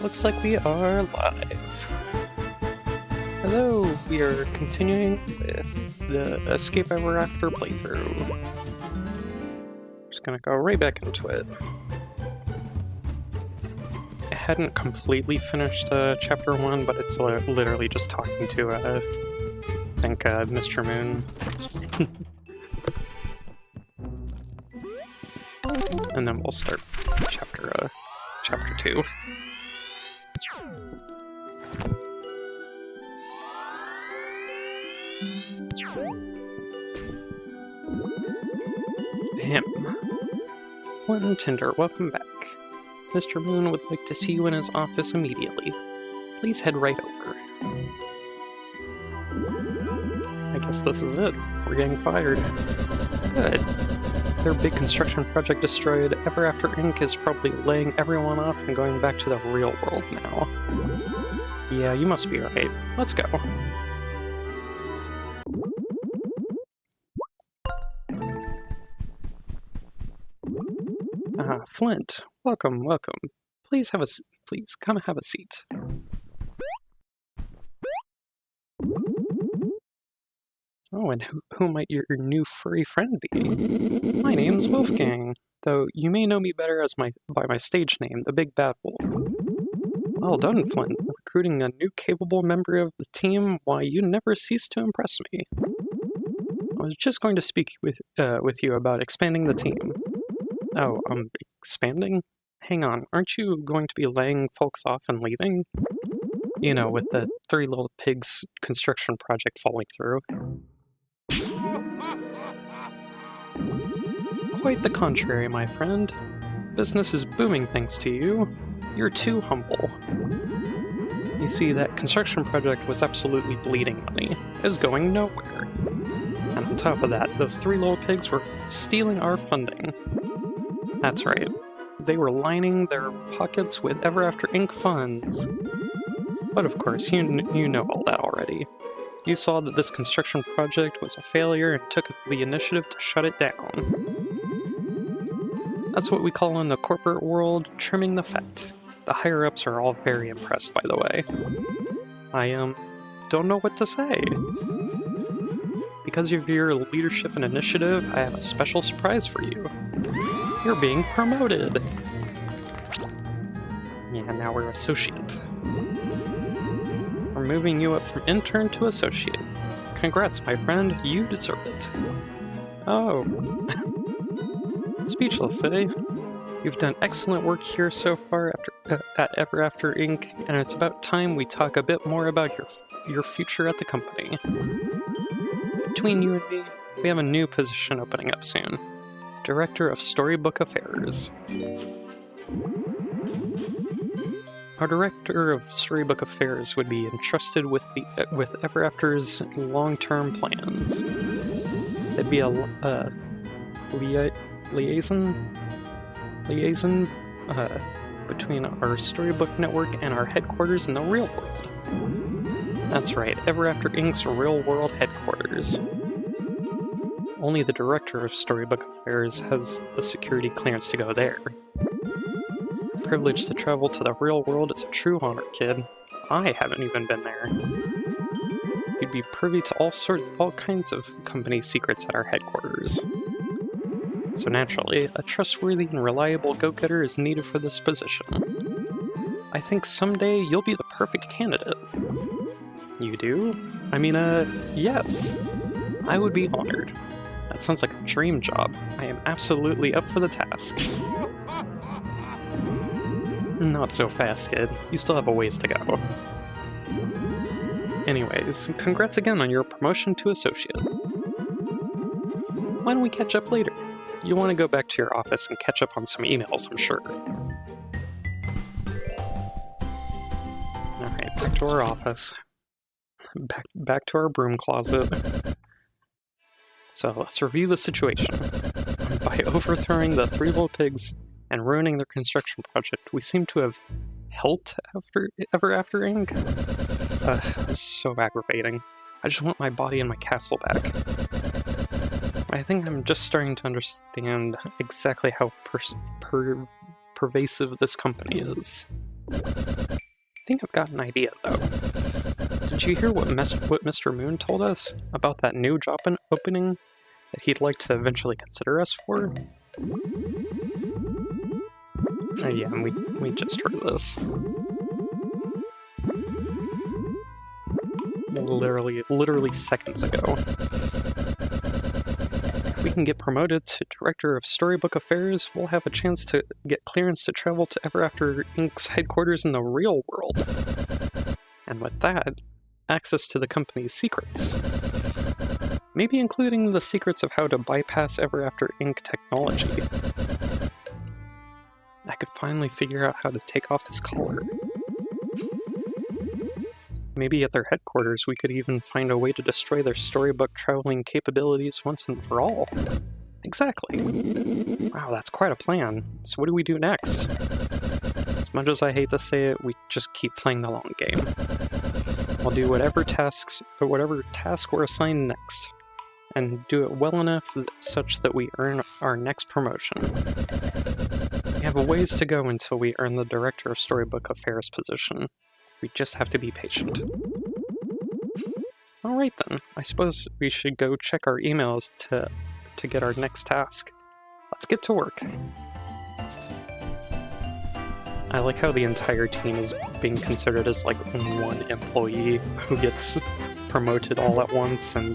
Looks like we are live. Hello, we are continuing with the Escape Ever After playthrough. Just gonna go right back into it. I hadn't completely finished chapter 1, but it's literally just talking to, I think, Mr. Moon. And then we'll start chapter 2. Him. Flint and Tinder, welcome back. Mr. Moon would like to see you in his office immediately. Please head right over. I guess this is it. We're getting fired. Good. Their big construction project destroyed, Ever After Inc. is probably laying everyone off and going back to the real world now. Yeah, you must be right. Let's go. Flint, welcome. Please come have a seat. Oh, and who might your new furry friend be? My name's Wolfgang, though you may know me better as by my stage name, the Big Bad Wolf. Well done, Flint. Recruiting a new capable member of the team, why, you never cease to impress me. I was just going to speak with you about expanding the team. Oh, expanding? Hang on, aren't you going to be laying folks off and leaving? You know, with the Three Little Pigs construction project falling through. Quite the contrary, my friend. Business is booming thanks to you. You're too humble. You see, that construction project was absolutely bleeding money. It was going nowhere. And on top of that, those Three Little Pigs were stealing our funding. That's right. They were lining their pockets with Ever After Inc. funds. But of course, you know all that already. You saw that this construction project was a failure and took the initiative to shut it down. That's what we call in the corporate world trimming the fat. The higher-ups are all very impressed, by the way. I don't know what to say. Because of your leadership and initiative, I have a special surprise for you. You're being promoted! Yeah, now we're associate. We're moving you up from intern to associate. Congrats, my friend, you deserve it. Oh. Speechless, eh? You've done excellent work here so far at Ever After Inc., and it's about time we talk a bit more about your future at the company. Between you and me, we have a new position opening up soon. Director of Storybook Affairs. Our Director of Storybook Affairs would be entrusted with Ever After's long-term plans. It'd be a liaison between our Storybook network and our headquarters in the real world. That's right, Ever After Inc.'s real-world headquarters. Only the Director of Storybook Affairs has the security clearance to go there. The privilege to travel to the real world is a true honor, kid. I haven't even been there. You'd be privy to all kinds of company secrets at our headquarters. So naturally, a trustworthy and reliable go-getter is needed for this position. I think someday you'll be the perfect candidate. You do? I mean, yes. I would be honored. That sounds like a dream job. I am absolutely up for the task. Not so fast, kid. You still have a ways to go. Anyways, congrats again on your promotion to associate. Why don't we catch up later? You'll want to go back to your office and catch up on some emails, I'm sure. Alright, back to our office. Back to our broom closet. So let's review the situation. By overthrowing the Three Little Pigs and ruining their construction project, we seem to have helped Ever After Inc. This is so aggravating. I just want my body and my castle back. I think I'm just starting to understand exactly how pervasive this company is. I think I've got an idea, though. Did you hear what Mr. Moon told us about that new job opening that he'd like to eventually consider us for? Oh yeah, we just heard this. Literally seconds ago. If we can get promoted to Director of Storybook Affairs, we'll have a chance to get clearance to travel to Ever After Inc.'s headquarters in the real world. And with that, access to the company's secrets. Maybe including the secrets of how to bypass Ever After Inc. technology. I could finally figure out how to take off this collar. Maybe at their headquarters we could even find a way to destroy their storybook traveling capabilities once and for all. Exactly. Wow, that's quite a plan. So what do we do next? As much as I hate to say it, we just keep playing the long game. I'll do whatever task we're assigned next, and do it well enough such that we earn our next promotion. We have a ways to go until we earn the Director of Storybook Affairs position. We just have to be patient. Alright then, I suppose we should go check our emails to get our next task. Let's get to work. I like how the entire team is being considered as like one employee who gets promoted all at once, and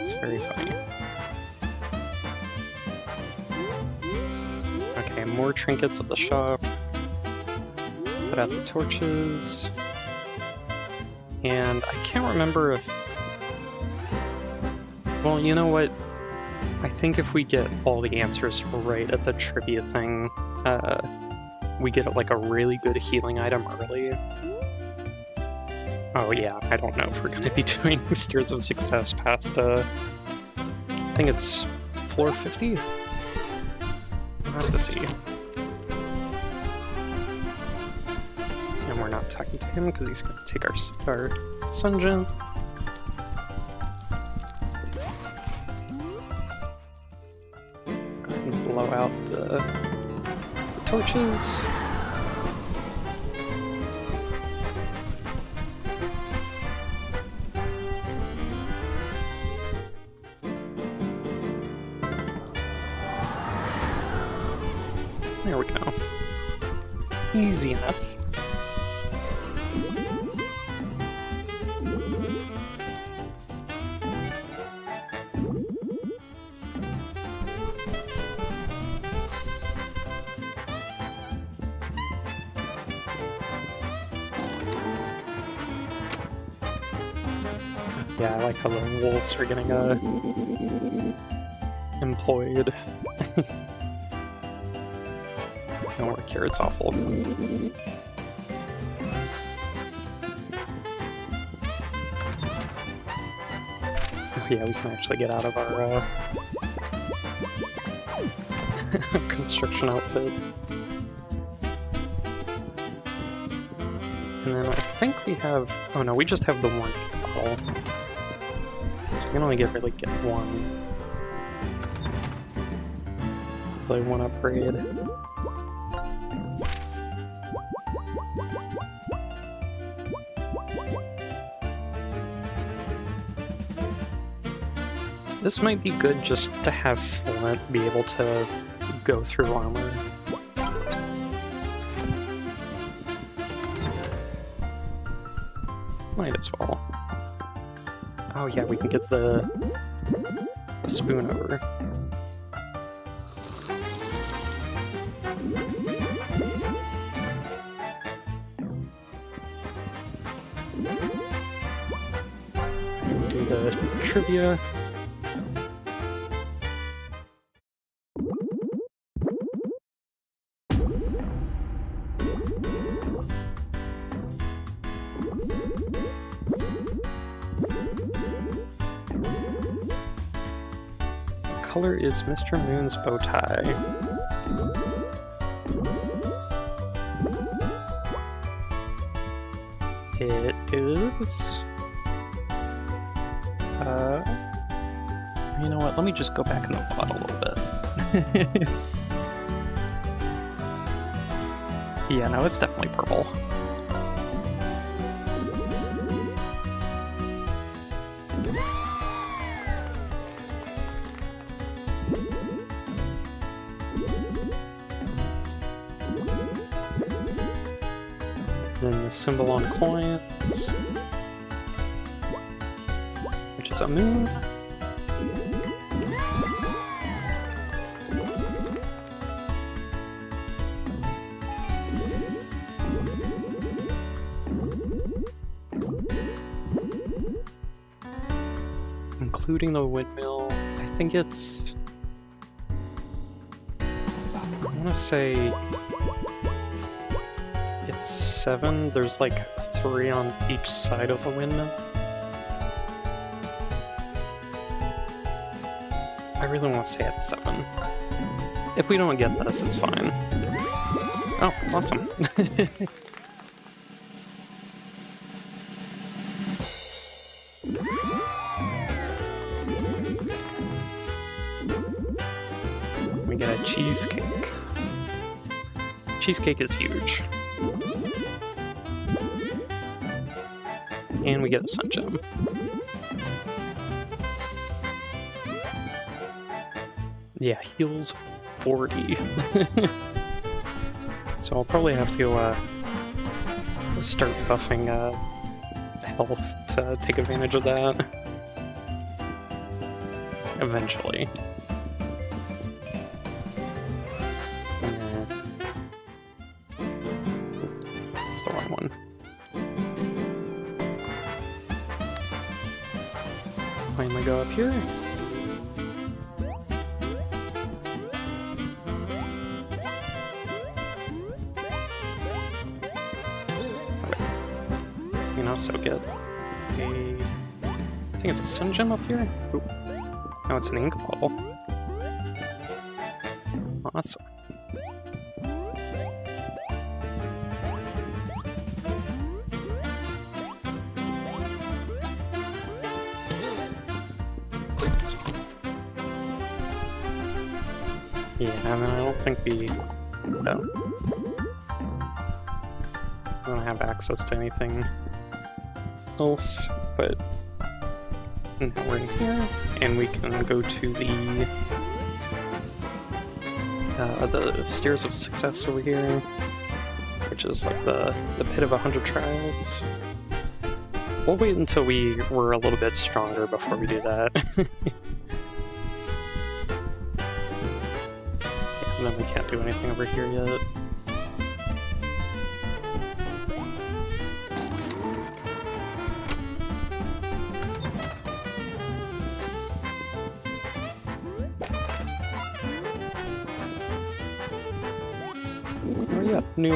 it's very funny. Okay, more trinkets at the shop. Put out the torches. And I can't remember if... Well, you know what? I think if we get all the answers right at the trivia thing, we get like a really good healing item early. Oh yeah, I don't know if we're going to be doing Stairs of Success past, I think it's floor 50? I'll have to see. And we're not talking to him because he's going to take our Sunjin. Go ahead and blow out the torches. There we go. Easy enough. Yeah, I like how the wolves are getting employed. Don't work here, it's awful. Oh yeah, we can actually get out of our construction outfit. And then I think we have... Oh no, we just have the one bottle. So we can only really get one. Play one upgrade. This might be good just to have Flint be able to go through armor. Might as well. Oh yeah, we can get the spoon over. Do the trivia. Color is Mr. Moon's bow tie. It is... you know what, let me just go back in the bottle a little bit. Yeah, no, it's definitely purple. Then the symbol on coins, which is a moon. Including the windmill, I think it's... I want to say... it's 7. There's like 3 on each side of the windmill. I really want to say it's 7. If we don't get this, it's fine. Oh, awesome. We get a cheesecake. Cheesecake is huge. And we get a sun gem. Yeah, heals 40. So I'll probably have to go start buffing health to take advantage of that. Eventually. It's the wrong one. Finally go up here. You can also get a... I think it's a sun gem up here? Ooh. No, it's an ink bottle. Awesome. Yeah, and then I don't think we... No. I don't have access to anything else, but now we're in here, and we can go to the Stairs of Success over here, which is like the Pit of 100 Trials. We'll wait until we were a little bit stronger before we do that. And then we can't do anything over here yet. Oh yeah, new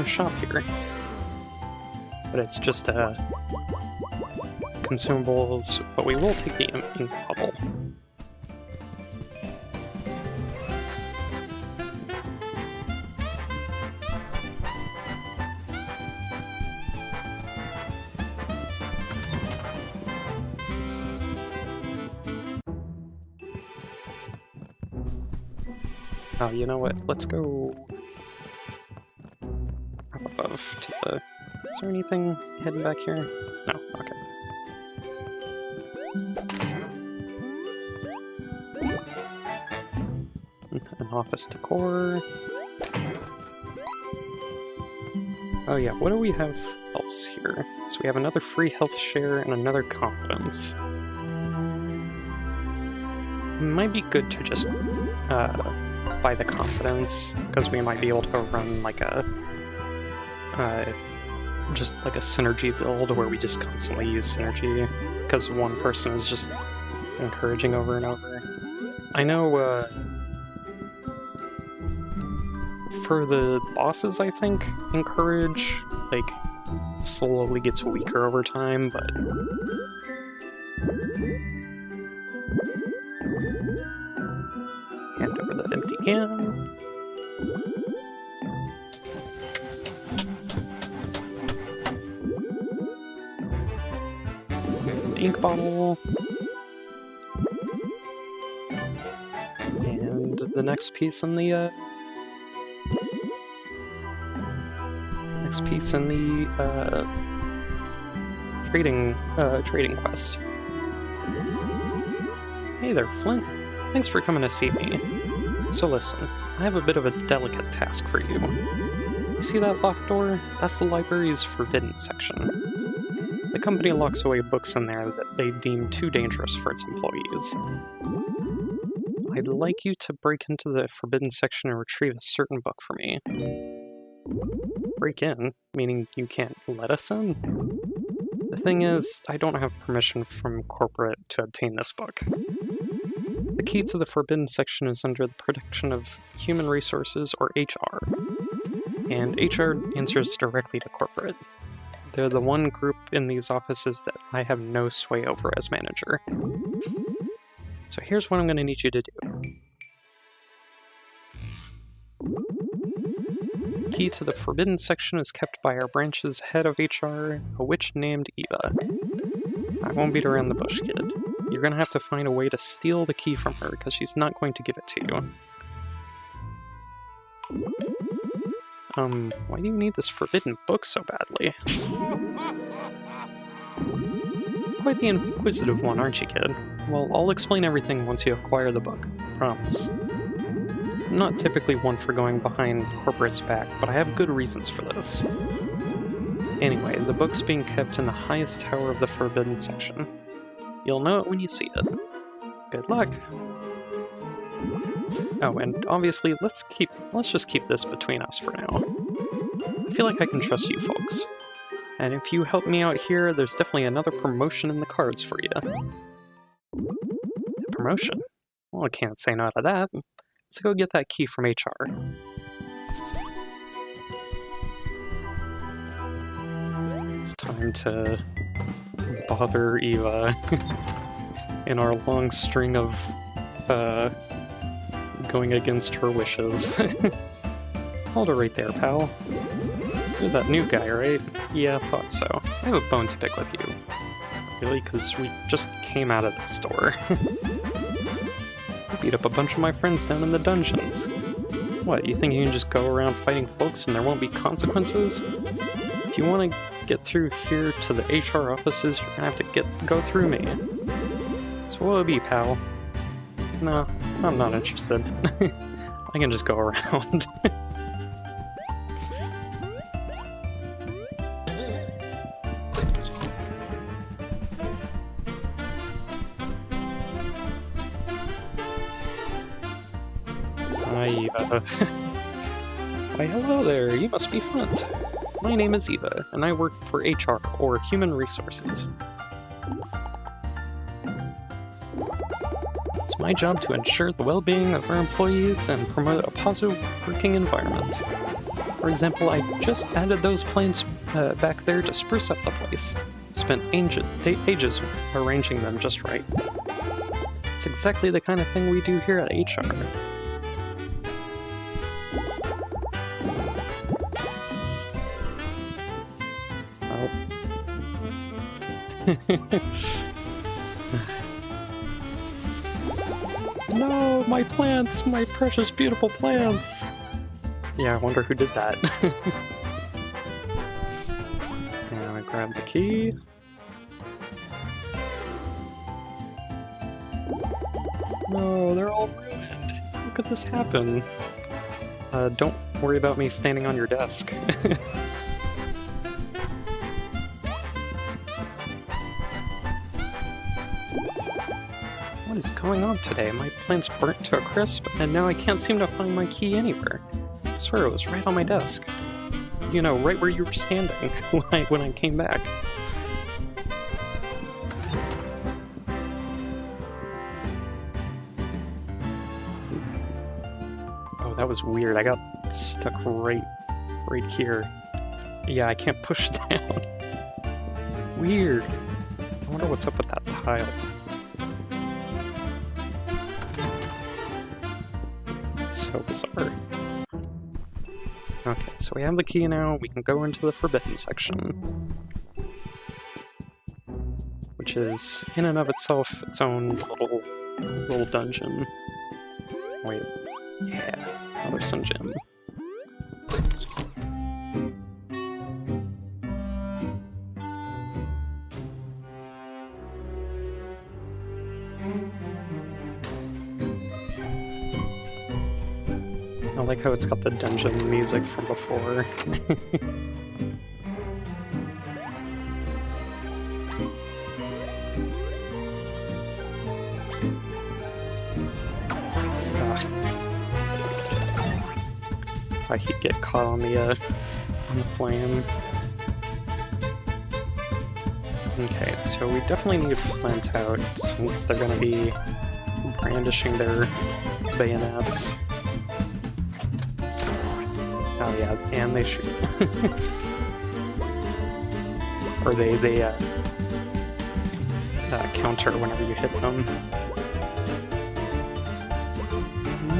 shop here. But it's just consumables, but we will take the ink bubble. Oh, you know what? Let's go up above to the... Is there anything hidden back here? No, okay. An office decor. Oh yeah, what do we have else here? So we have another free health share and another confidence. It might be good to just buy the confidence, because we might be able to run like a just like a synergy build where we just constantly use synergy, because one person is just encouraging over and over. I know for the bosses, I think encourage like slowly gets weaker over time, but hand over that empty can. Ink bottle. And the next piece in the next piece in the trading quest. Hey there, Flint. Thanks for coming to see me. So listen, I have a bit of a delicate task for you. You see that locked door? That's the library's forbidden section. The company locks away books in there that they deem too dangerous for its employees. I'd like you to break into the forbidden section and retrieve a certain book for me. Break in? Meaning you can't let us in? The thing is, I don't have permission from corporate to obtain this book. The key to the forbidden section is under the protection of Human Resources, or HR. And HR answers directly to corporate. They're the one group in these offices that I have no sway over as manager. So here's what I'm going to need you to do. The key to the forbidden section is kept by our branch's head of HR, a witch named Eva. I won't beat around the bush, kid. You're going to have to find a way to steal the key from her, because she's not going to give it to you. Why do you need this forbidden book so badly? Quite the inquisitive one, aren't you, kid? Well, I'll explain everything once you acquire the book. Promise. I'm not typically one for going behind corporate's back, but I have good reasons for this. Anyway, the book's being kept in the highest tower of the forbidden section. You'll know it when you see it. Good luck! Oh, and obviously, let's just keep this between us for now. I feel like I can trust you folks. And if you help me out here, there's definitely another promotion in the cards for you. Promotion? Well, I can't say no to that. Let's go get that key from HR. It's time to bother Eva in our long string of going against her wishes. Hold it right there, pal. You're that new guy, right? Yeah, thought so. I have a bone to pick with you. Really? Because we just came out of this door. I beat up a bunch of my friends down in the dungeons. What, you think you can just go around fighting folks and there won't be consequences? If you want to get through here to the HR offices, you're gonna have to go through me. So what will it be, pal? No, I'm not interested. I can just go around. Why, hello there, you must be Flint. My name is Eva, and I work for HR, or Human Resources. It's my job to ensure the well-being of our employees and promote a positive working environment. For example, I just added those plants back there to spruce up the place. Spent ages arranging them just right. It's exactly the kind of thing we do here at HR. No, my plants! My precious, beautiful plants! Yeah, I wonder who did that. Now I grab the key. No, they're all ruined. How could this happen? Don't worry about me standing on your desk. What is going on today? My plants burnt to a crisp, and now I can't seem to find my key anywhere. I swear it was right on my desk. You know, right where you were standing when I came back. Oh, that was weird. I got stuck right here. Yeah, I can't push down. Weird. I wonder what's up with that tile. So bizarre. Okay, so we have the key now, we can go into the forbidden section. Which is, in and of itself, its own little dungeon. Wait, yeah, another Sun Gem. I like how it's got the dungeon music from before. He'd get caught on the flame. Okay, so we definitely need Flint out since they're gonna be brandishing their bayonets. Oh yeah, and they shoot. Or they counter whenever you hit them.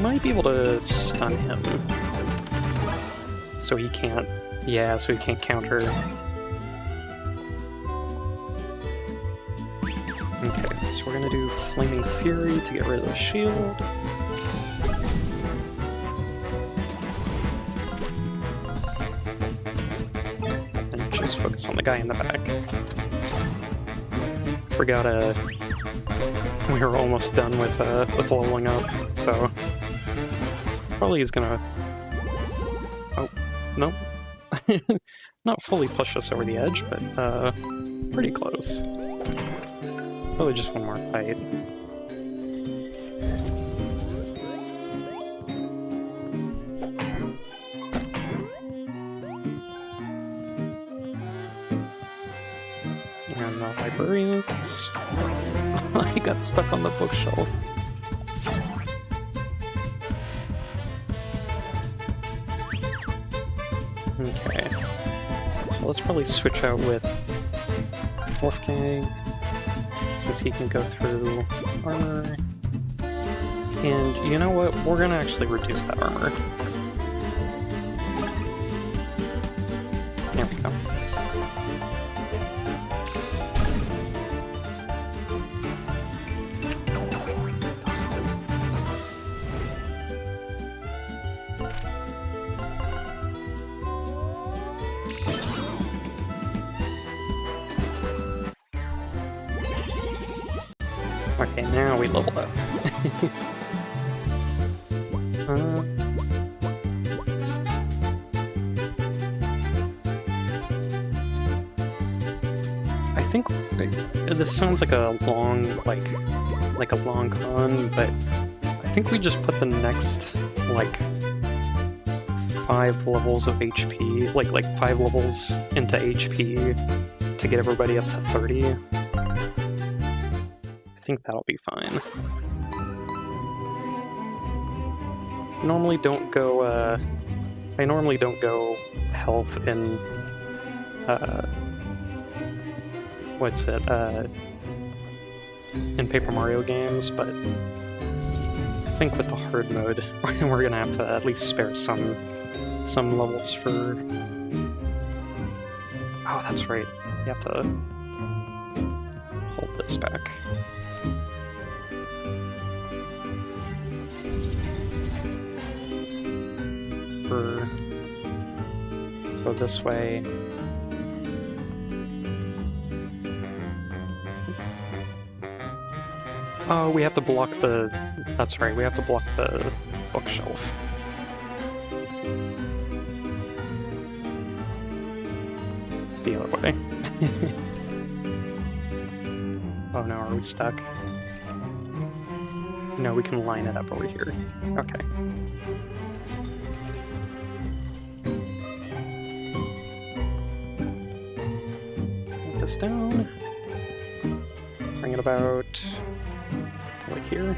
Might be able to stun him. So he can't, yeah, so he can't counter. Okay, so we're gonna do Flaming Fury to get rid of the shield. And just focus on the guy in the back. Forgot, we were almost done with leveling up, so probably he's gonna... Nope. Not fully push us over the edge, but pretty close. Probably just one more fight. And the librarians. I got stuck on the bookshelf. Okay, so let's probably switch out with Wolfgang, since he can go through armor. And you know what? We're gonna actually reduce that armor. There we go. Okay, now we leveled up. I think this sounds like a long, like a long con, but I think we just put the next, like, 5 levels of HP, like 5 levels into HP to get everybody up to 30. I think that'll be fine. I normally don't go health in, in Paper Mario games, but I think with the hard mode, we're gonna have to at least spare some levels for... Oh, that's right. You have to hold this back. Go this way. Oh, we have to block the... That's right, we have to block the bookshelf. It's the other way. Oh no, are we stuck? No, we can line it up over here. Okay. This down. Bring it about right here.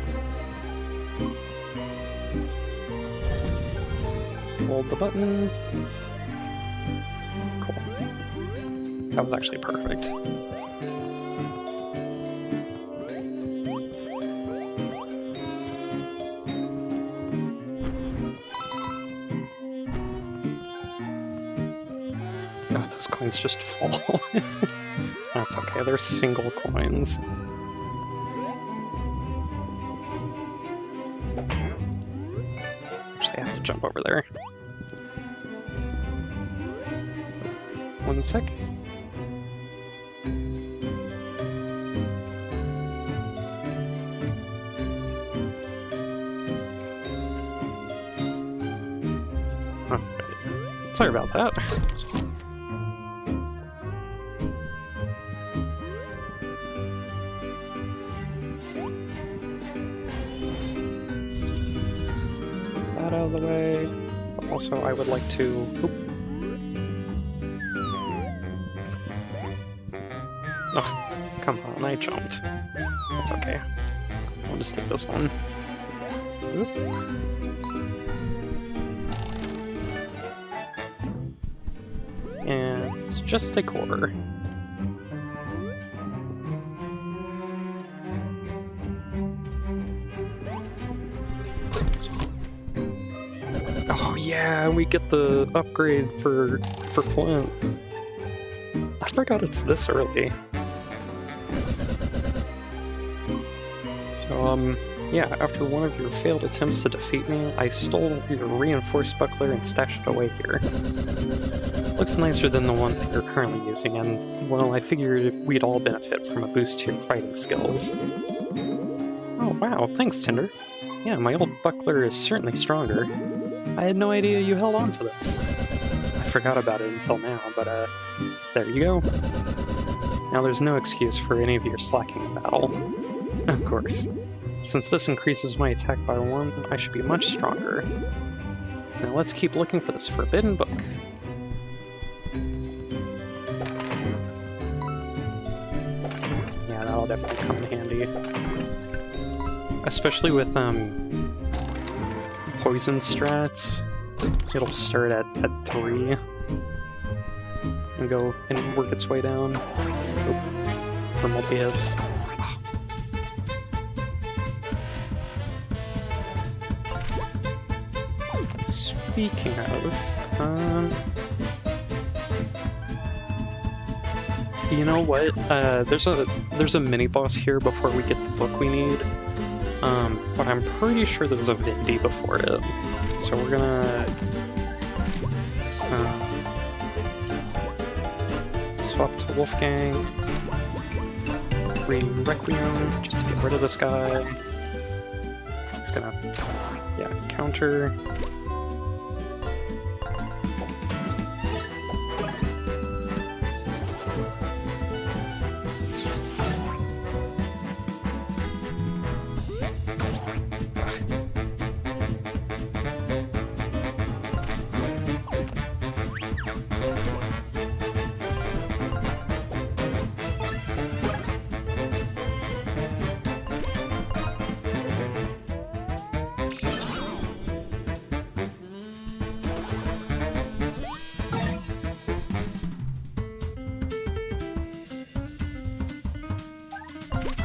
Hold the button. Cool. That was actually perfect. Oh, those coins just fall. That's okay, they're single coins. Actually, I have to jump over there. 1 sec. Sorry about that. That out of the way. Also, I would like to... Oop. Oh, come on, I jumped. That's okay. I'll just take this one. Oop. And it's just a core. Oh yeah, we get the upgrade for Flint. I forgot it's this early. So, yeah, after one of your failed attempts to defeat me, I stole your reinforced buckler and stashed it away here. Looks nicer than the one that you're currently using, and, well, I figured we'd all benefit from a boost to your fighting skills. Oh wow, thanks, Tinder. Yeah, my old buckler is certainly stronger. I had no idea you held on to this. I forgot about it until now, but, there you go. Now there's no excuse for any of your slacking in battle. Of course. Since this increases my attack by 1, I should be much stronger. Now let's keep looking for this forbidden book. Yeah, that'll definitely come in handy. Especially with, poison strats. It'll start at 3. And go and work its way down. Oop, for multi-hits. Speaking of, you know what? There's a mini boss here before we get the book we need. But I'm pretty sure there's a Vindy before it. So we're gonna swap to Wolfgang. Requiem just to get rid of this guy. It's gonna, yeah, counter.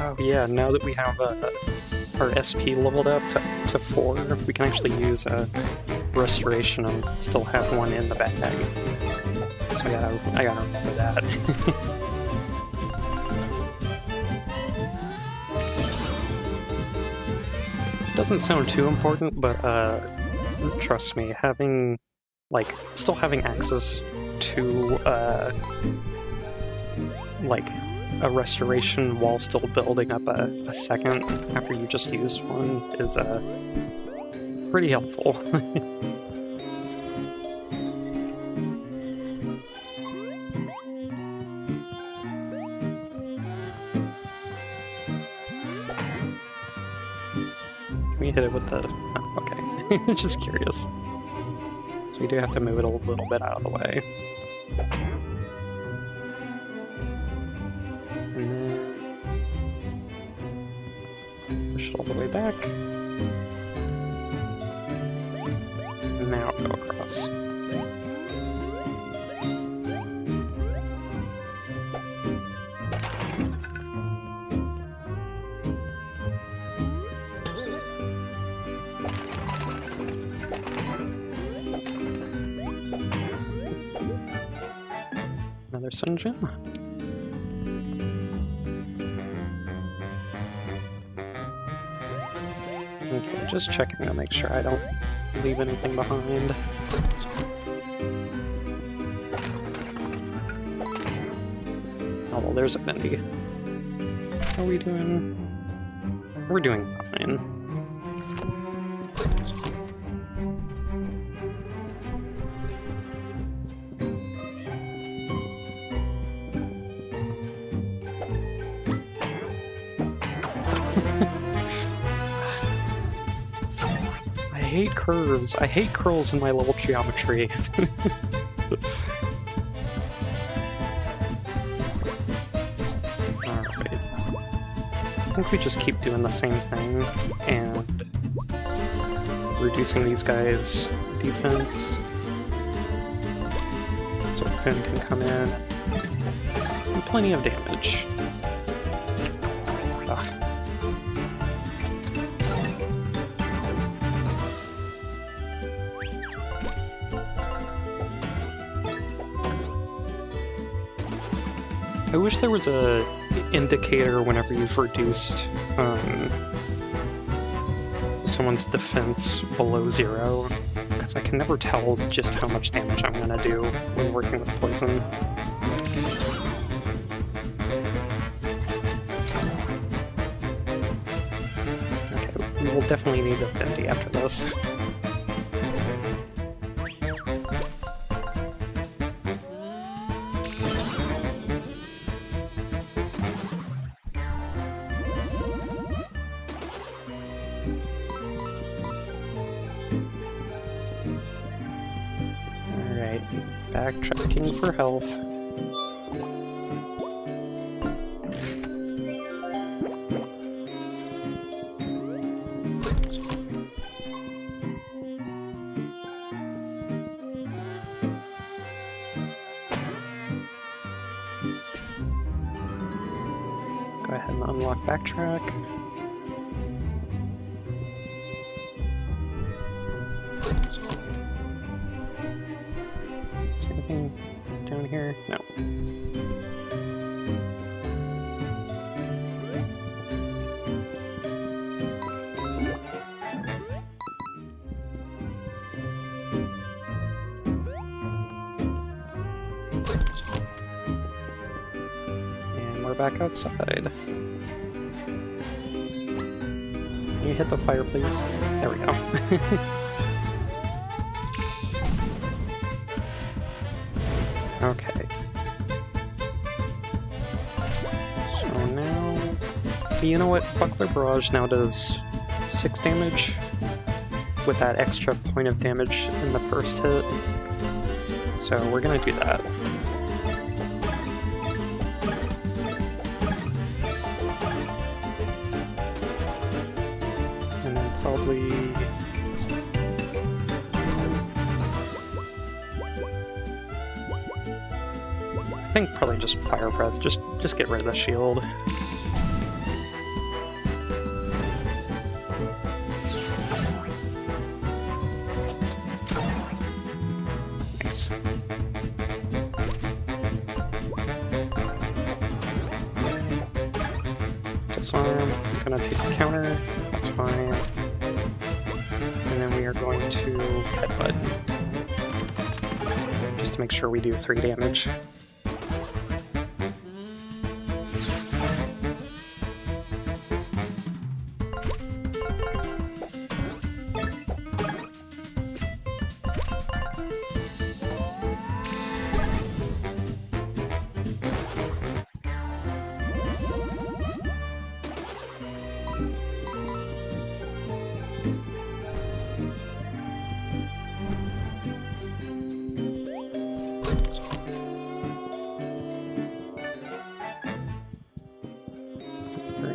Oh yeah, now that we have our SP leveled up to 4, we can actually use a restoration and still have one in the bag. So I gotta remember that. Doesn't sound too important, but trust me, having still having access to a restoration while still building up a second after you just used one is pretty helpful. Can we hit it with the... Oh, okay. Just curious. So we do have to move it a little bit out of the way. And then push it all the way back. And now go across. Another Sun Gem. Okay, just checking to make sure I don't leave anything behind. Oh, well, there's a Bendy. How are we doing? We're doing fine. hate curves. I hate curls in my level geometry. Alright. I think we just keep doing the same thing and reducing these guys' defense so Finn can come in. And plenty of damage. Ugh. I wish there was a indicator whenever you've reduced someone's defense below 0, because I can never tell just how much damage I'm gonna do when working with poison. Okay, we will definitely need a Bendy after this. Backtracking for health. Go ahead and unlock backtrack. Down here? No. And we're back outside. Can you hit the fire, please? There we go. Okay. So now... You know what? Buckler Barrage now does 6 damage with that extra point of damage in the first hit. So we're gonna do that. And then probably... I think probably just Fire Breath, just get rid of the shield. Nice. Disarm, I'm gonna take a counter, that's fine. And then we are going to Headbutt. Just to make sure we do 3 damage.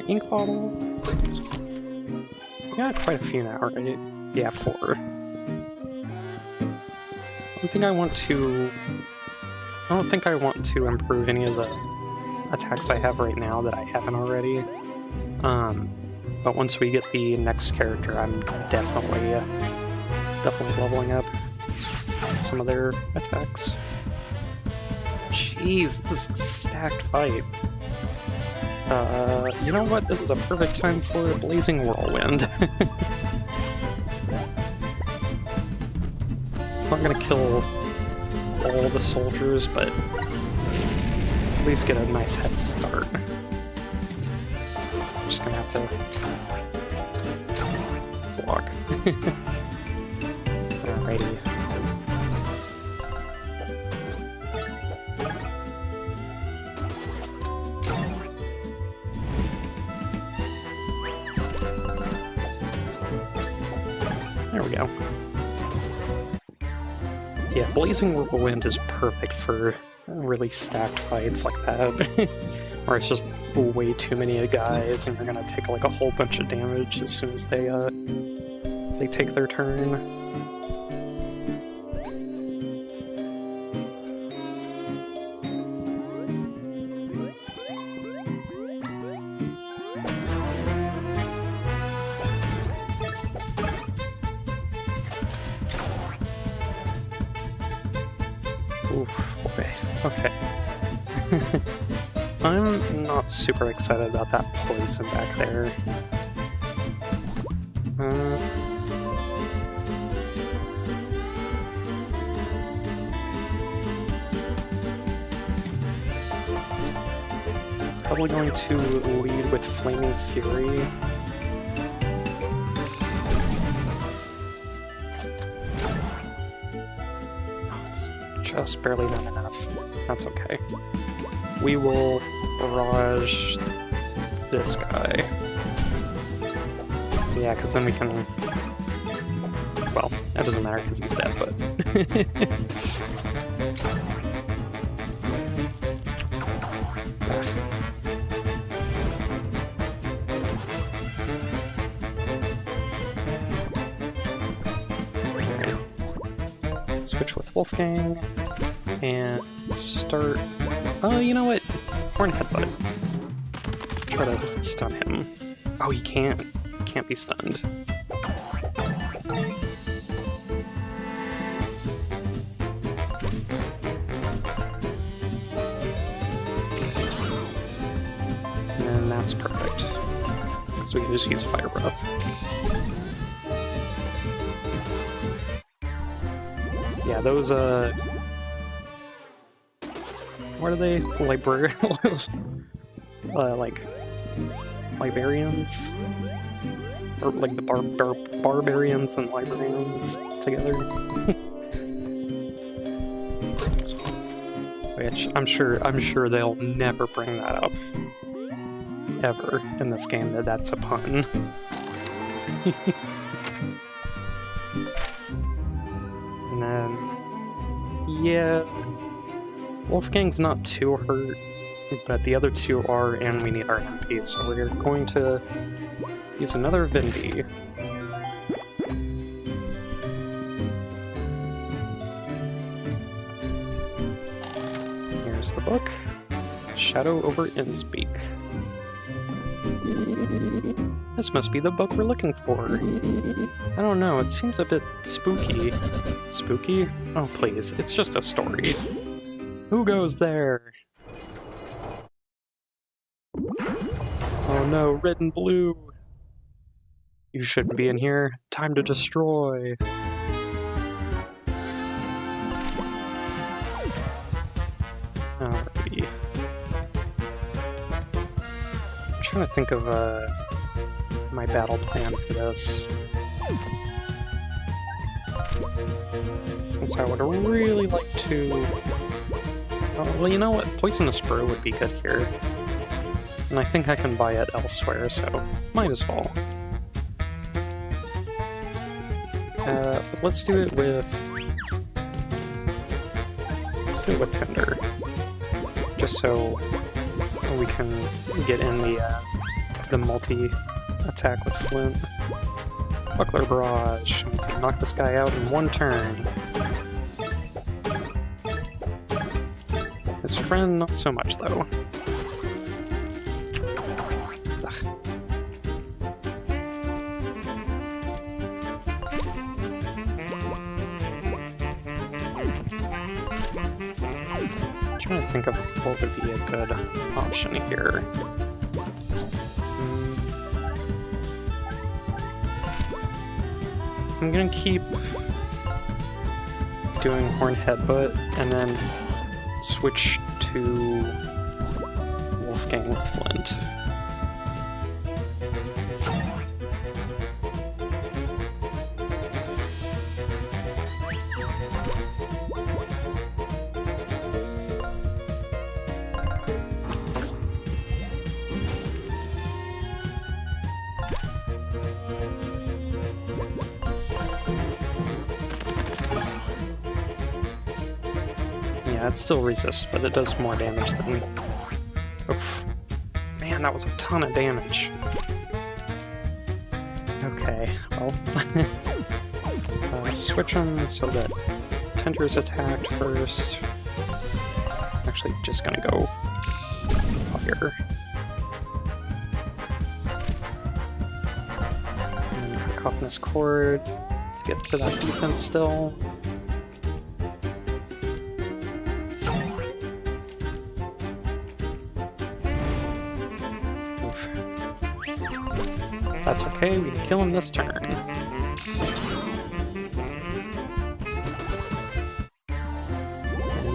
Ink bottle. We got quite a few now, right? Yeah, 4. I don't think I want to improve any of the attacks I have right now that I haven't already. But once we get the next character, I'm definitely leveling up some of their attacks. Jeez, this is a stacked fight. You know what? This is a perfect time for a Blazing Whirlwind. It's not gonna kill all the soldiers, but at least get a nice head start. Just gonna have to block. Alrighty. There we go. Yeah, Blazing Whirlwind is perfect for really stacked fights like that, where it's just way too many guys and you're gonna take like a whole bunch of damage as soon as they take their turn. Oof, boy. Okay. I'm not super excited about that poison back there. Probably going to lead with Flaming Fury. Just barely not enough. That's okay. We will barrage this guy. Yeah, because then we can... Well, that doesn't matter because he's dead, but... Okay. Switch with Wolfgang. And start... Oh, you know what? Horn Headbutt. Try to stun him. Oh, he can't. He can't be stunned. And that's perfect. Because we can just use Fire Breath. Yeah, those, what are they? Like librarians? Or like the barbarians and librarians together? Which I'm sure they'll never bring that up. Ever in this game, that's a pun. And then... yeah... Wolfgang's not too hurt, but the other two are, and we need our MP, so we're going to use another Vindy. Here's the book. Shadow over Innspeak. This must be the book we're looking for. I don't know, it seems a bit spooky. Spooky? Oh please, it's just a story. Who goes there? Oh no, red and blue! You shouldn't be in here. Time to destroy! Alrighty. I'm trying to think of my battle plan for this. Since I would really like to... well, you know what? Poisonous Brew would be good here. And I think I can buy it elsewhere, so might as well. But let's do it with... let's do it with Tinder. Just so we can get in the multi-attack with Flint. Buckler Barrage. We can knock this guy out in one turn. His friend, not so much, though. Ugh. I'm trying to think of what would be a good option here. I'm gonna keep doing Horn Headbutt, and then switch to Wolfgang with Flint. Yeah, it still resists, but it does more damage than... Oof. Man, that was a ton of damage. Okay, well... switch them so that Tender's attacked first. I'm actually just gonna go fire. And Cacophonous Chord to get to that defense still. Oof. That's okay, we can kill him this turn.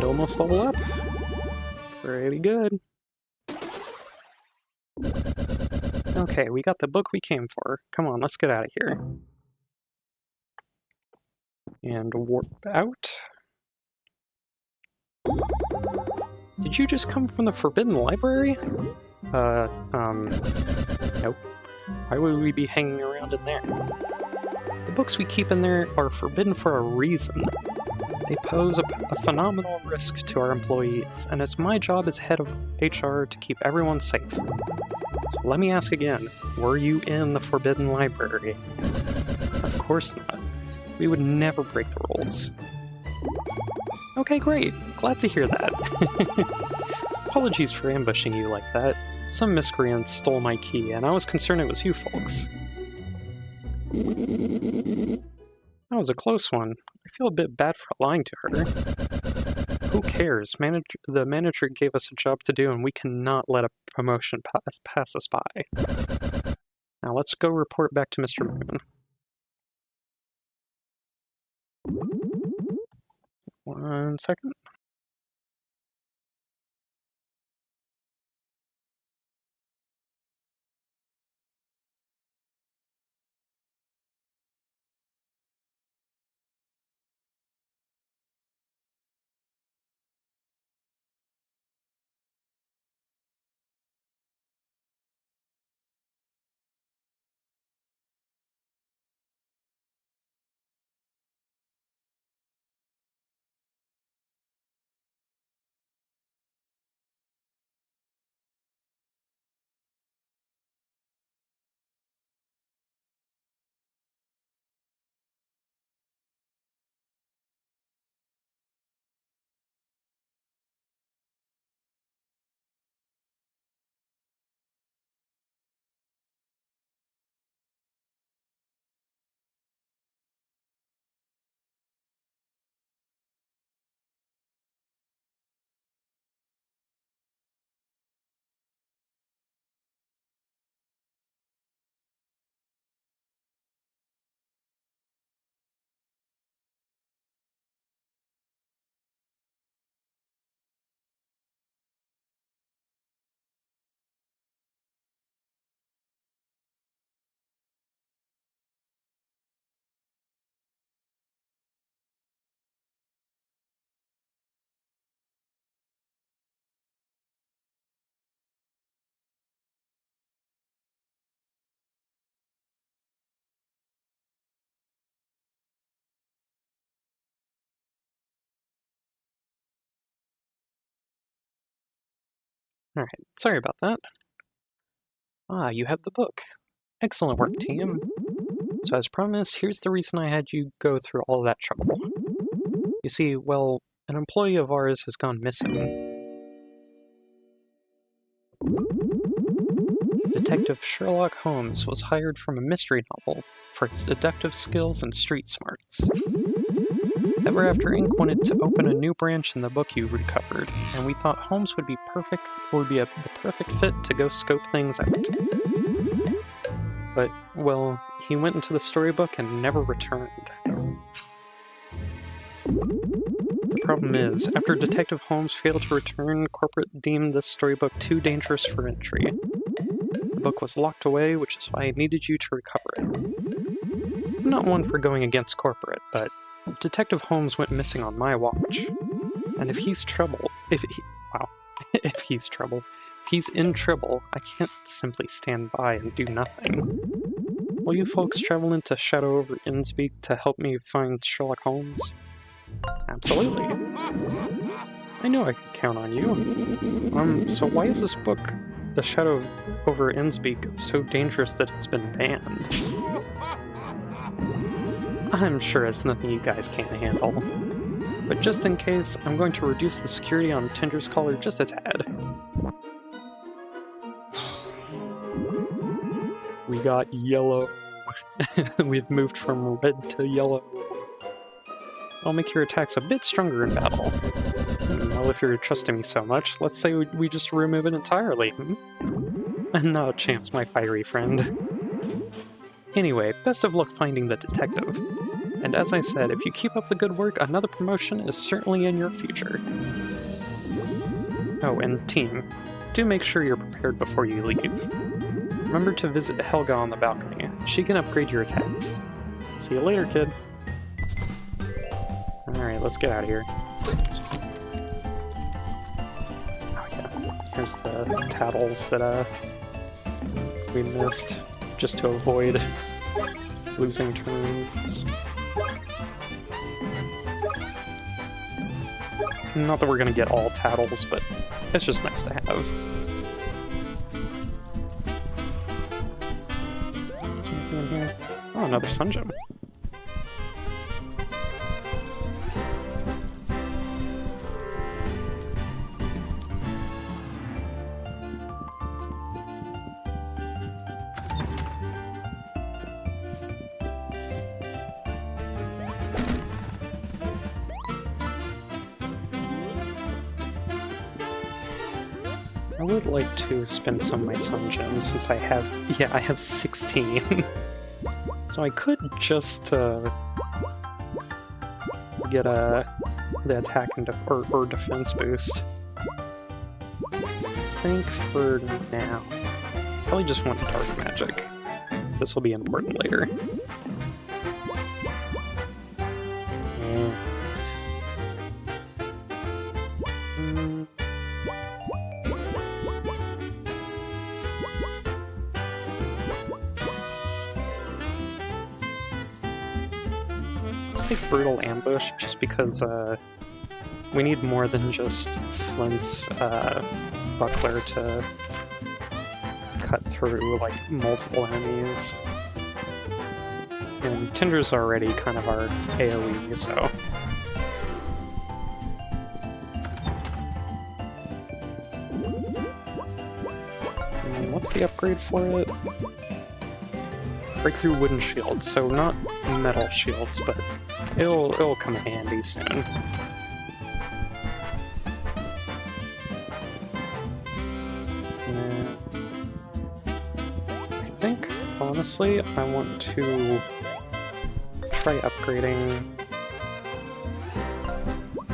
Almost level up. Pretty good. Okay, we got the book we came for. Come on, let's get out of here. And warp out. Did you just come from the Forbidden Library? Nope. Why would we be hanging around in there? The books we keep in there are forbidden for a reason. They pose a phenomenal risk to our employees, and it's my job as head of HR to keep everyone safe. So let me ask again, were you in the Forbidden Library? Of course not. We would never break the rules. Okay, great. Glad to hear that. Apologies for ambushing you like that. Some miscreant stole my key, and I was concerned it was you folks. That was a close one. I feel a bit bad for lying to her. Who cares? The manager gave us a job to do, and we cannot let a promotion pass us by. Now let's go report back to Mr. Moon. 1 second. Alright, sorry about that. Ah, you have the book. Excellent work, team. So as promised, here's the reason I had you go through all that trouble. You see, well, an employee of ours has gone missing. Detective Sherlock Holmes was hired from a mystery novel for his deductive skills and street smarts. Ever After Inc. wanted to open a new branch in the book you recovered, and we thought Holmes would be the perfect fit to go scope things out. But, well, he went into the storybook and never returned. The problem is, after Detective Holmes failed to return, corporate deemed this storybook too dangerous for entry. The book was locked away, which is why I needed you to recover it. I'm not one for going against corporate, but Detective Holmes went missing on my watch. And if he's in trouble, I can't simply stand by and do nothing. Will you folks travel into Shadow over Innspeak to help me find Sherlock Holmes? Absolutely. I know I could count on you. So why is this book, The Shadow over Innsbeak, so dangerous that it's been banned? I'm sure it's nothing you guys can't handle. But just in case, I'm going to reduce the security on Tinder's collar just a tad. We got yellow. We've moved from red to yellow. I'll make your attacks a bit stronger in battle. Well, if you're trusting me so much, let's say we just remove it entirely, Not a chance, my fiery friend. Anyway, best of luck finding the detective. And as I said, if you keep up the good work, another promotion is certainly in your future. Oh, and team, do make sure you're prepared before you leave. Remember to visit Helga on the balcony. She can upgrade your attacks. See you later, kid. Alright, let's get out of here. Oh yeah, here's the tattles that we missed, just to avoid losing turns. Not that we're gonna get all tattles, but it's just nice to have. Is there anything in here? Oh, another sun gem. I would like to spend some of my sun gems since I have 16. So I could just get the attack and or defense boost. I think for now, probably just want dark magic. This will be important later. Brutal Ambush, just because we need more than just Flint's buckler to cut through like multiple enemies. And Tinder's already kind of our AoE, so... And what's the upgrade for it? Breakthrough wooden shields, so not metal shields, but it'll come in handy soon. Yeah. I think, honestly, I want to try upgrading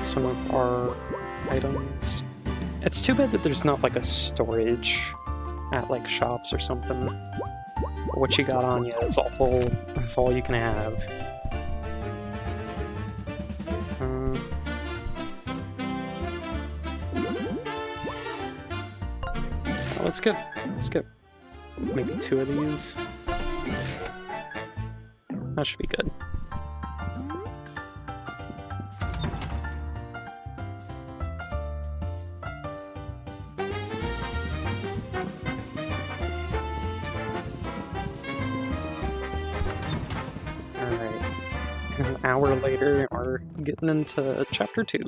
some of our items. It's too bad that there's not like a storage at like shops or something. What you got on you is all you can have. Let's get maybe 2 of these. That should be good. Alright. An hour later, we're getting into Chapter 2.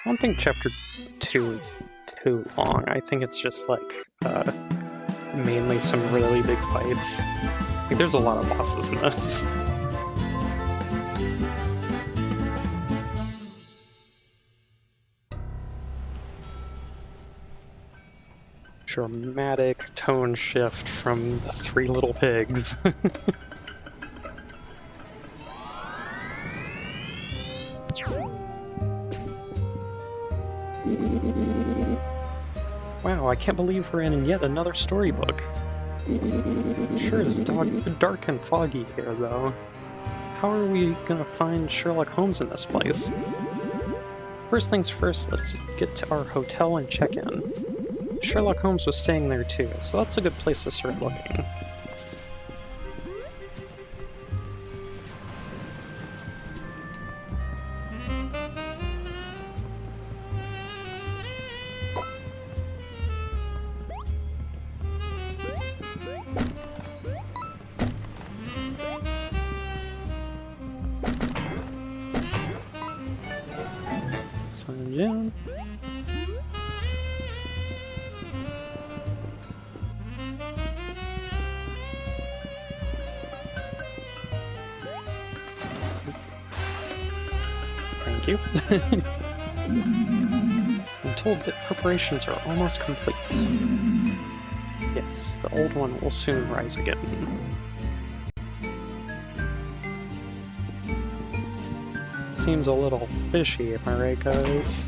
I don't think Chapter 2 is too long. I think it's just like mainly some really big fights. Like, there's a lot of bosses in this. Dramatic tone shift from the 3 little pigs. Wow, I can't believe we're in yet another storybook. Sure is dark and foggy here, though. How are we gonna find Sherlock Holmes in this place? First things first, let's get to our hotel and check in. Sherlock Holmes was staying there too, so that's a good place to start looking. Sign in. Thank you. I'm told that preparations are almost complete. Yes, the old one will soon rise again. Seems a little fishy, am I right, guys?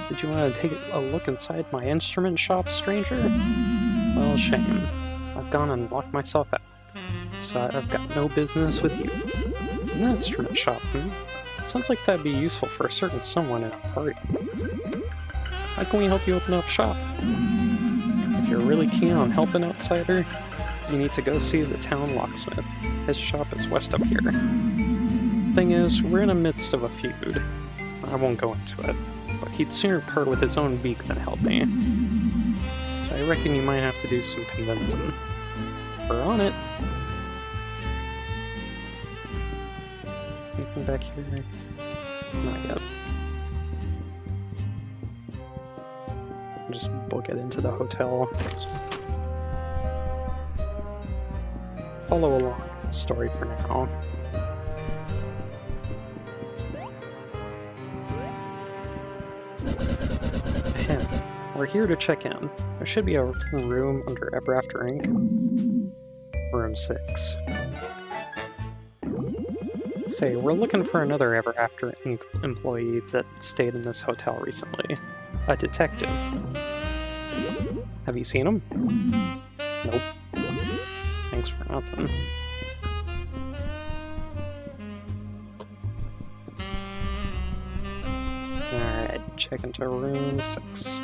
Did you want to take a look inside my instrument shop, stranger? Well, shame. I've gone and locked myself out, so I've got no business with you. An instrument shop, Sounds like that'd be useful for a certain someone in a party. How can we help you open up shop? If you're really keen on helping outsider, you need to go see the town locksmith. His shop is west up here. Thing is, we're in the midst of a feud. I won't go into it, but he'd sooner part with his own beak than help me. So I reckon you might have to do some convincing. We're on it. Anything back here? Not yet. Just book it into the hotel. Follow along the story for now. We're here to check in. There should be a room under Ever After Inc. Room 6. Say, we're looking for another Ever After Inc. employee that stayed in this hotel recently. A detective. Have you seen him? Nope. Thanks for nothing. Alright, check into room 6.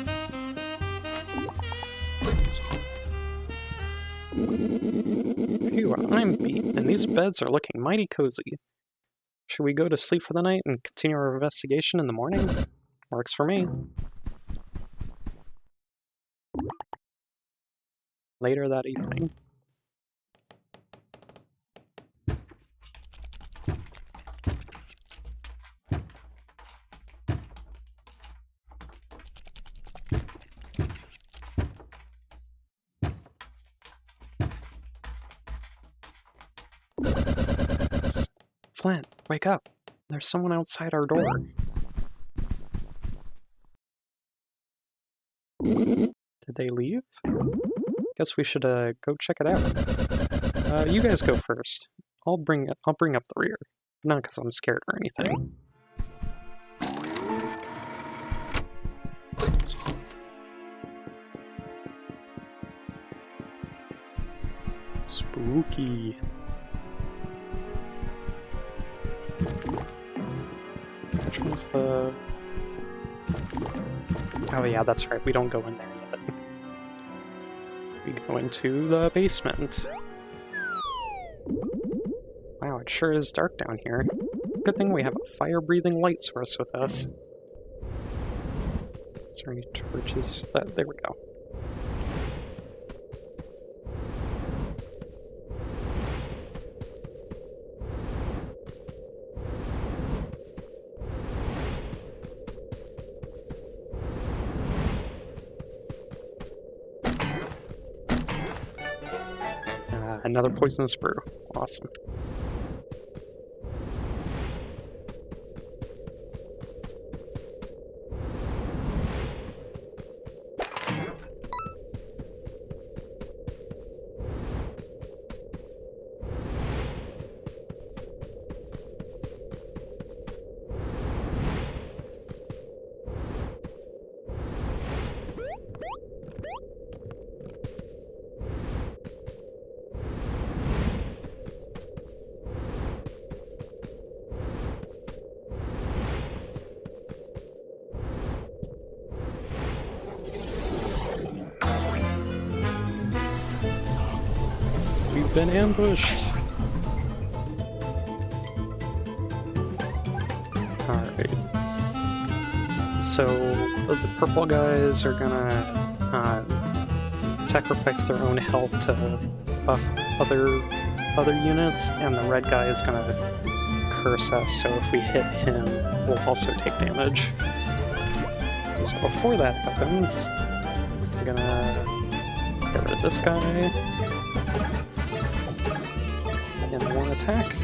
Phew, I'm beat, and these beds are looking mighty cozy. Should we go to sleep for the night and continue our investigation in the morning? Works for me. Later that evening. Flint, wake up. There's someone outside our door. Did they leave? Guess we should go check it out. You guys go first. I'll bring up the rear. Not because I'm scared or anything. Spooky. Which one's the... Oh yeah, that's right, we don't go in there yet. We go into the basement. Wow, it sure is dark down here. Good thing we have a fire-breathing light source with us. Is there any torches? There we go. Another poisonous brew. Awesome. We've been ambushed! Alright. So, the purple guys are gonna sacrifice their own health to buff other units, and the red guy is gonna curse us, so if we hit him, we'll also take damage. So before that happens, I'm gonna get rid of this guy. In one attack.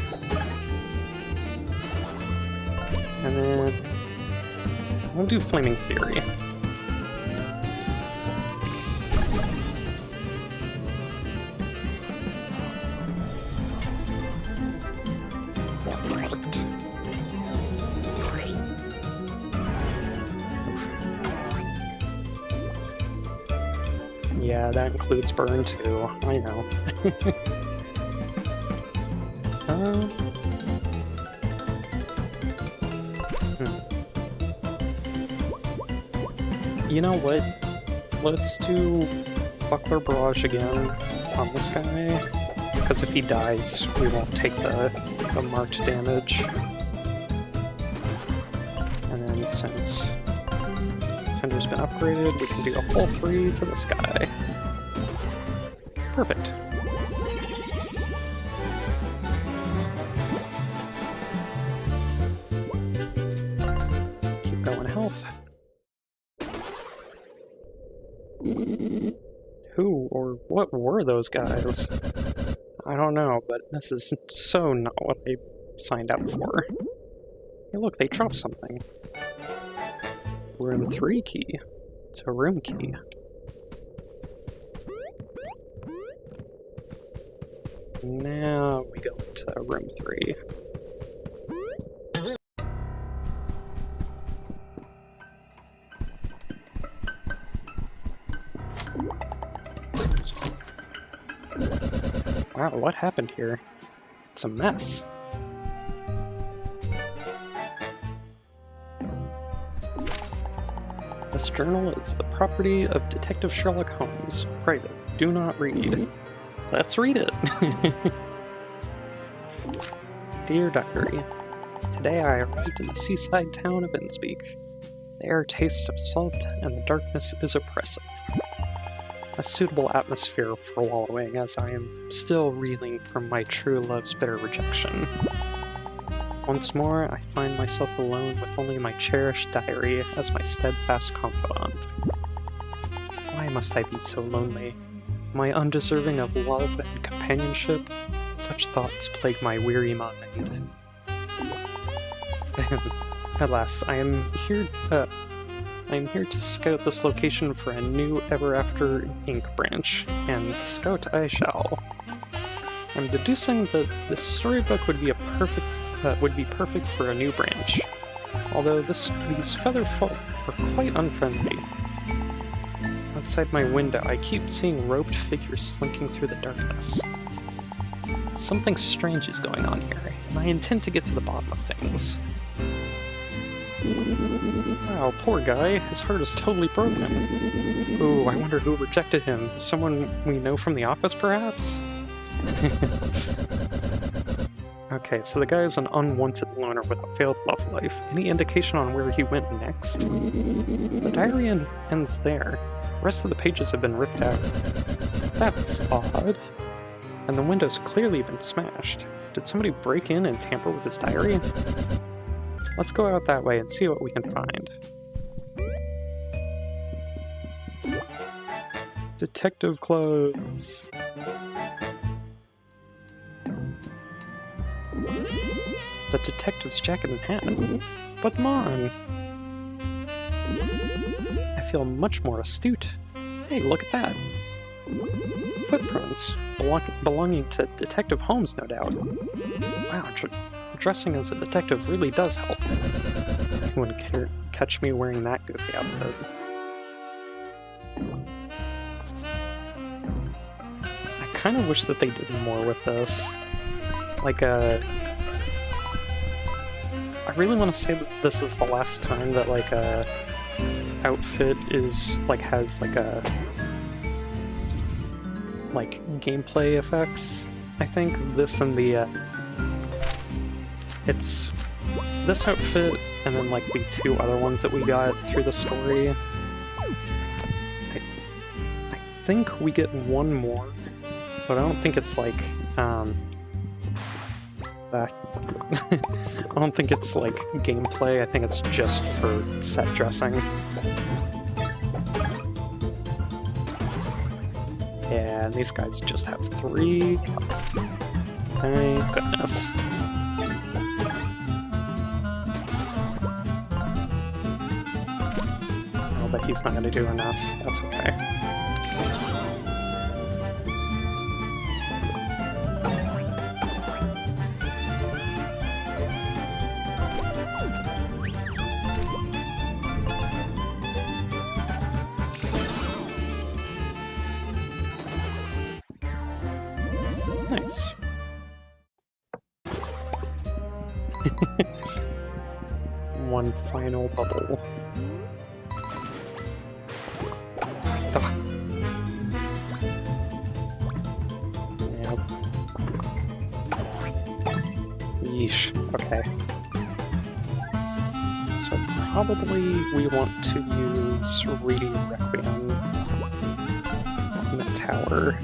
And then we'll do Flaming Fury. Yeah, that includes burn too. I know. You know what? Let's do Buckler Barrage again on this guy, because if he dies, we won't take the marked damage. And then since Tender's been upgraded, we can do a full 3 to this guy. Perfect. Keep going health. Who or what were those guys? I don't know, but this is so not what I signed up for. Hey look, they dropped something. Room 3 key. It's a room key. Now we go to room 3. Wow, what happened here? It's a mess. This journal is the property of Detective Sherlock Holmes. Private. Do not read. Let's read it! Dear Diary, today I arrived in the seaside town of Innsbeek. The air tastes of salt and the darkness is oppressive. A suitable atmosphere for wallowing, as I am still reeling from my true love's bitter rejection. Once more, I find myself alone with only my cherished diary as my steadfast confidant. Why must I be so lonely? Am I undeserving of love and companionship? Such thoughts plague my weary mind. Alas, I am here to scout this location for a new Ever After Inc. branch, and scout I shall. I'm deducing that this storybook would be perfect for a new branch, although these feather folk are quite unfriendly. Outside my window, I keep seeing robed figures slinking through the darkness. Something strange is going on here, and I intend to get to the bottom of things. Wow, poor guy. His heart is totally broken. Ooh, I wonder who rejected him. Someone we know from the office, perhaps? Okay, so the guy is an unwanted loner with a failed love life. Any indication on where he went next? The diary ends there. The rest of the pages have been ripped out. That's odd. And the window's clearly been smashed. Did somebody break in and tamper with his diary? Let's go out that way and see what we can find. Detective clothes. It's the detective's jacket and hat. But come on. I feel much more astute. Hey, look at that. Footprints. Belonging to Detective Holmes, no doubt. Wow, dressing as a detective really does help. You wouldn't catch me wearing that goofy outfit. I kind of wish that they did more with this. Like, I really want to say that this is the last time that, like, a outfit is, like, has, like, a... like, gameplay effects. I think this and the it's this outfit and then like the two other ones that we got through the story. I think we get one more, but I don't think it's like I don't think it's like gameplay. I think it's just for set dressing. Yeah, and these guys just have 3 health. Thank goodness. Oh, but he's not going to do enough. That's okay. Nice. One final bubble. Ugh. Yep. Yeesh. Okay. So probably we want to use Reedy Requiem on the tower.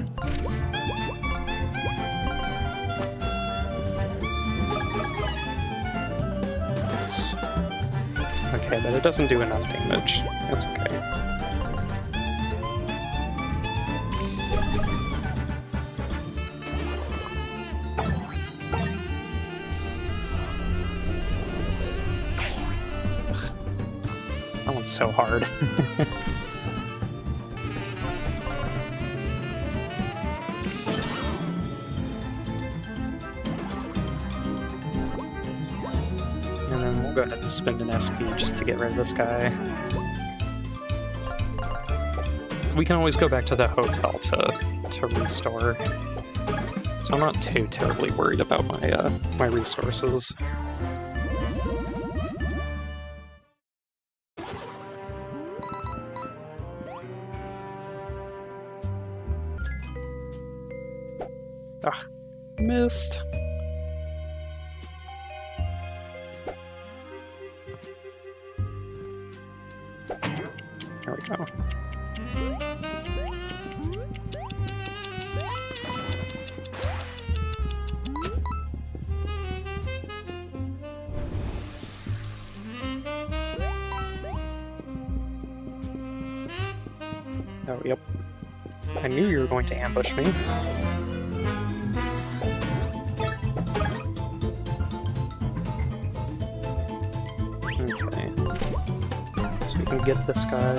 Okay, but it doesn't do enough damage. That's okay. Ugh. That one's so hard. And then we'll go ahead and spend an SP just to get rid of this guy. We can always go back to the hotel to restore. So I'm not too terribly worried about my resources. Ah, missed. There we go. Oh, yep. I knew you were going to ambush me. Okay. So we can get this guy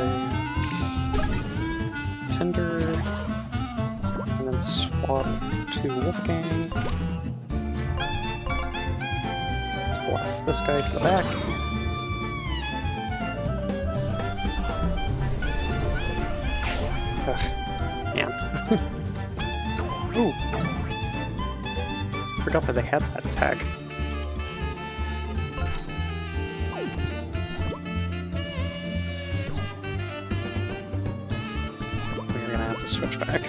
Tender, and then swap to Wolfgang. Let's blast this guy to the back. Ugh, man. Ooh. Forgot that they had that attack. We're gonna have to switch back.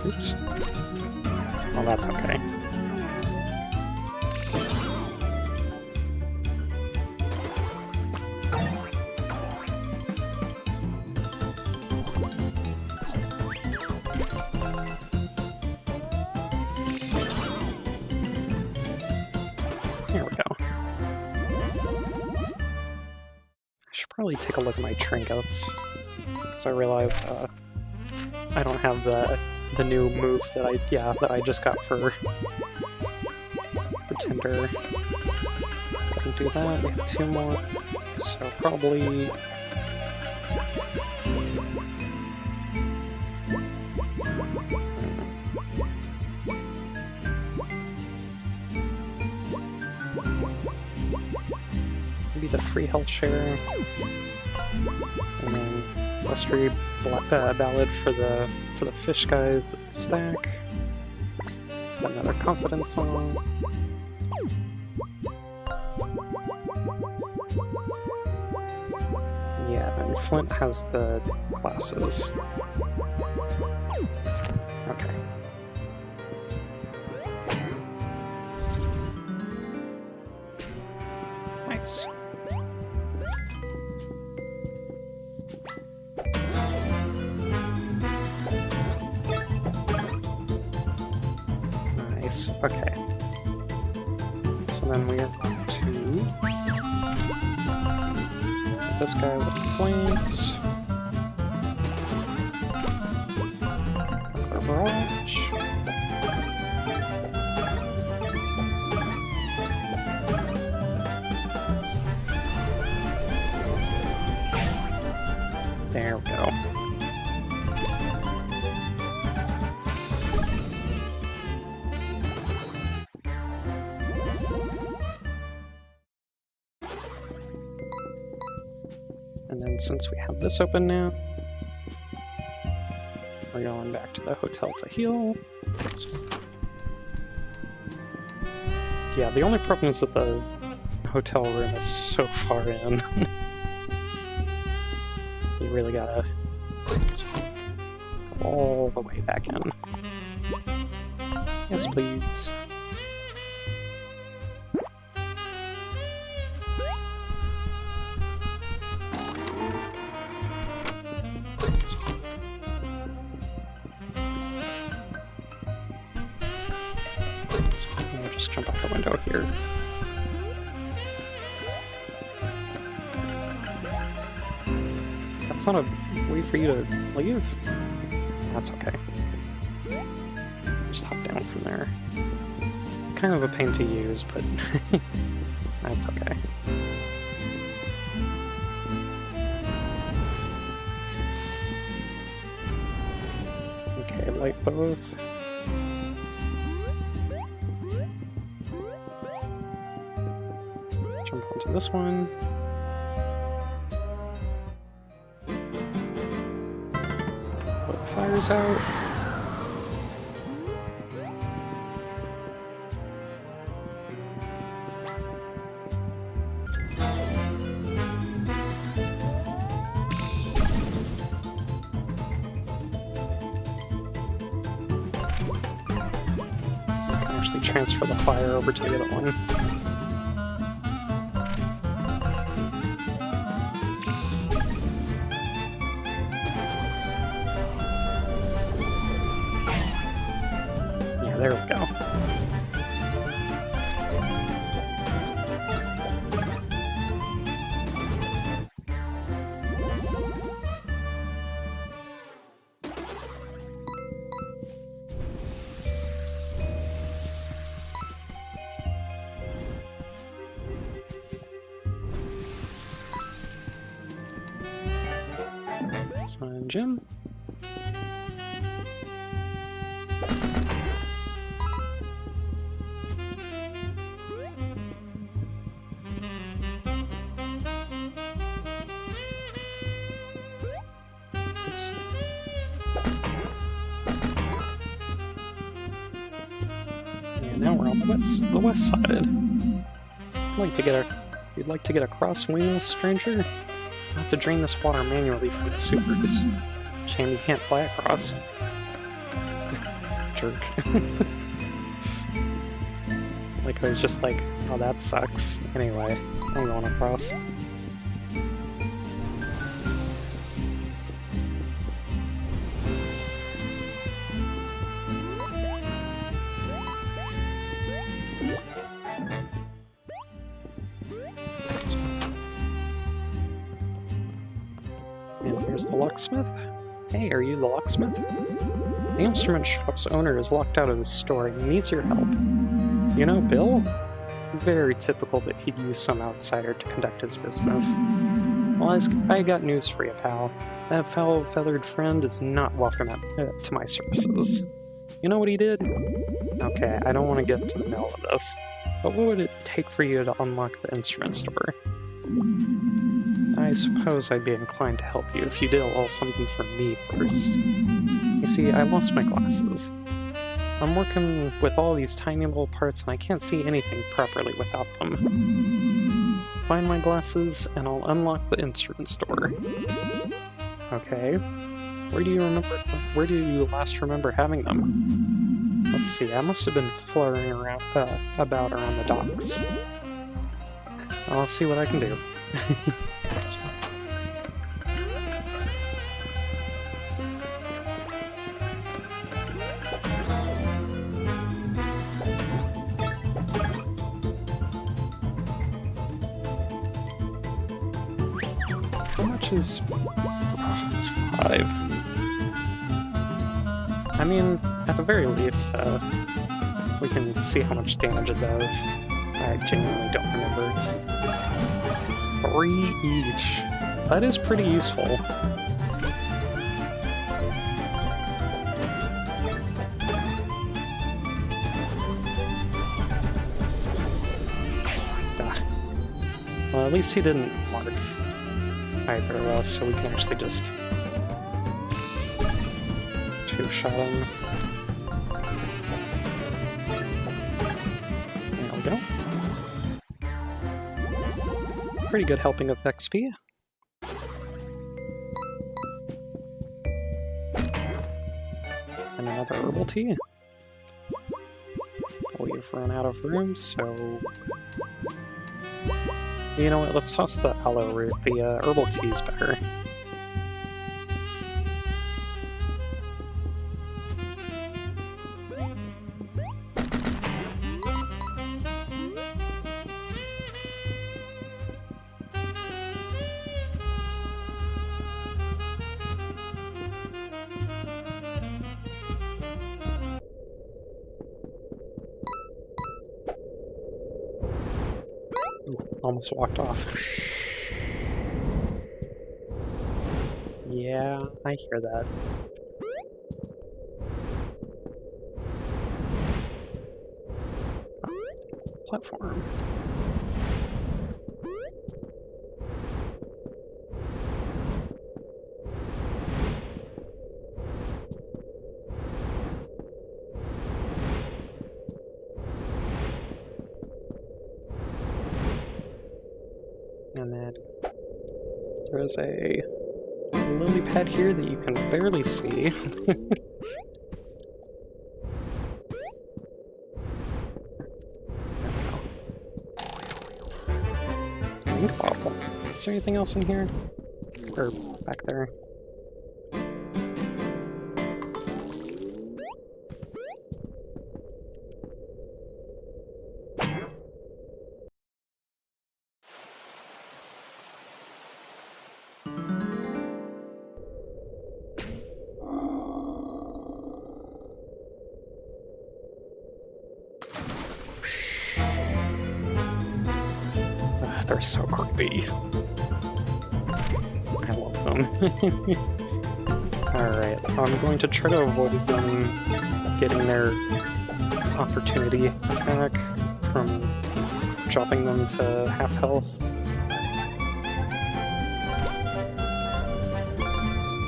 Oops. Well, that's okay. There we go. I should probably take a look at my trinkets, because I realize I don't have the new moves that I just got for Tender. I can do that. We have 2 more, so probably. Maybe the free health share, and then Lustry Ballad for the fish guys that stack. Another confidence on. And Flint has the glasses. Okay. Nice. Nice. Okay. So then we are going to this guy with flames. The barrage. There we go. And then since we have this open now, we're going back to the hotel to heal. Yeah, the only problem is that the hotel room is so far in. You really gotta go all the way back in. Yes, please. I'll just jump out the window here. That's not a way for you to leave. That's okay. Just hop down from there. Kind of a pain to use, but that's okay. Okay, light both. Jump onto this one. Fire's out. I can actually transfer the fire over to the other one. There we go. Sign Jim. Now we're on the west side. You'd like to get across wingless stranger? You'll have to drain this water manually from the sewers. Shame you can't fly across. Jerk. Like I was just like, oh that sucks. Anyway, I'm going across. And here's the locksmith. Hey, are you the locksmith? The instrument shop's owner is locked out of his store and he needs your help. You know Bill? Very typical that he'd use some outsider to conduct his business. Well, I got news for you, pal. That foul-feathered friend is not welcome to my services. You know what he did? Okay, I don't want to get into the middle of this, but what would it take for you to unlock the instrument store? I suppose I'd be inclined to help you if you did a little something for me first. You see, I lost my glasses. I'm working with all these tiny little parts and I can't see anything properly without them. find my glasses, and I'll unlock the instrument store. Okay. Where do you last remember having them? Let's see, I must have been fluttering around, about around the docks. I'll see what I can do. How much is... Oh, it's 5. I mean, at the very least, we can see how much damage it does. I genuinely don't remember. 3 each. That is pretty useful. Well, at least he didn't mark either of us, so we can actually just two-shot him. There we go. Pretty good helping of XP. And another herbal tea. We've run out of room, so... You know what, let's toss the aloe root. The herbal tea is better. Almost walked off. Yeah, I hear that. Platform. And then there's a lily pad here that you can barely see. An ink bottle. Is there anything else in here? Or back there? They're so creepy. I love them. Alright, I'm going to try to avoid them getting their opportunity attack from dropping them to half health. Go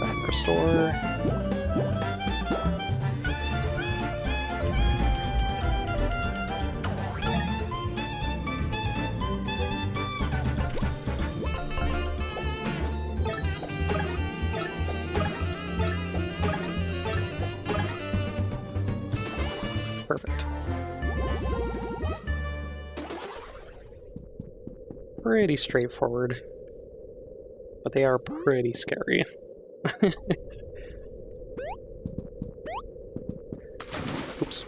ahead and restore. Perfect. Pretty straightforward, but they are pretty scary. Oops.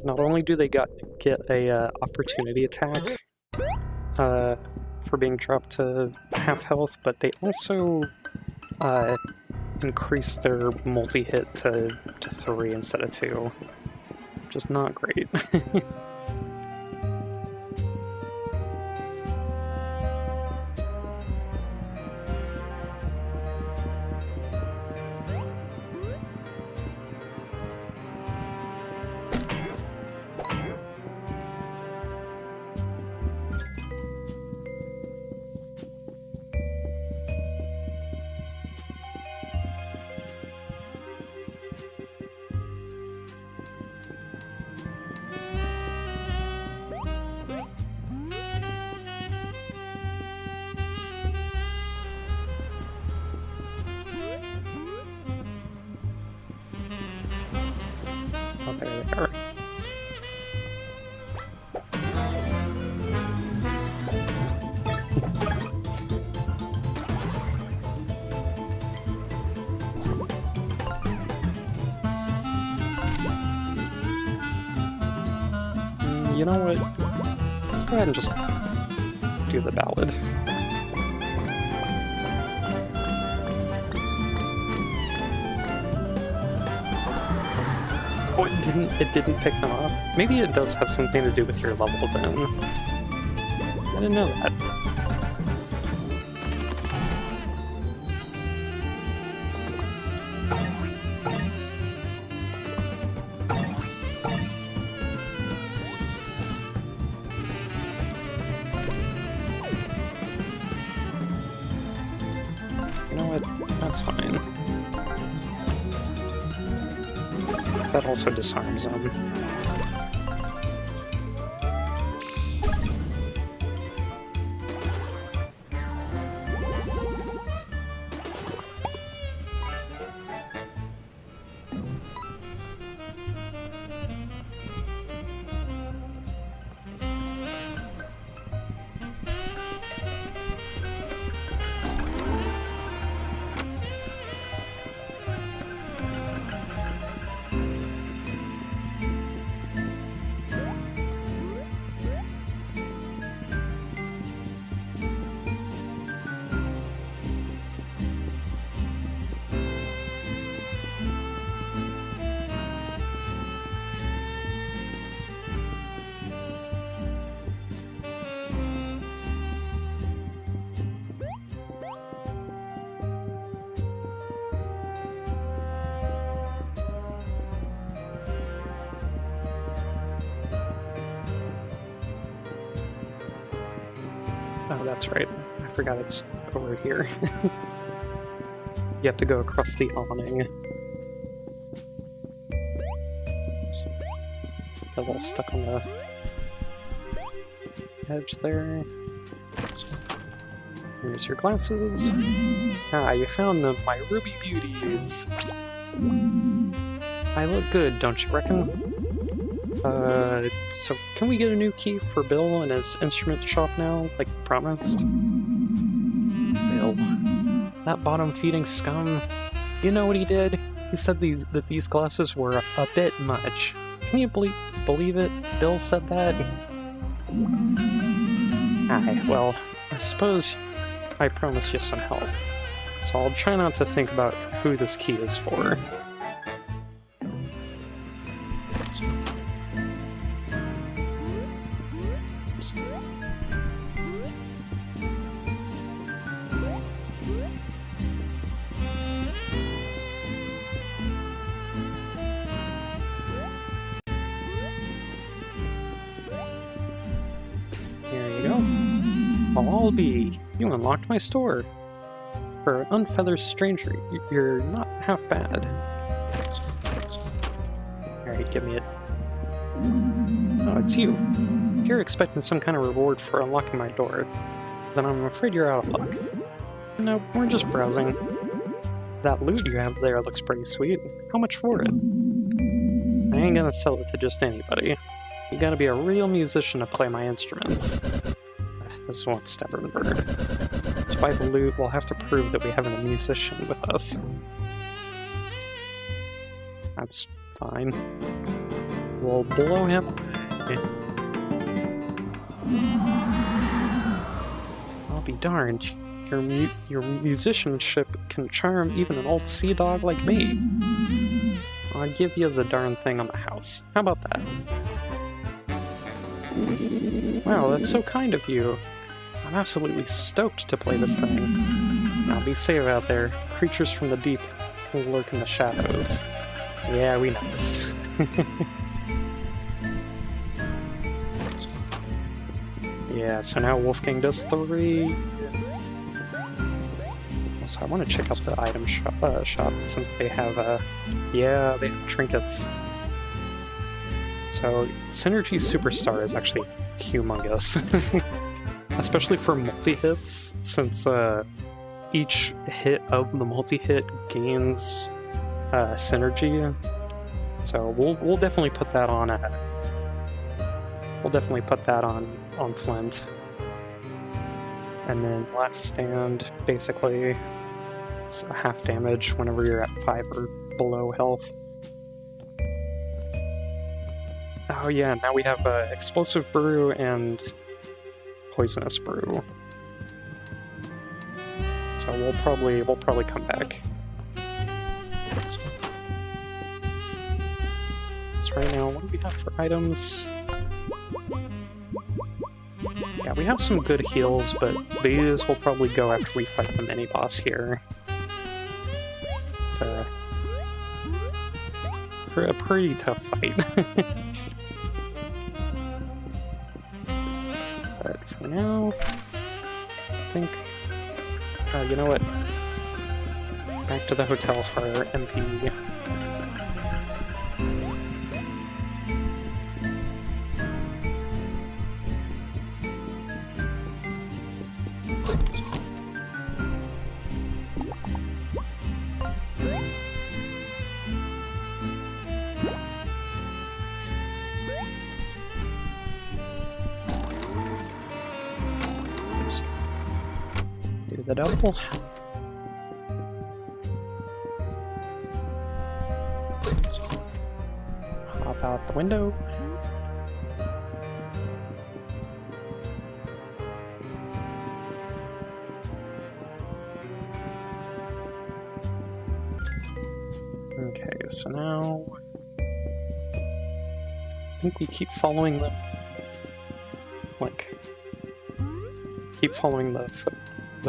Not only do they get a opportunity attack for being dropped to half health, but they also increase their multi-hit to 3 instead of 2, which is not great. Oh, there they are. You know what? Let's go ahead and just do the ballad. Oh, it didn't pick them up? Maybe it does have something to do with your level then. I didn't know that. You know what? That's fine. That also disarms them. Oh, that's right. I forgot it's over here. You have to go across the awning. So, a little stuck on the edge there. Here's your glasses. Ah, you found them, my ruby beauties. I look good, don't you reckon? So can we get a new key for Bill in his instrument shop now, like promised? Bill. That bottom-feeding scum. You know what he did? He said that these glasses were a bit much. Can you believe it? Bill said that? Aye, well, I suppose I promised you some help. So I'll try not to think about who this key is for. Wallaby, you unlocked my store. For an unfeathered stranger, you're not half bad. Alright, give me it. Oh, it's you. You're expecting some kind of reward for unlocking my door. Then I'm afraid you're out of luck. No, we're just browsing. That loot you have there looks pretty sweet. How much for it? I ain't gonna sell it to just anybody. You gotta be a real musician to play my instruments. This is one stubborn bird. To buy the loot, we'll have to prove that we have a musician with us. That's fine. We'll blow him away. I'll be darned. Your musicianship can charm even an old sea dog like me. I'll give you the darn thing on the house. How about that? Wow, that's so kind of you. I'm absolutely stoked to play this thing. Now be safe out there. Creatures from the deep will lurk in the shadows. Yeah, we noticed. Yeah, so now Wolfgang does 3. Also, I want to check out the item shop since they have, yeah, they have trinkets. So, Synergy Superstar is actually humongous. Especially for multi-hits, since each hit of the multi-hit gains synergy. So we'll definitely put that on on Flint. And then Last Stand, basically, it's a half damage whenever you're at 5 or below health. Oh yeah, now we have Explosive Brew and Poisonous Brew. So we'll probably come back. So right now, what do we have for items? Yeah, we have some good heals, but these will probably go after we fight the mini-boss here. It's a pretty tough fight. But for now, I think... you know what? Back to the hotel for our MP. Do the double. Hop out the window. Okay, so now I think we keep following them. Like, keep following the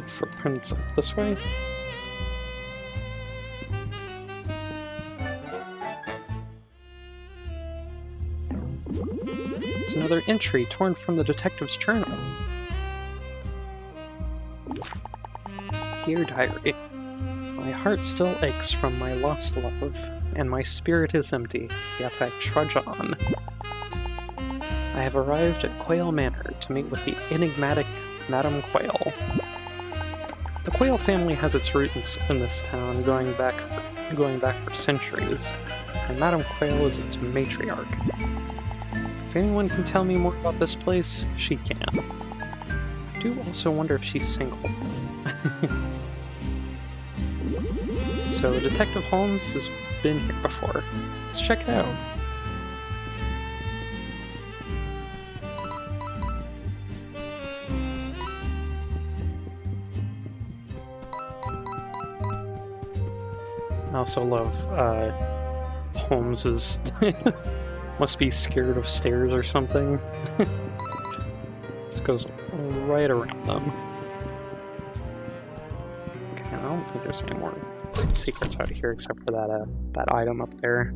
footprints up this way. It's another entry torn from the detective's journal. Dear Diary, my heart still aches from my lost love, and my spirit is empty, yet I trudge on. I have arrived at Quail Manor to meet with the enigmatic Madame Quail. The Quail family has its roots in this town going back for centuries, and Madame Quail is its matriarch. If anyone can tell me more about this place, she can. I do also wonder if she's single. So Detective Holmes has been here before. Let's check it out. I also love Holmes is must be scared of stairs or something. Just goes right around them. Okay, I don't think there's any more secrets out here except for that item up there.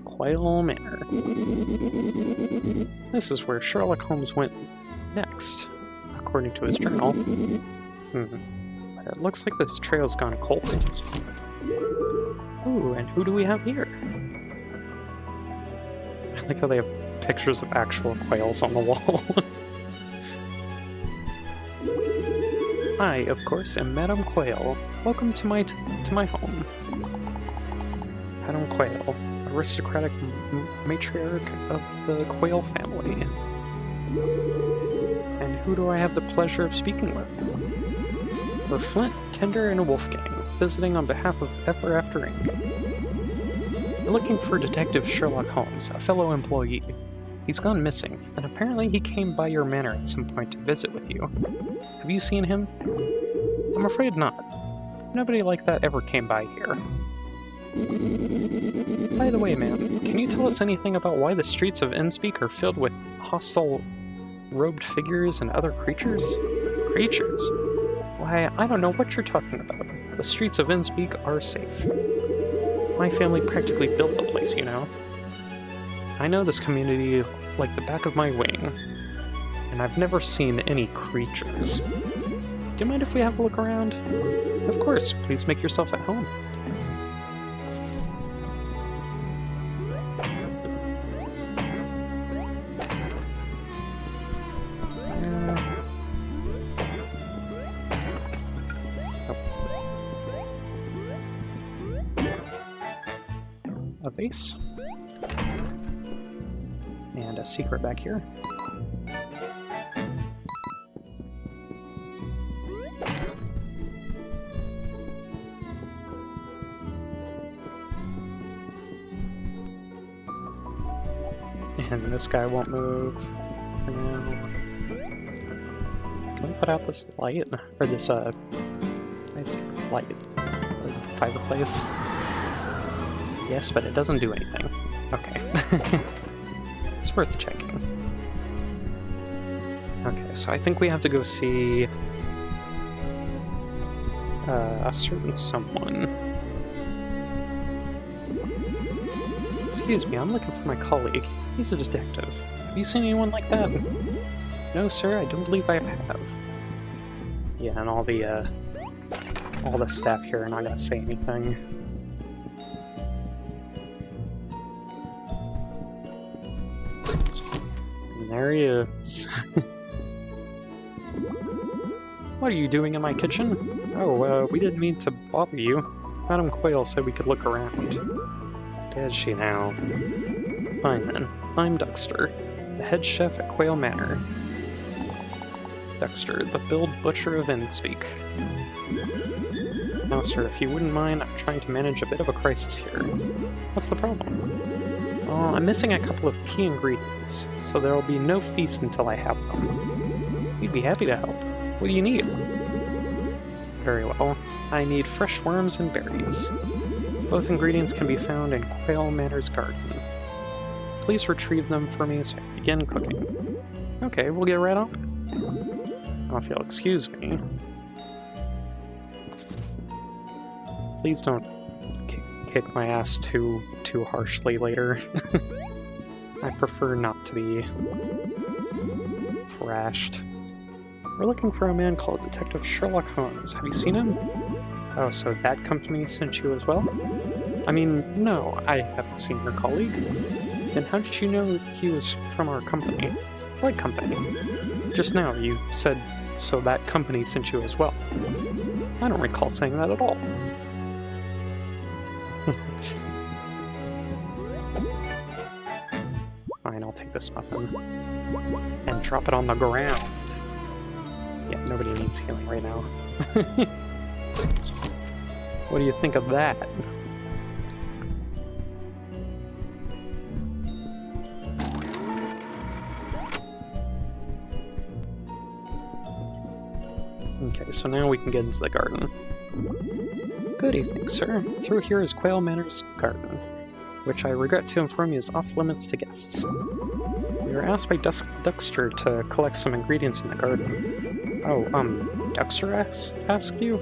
Quail Manor. This is where Sherlock Holmes went next, according to his journal. It looks like this trail's gone cold. Ooh, and who do we have here? I like how they have pictures of actual quails on the wall. I, of course, am Madame Quail. Welcome to my home. Madame Quail, aristocratic matriarch of the Quail family. And who do I have the pleasure of speaking with? We're Flint, Tinder, and Wolfgang, visiting on behalf of Ever After Inc. We're looking for Detective Sherlock Holmes, a fellow employee. He's gone missing, and apparently he came by your manor at some point to visit with you. Have you seen him? I'm afraid not. Nobody like that ever came by here. By the way, ma'am, can you tell us anything about why the streets of Innspeak are filled with hostile robed figures and other creatures? Creatures? Why, I don't know what you're talking about. The streets of Innspeak are safe. My family practically built the place, you know. I know this community like the back of my wing, and I've never seen any creatures. Do you mind if we have a look around? Of course, please make yourself at home. a vase. And a secret back here. And this guy won't move for now. Can we put out this light? Or this, nice light? Fireplace? Yes, but it doesn't do anything. Okay. It's worth checking. Okay, so I think we have to go see a certain someone. Excuse me, I'm looking for my colleague. He's a detective. Have you seen anyone like that? No, sir, I don't believe I have. Yeah, and all the staff here are not gonna say anything. And there he is. What are you doing in my kitchen? Oh, we didn't mean to bother you. Madam Quayle said we could look around. Did she now? Fine then. I'm Duxter, the head chef at Quayle Manor. Duxter, the billed butcher of Innspeak. Now, sir, if you wouldn't mind, I'm trying to manage a bit of a crisis here. What's the problem? Well, I'm missing a couple of key ingredients, so there will be no feast until I have them. We'd be happy to help. What do you need? Very well. I need fresh worms and berries. Both ingredients can be found in Quayle Manor's garden. Please retrieve them for me so I can begin cooking. Okay, we'll get right on. Now, if you'll excuse me. Please don't kick my ass too harshly later. I prefer not to be thrashed. We're looking for a man called Detective Sherlock Holmes. Have you seen him? Oh, so that company sent you as well? I mean, no, I haven't seen your colleague. Then how did you know he was from our company? What company? Just now, you said, so that company sent you as well. I don't recall saying that at all. Fine, I'll take this muffin. And drop it on the ground. Yeah, nobody needs healing right now. What do you think of that? Okay, so now we can get into the garden. Good evening, sir. Through here is Quayle Manor's garden, which I regret to inform you is off-limits to guests. We were asked by Duxter to collect some ingredients in the garden. Oh, Duxter asked you?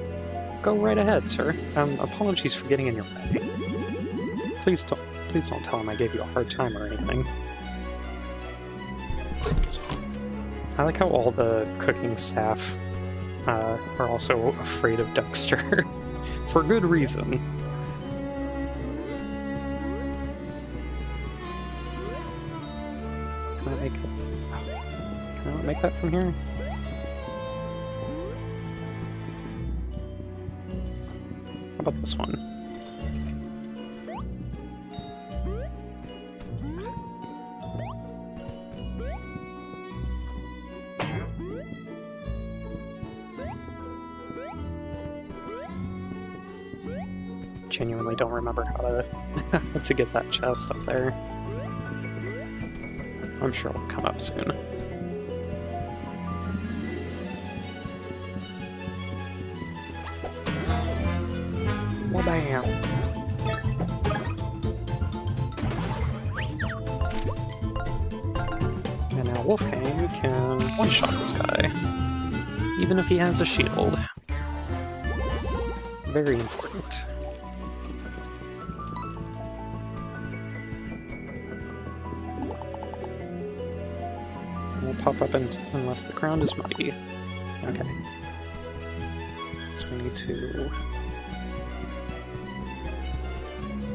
Go right ahead, sir. Apologies for getting in your way. Please don't tell him I gave you a hard time or anything. I like how all the cooking staff are also afraid of Duxter. For good reason. Can I make it? Can I not make that from here? How about this one? Genuinely don't remember how to get that chest up there. I'm sure it'll come up soon. Bam! And now Wolfgang can one-shot this guy, even if he has a shield. Very important. Pop up unless the ground is muddy. Okay. So we need to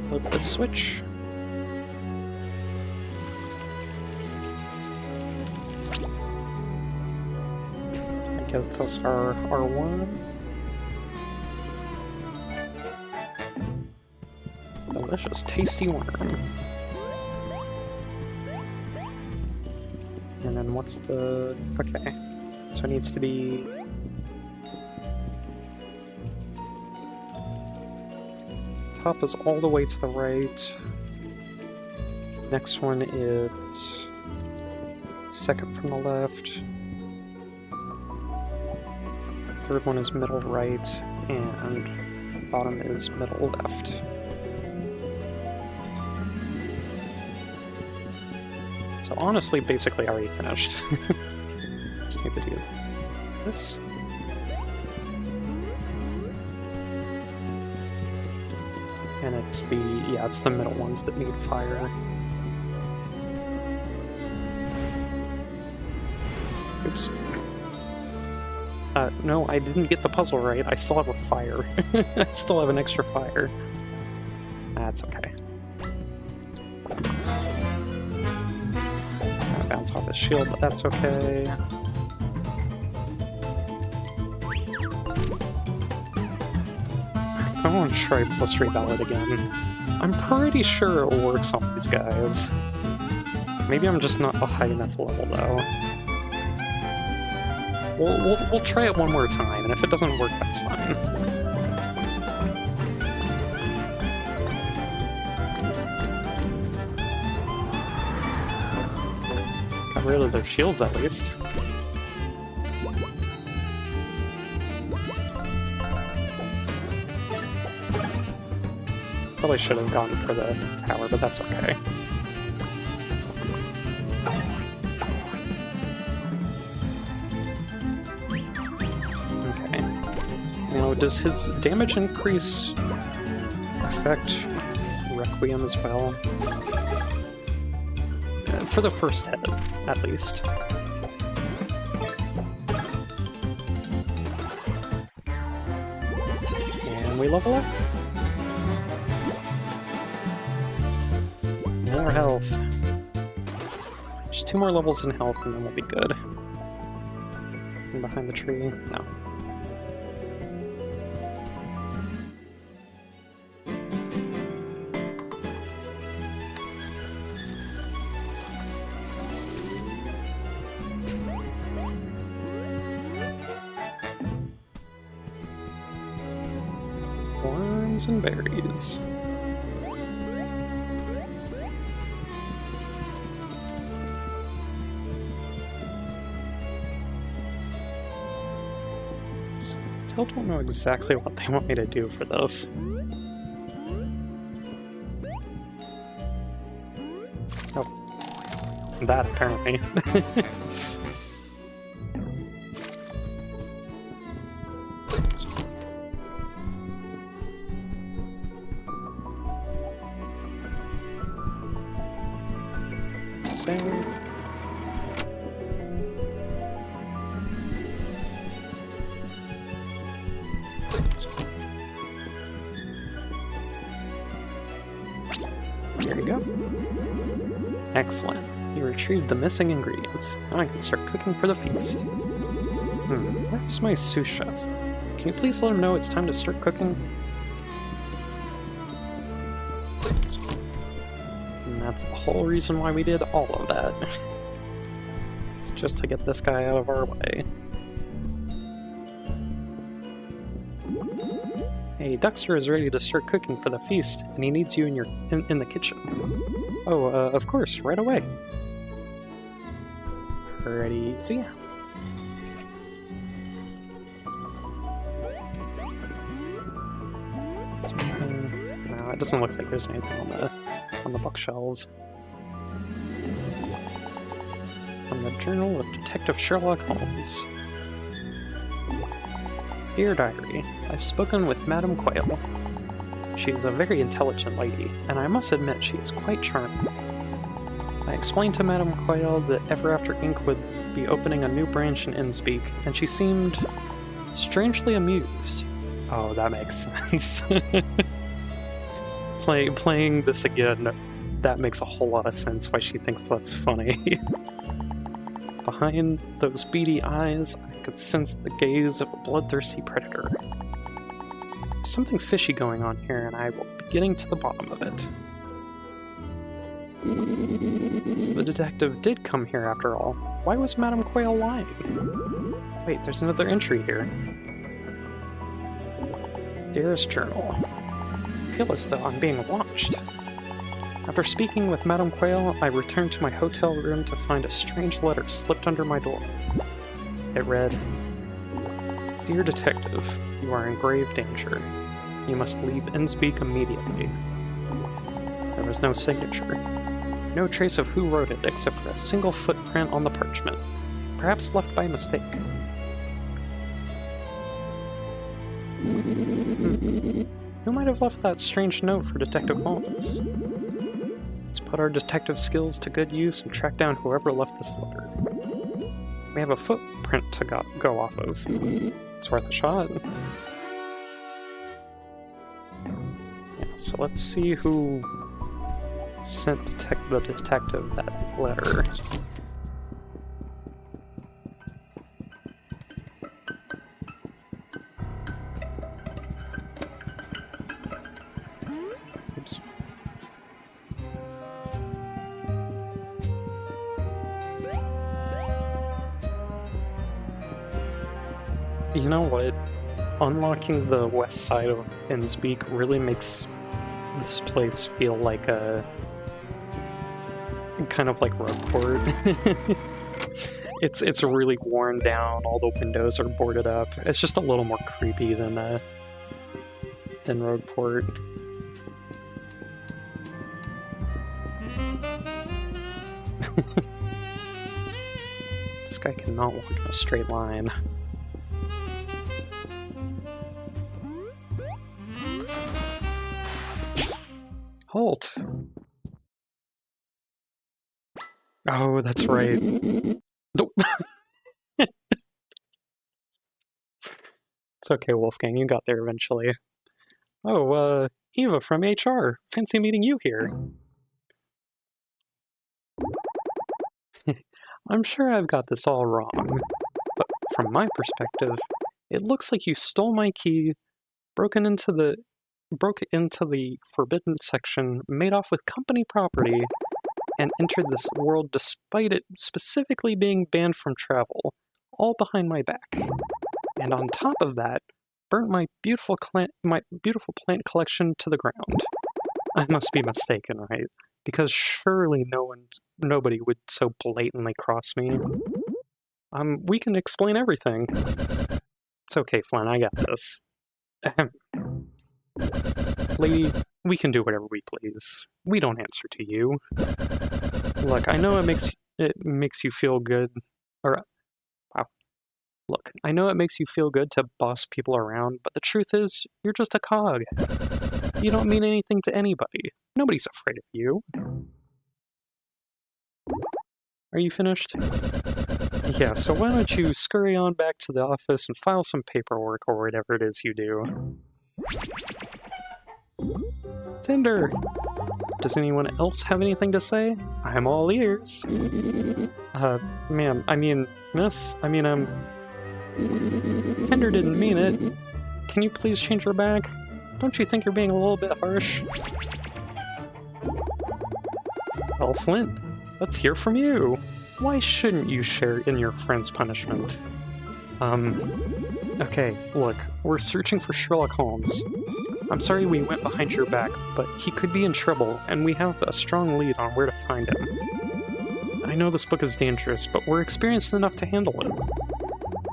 flip the switch. So that gets us our R1. Delicious, tasty worm. And then what's the... okay. So it needs to be... top is all the way to the right. Next one is... second from the left. Third one is middle right, and bottom is middle left. So honestly, basically already finished. Just need to do this. And it's the, yeah, it's the middle ones that need fire. Oops. No, I didn't get the puzzle right. I still have a fire. I still have an extra fire. That's okay. Bounce off his shield, but that's okay. I want to try Blistery Ballad again. I'm pretty sure it works on these guys. Maybe I'm just not a high enough level, though. We'll try it one more time, and if it doesn't work, that's fine. Got rid of their shields, at least. Probably should have gone for the tower, but that's okay. Now, does his damage increase affect Requiem as well? For the first hit, at least. And we level up. More health. Just 2 more levels in health and then we'll be good. And behind the tree? No. Worms and berries. Still don't know exactly what they want me to do for this. Oh. That, apparently. There you go. Excellent. You retrieved the missing ingredients. Now I can start cooking for the feast. Where's my sous chef? Can you please let him know it's time to start cooking? And that's the whole reason why we did all of that. It's just to get this guy out of our way. Hey, Duckster is ready to start cooking for the feast, and he needs you in the kitchen. Oh, of course, right away. Ready, see? No, it doesn't look like there's anything on the bookshelves. From the Journal of Detective Sherlock Holmes. Dear Diary, I've spoken with Madame Quayle. She is a very intelligent lady, and I must admit she is quite charming. I explained to Madame Quayle that Ever After Inc. would be opening a new branch in Innspeak, and she seemed strangely amused. Oh, that makes sense. Playing this again, that makes a whole lot of sense why she thinks that's funny. Behind those beady eyes, I could sense the gaze of a bloodthirsty predator. There's something fishy going on here, and I will be getting to the bottom of it. So the detective did come here after all. Why was Madame Quayle lying? Wait, there's another entry here. Dearest Journal. I feel as though I'm being watched. After speaking with Madame Quayle, I returned to my hotel room to find a strange letter slipped under my door. It read, Dear Detective, you are in grave danger. You must leave Innsbruck immediately. There was no signature. No trace of who wrote it except for a single footprint on the parchment, perhaps left by mistake. Who might have left that strange note for Detective Holmes? Let's put our detective skills to good use and track down whoever left this letter. We have a footprint to go off of. It's worth a shot. Yeah, so let's see who sent the detective that letter. Oops. You know what? Unlocking the west side of Innsbruck really makes this place feel like a kind of like Rogueport. It's really worn down. All the windows are boarded up. It's just a little more creepy than Rogueport. This guy cannot walk in a straight line. Halt! Oh, that's right. Nope. It's okay, Wolfgang, you got there eventually. Oh, Eva from HR. Fancy meeting you here. I'm sure I've got this all wrong, but from my perspective, it looks like you stole my key, broke into the forbidden section, made off with company property, and entered this world despite it specifically being banned from travel, all behind my back. And on top of that, burnt my beautiful plant collection to the ground. I must be mistaken, right? Because surely nobody would so blatantly cross me. We can explain everything. It's okay, Flynn, I got this. Lady, we can do whatever we please. We don't answer to you. Look, I know it makes you feel good, or wow. Look, I know it makes you feel good to boss people around, but the truth is, you're just a cog. You don't mean anything to anybody. Nobody's afraid of you. Are you finished? Yeah, so why don't you scurry on back to the office and file some paperwork or whatever it is you do. Tinder! Does anyone else have anything to say? I'm all ears. Ma'am, miss, Tinder didn't mean it. Can you please change your back? Don't you think you're being a little bit harsh? Well, Flint, let's hear from you. Why shouldn't you share in your friend's punishment? Okay, look, we're searching for Sherlock Holmes. I'm sorry we went behind your back, but he could be in trouble, and we have a strong lead on where to find him. I know this book is dangerous, but we're experienced enough to handle it.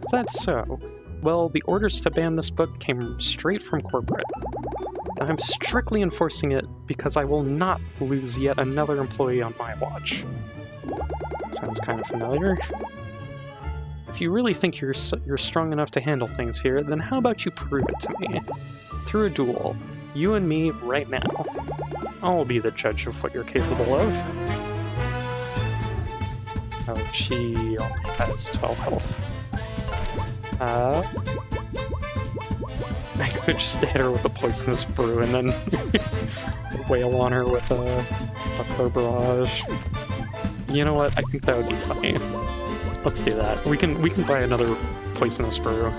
If that's so, well, the orders to ban this book came straight from corporate. And I'm strictly enforcing it because I will not lose yet another employee on my watch. Sounds kind of familiar. If you really think you're strong enough to handle things here, then how about you prove it to me? Through a duel. You and me right now. I'll be the judge of what you're capable of. Oh, she only has 12 health. I could just hit her with a poisonous brew and then wail on her with a Buckler Barrage. You know what? I think that would be funny. Let's do that. We can buy another poisonous brew.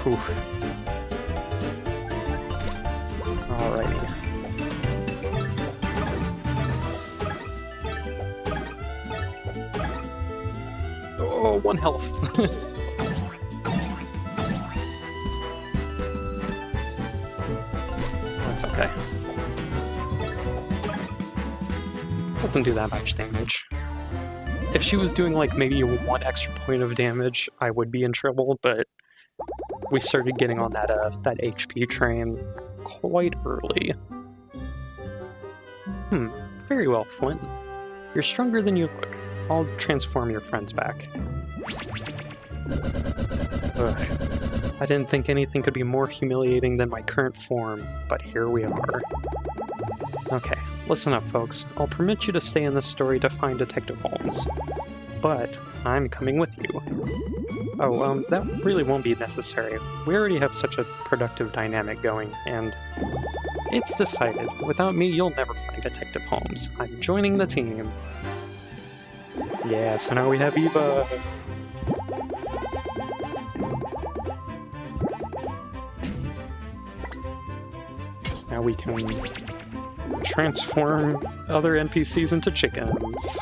Whew. Alrighty. Oh, 1 health. That's okay. Doesn't do that much damage. If she was doing like maybe 1 extra point of damage, I would be in trouble, but we started getting on that that HP train quite early. Very well, Flint. You're stronger than you look. I'll transform your friends back. Ugh. I didn't think anything could be more humiliating than my current form, but here we are. Okay, listen up, folks. I'll permit you to stay in this story to find Detective Holmes. But I'm coming with you. Oh, that really won't be necessary. We already have such a productive dynamic going, and it's decided. Without me, you'll never find Detective Holmes. I'm joining the team. Yeah, so now we have Eva. So now we can transform other NPCs into chickens.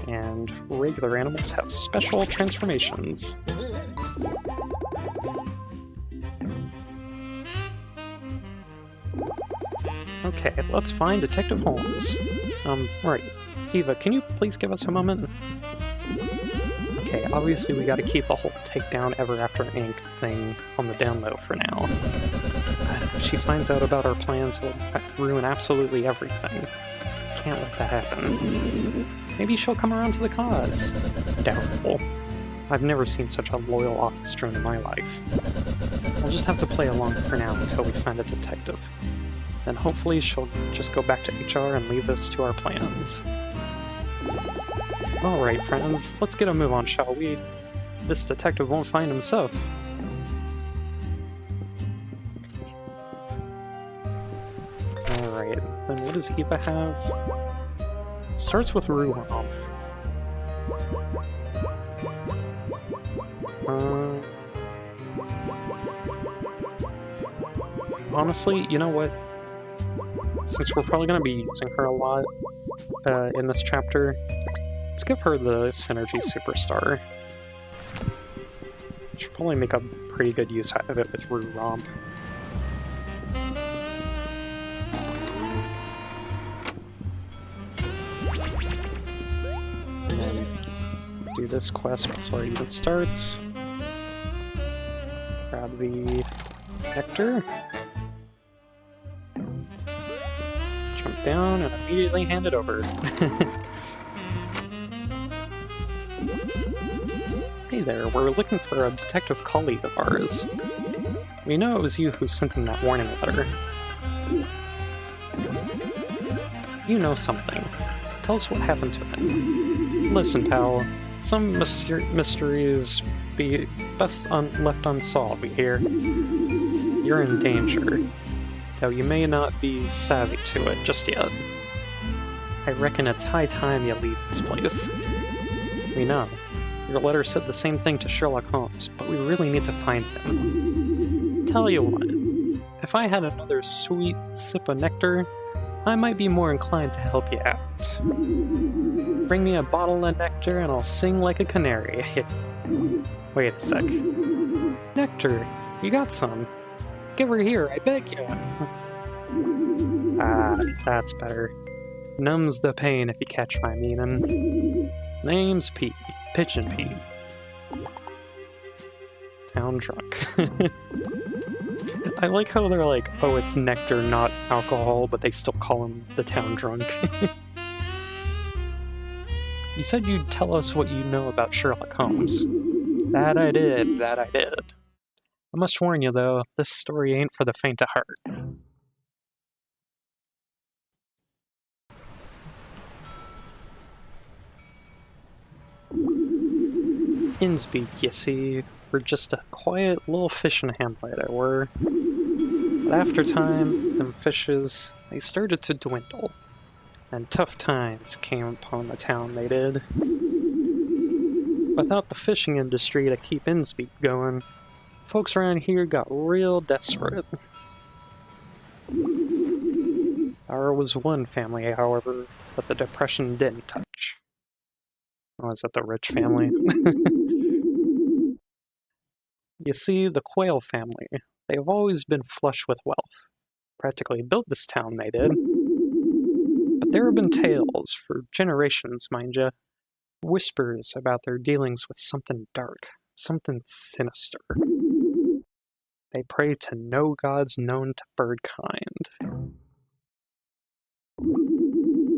And regular animals have special transformations. Okay, let's find Detective Holmes. Right. Eva, can you please give us a moment? Okay, obviously we gotta keep the whole takedown Ever After Inc. thing on the down low for now. If she finds out about our plans, it'll ruin absolutely everything. Can't let that happen. Maybe she'll come around to the cause. Doubtful. I've never seen such a loyal office drone in my life. We'll just have to play along for now until we find a detective. Then hopefully she'll just go back to HR and leave us to our plans. Alright, friends, let's get a move on, shall we? This detective won't find himself. Alright, then what does Eva have? Starts with Ruhomp. Honestly, you know what? Since we're probably going to be using her a lot in this chapter, let's give her the Synergy Superstar. She'll probably make a pretty good use out of it with Ruhomp. And then do this quest before it even starts. Grab the nectar. Jump down and immediately hand it over. Hey there, we're looking for a detective colleague of ours. We know it was you who sent them that warning letter. You know something. Tell us what happened to it. Listen, pal. Some mysteries be best left unsolved, we hear. You're in danger, though you may not be savvy to it just yet. I reckon it's high time you leave this place. We know. Your letter said the same thing to Sherlock Holmes, but we really need to find him. Tell you what, if I had another sweet sip of nectar, I might be more inclined to help you out. Bring me a bottle of nectar and I'll sing like a canary. Wait a sec. Nectar, you got some. Give her here, I beg you. Ah, that's better. Numbs the pain if you catch my meaning. Name's Pete. Pigeon Pete. Town drunk. I like how they're like, oh, it's nectar, not alcohol, but they still call him the town drunk. You said you'd tell us what you know about Sherlock Holmes. That I did, that I did. I must warn you, though, this story ain't for the faint of heart. Innspeak, you see, we're just a quiet little fishing hamlet, I were. But after time, them fishes, they started to dwindle, and tough times came upon the town, they did. Without the fishing industry to keep Innsbeek going, folks around here got real desperate. There was one family, however, that the Depression didn't touch. Was it the rich family? You see, the Quayle family, they've always been flush with wealth. Practically built this town, they did. But there have been tales, for generations, mind ya, whispers about their dealings with something dark, something sinister. They pray to no gods known to birdkind.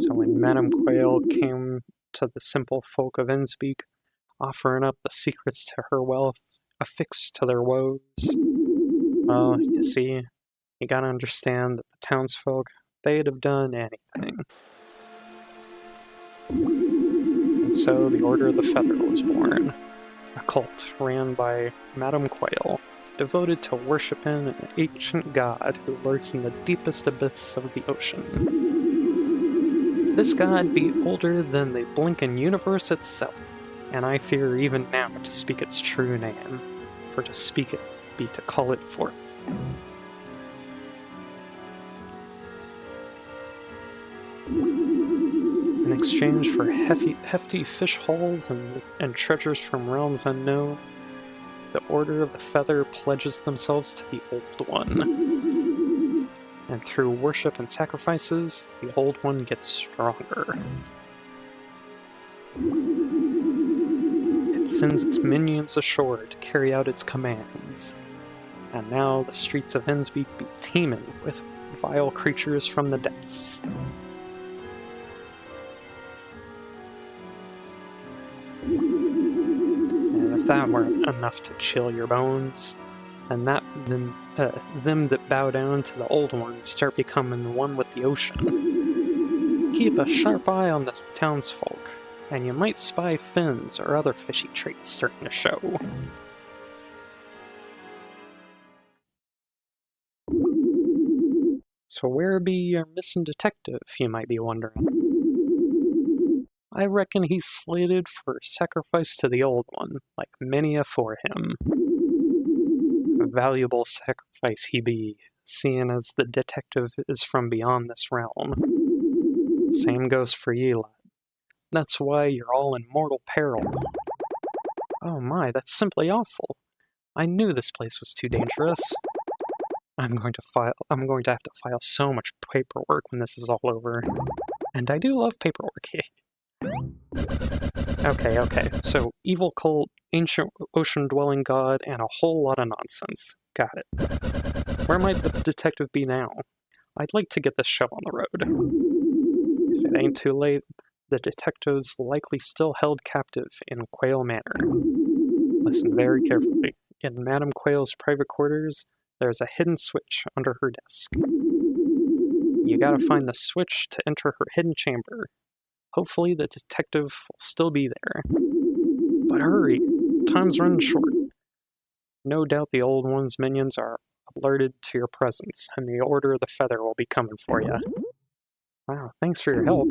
So when Madame Quayle came to the simple folk of Innsbeek, offering up the secrets to her wealth, affixed to their woes, well, you see, you gotta understand that the townsfolk, they'd have done anything. And so the Order of the Feather was born, a cult ran by Madame Quayle, devoted to worshiping an ancient god who lurks in the deepest abyss of the ocean. This god be older than the blinking universe itself, and I fear even now to speak its true name, for to speak it be to call it forth. In exchange for hefty fish hauls and treasures from realms unknown, the Order of the Feather pledges themselves to the Old One. And through worship and sacrifices, the Old One gets stronger. It sends its minions ashore to carry out its commands. And now the streets of Innsbeek be teeming with vile creatures from the depths. And if that weren't enough to chill your bones, then them that bow down to the Old One start becoming one with the ocean. Keep a sharp eye on the townsfolk, and you might spy fins or other fishy traits starting to show. So where be your missing detective, you might be wondering? I reckon he's slated for sacrifice to the Old One, like many afore him. A valuable sacrifice he be, seeing as the detective is from beyond this realm. Same goes for ye, lad. That's why you're all in mortal peril. Oh my, that's simply awful. I knew this place was too dangerous. I'm going to have to file so much paperwork when this is all over. And I do love paperwork. Okay, so evil cult, ancient ocean-dwelling god, and a whole lot of nonsense. Got it. Where might the detective be now? I'd like to get this show on the road. If it ain't too late, the detective's likely still held captive in Quayle Manor. Listen very carefully. In Madame Quayle's private quarters, there's a hidden switch under her desk. You gotta find the switch to enter her hidden chamber. Hopefully the detective will still be there. But hurry, time's running short. No doubt the Old One's minions are alerted to your presence, and the Order of the Feather will be coming for you. Wow, thanks for your help.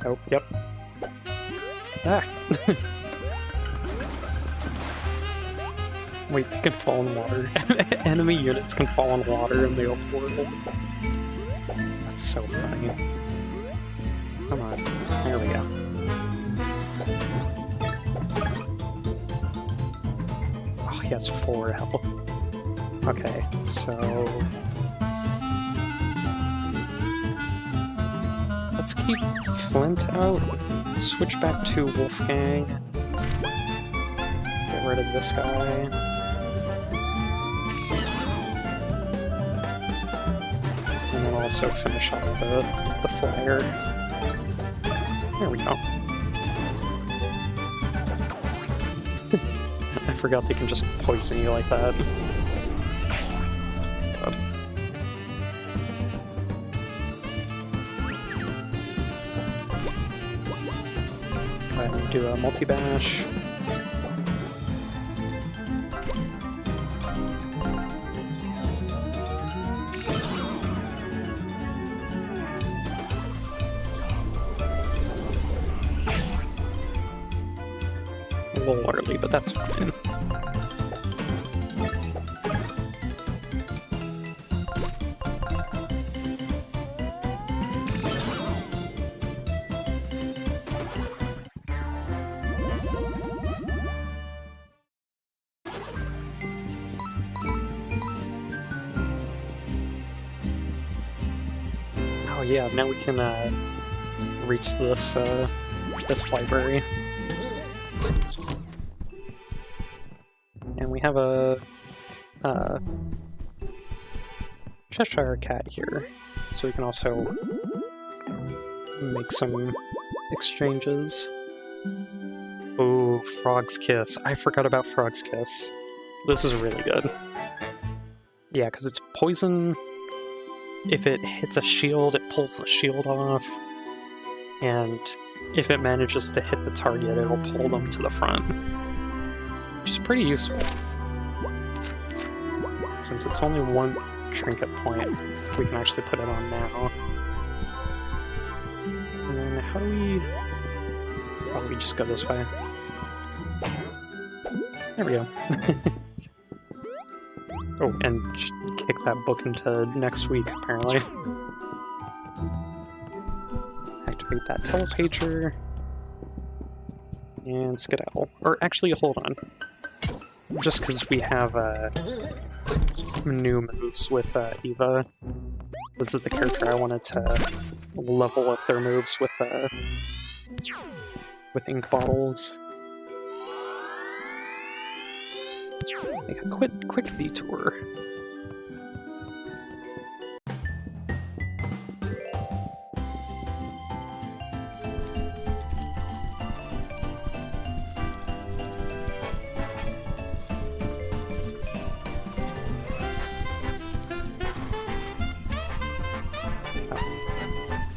Oh, yep. Ah! Wait, they can fall in water. Enemy units can fall in water in the old world. That's so funny. Come on. There we go. Oh, he has 4 health. Okay, so... let's keep Flint out. Switch back to Wolfgang. Get rid of this guy. And then also finish off the flyer. There we go. I forgot they can just poison you like that. God. Go ahead and do a multi-bash. a little early, but that's fine. Oh yeah, now we can reach this library. And we have a Cheshire Cat here, so we can also make some exchanges. Oh, Frog's Kiss. I forgot about Frog's Kiss. This is really good. Yeah, because it's poison. If it hits a shield, it pulls the shield off. And if it manages to hit the target, it'll pull them to the front. Which is pretty useful. Since it's only one trinket point, we can actually put it on now. And then how do we... Oh, we just go this way. There we go. Oh, and just kick that book into next week, apparently. Activate that telepager. And skedaddle. Or actually, hold on. Just because we have new moves with Eva. This is the character I wanted to level up their moves with ink bottles. Make a quick detour.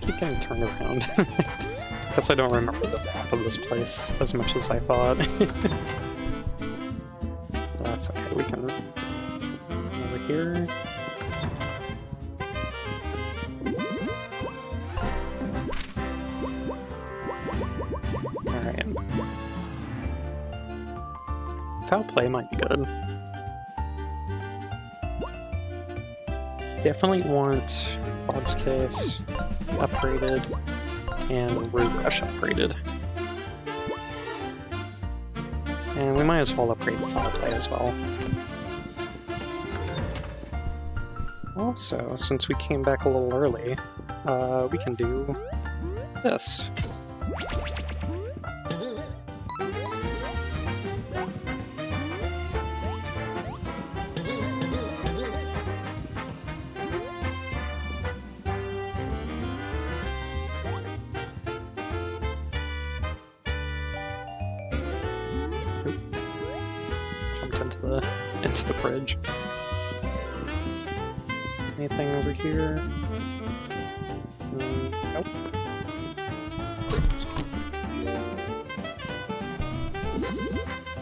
Keep getting turned around. Guess I don't remember the map of this place as much as I thought. That's okay, we can... over here. Alright. Foul play might be good. Definitely want Frog's Kiss upgraded and Root Rush upgraded. And we might as well upgrade Foul Play as well. Also, since we came back a little early, we can do this. Into the bridge. Anything over here? Nope.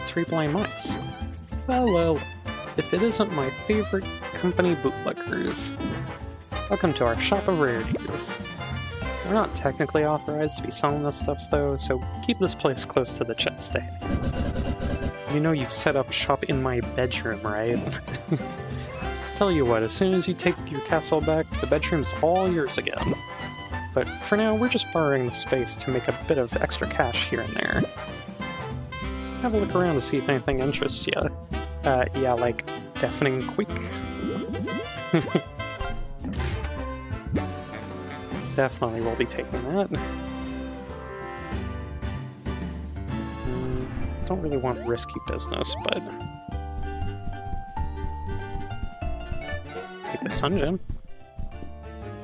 Three blind mice. Well, if it isn't my favorite company, Bootlickers. Welcome to our shop of rarities. We're not technically authorized to be selling this stuff though, so keep this place close to the chest. You know you've set up shop in my bedroom, right? Tell you what, as soon as you take your castle back, the bedroom's all yours again. But for now, we're just borrowing the space to make a bit of extra cash here and there. Have a look around to see if anything interests you. Yeah, like Deafening Quake. Definitely will be taking that. Don't really want risky business, but... take the Sun Gem.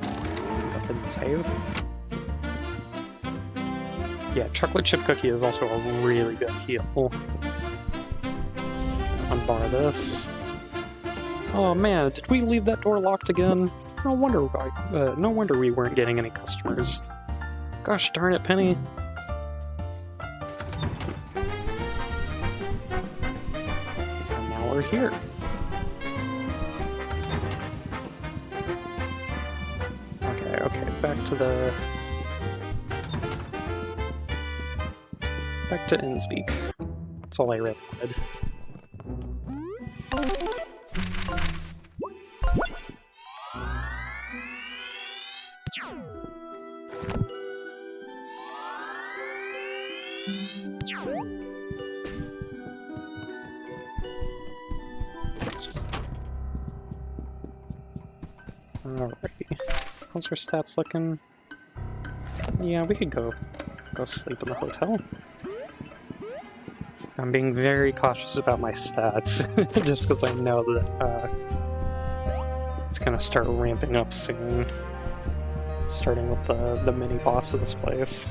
Go ahead and save. Yeah, Chocolate Chip Cookie is also a really good heal. Unbar this. Oh man, did we leave that door locked again? No wonder why, no wonder we weren't getting any customers. Gosh darn it, Penny. And now we're here. Okay, back to Innspeak. That's all I really did. Alrighty. How's our stats looking? Yeah, we could go sleep in the hotel. I'm being very cautious about my stats, just because I know that it's gonna start ramping up soon. Starting with the mini-boss of this place.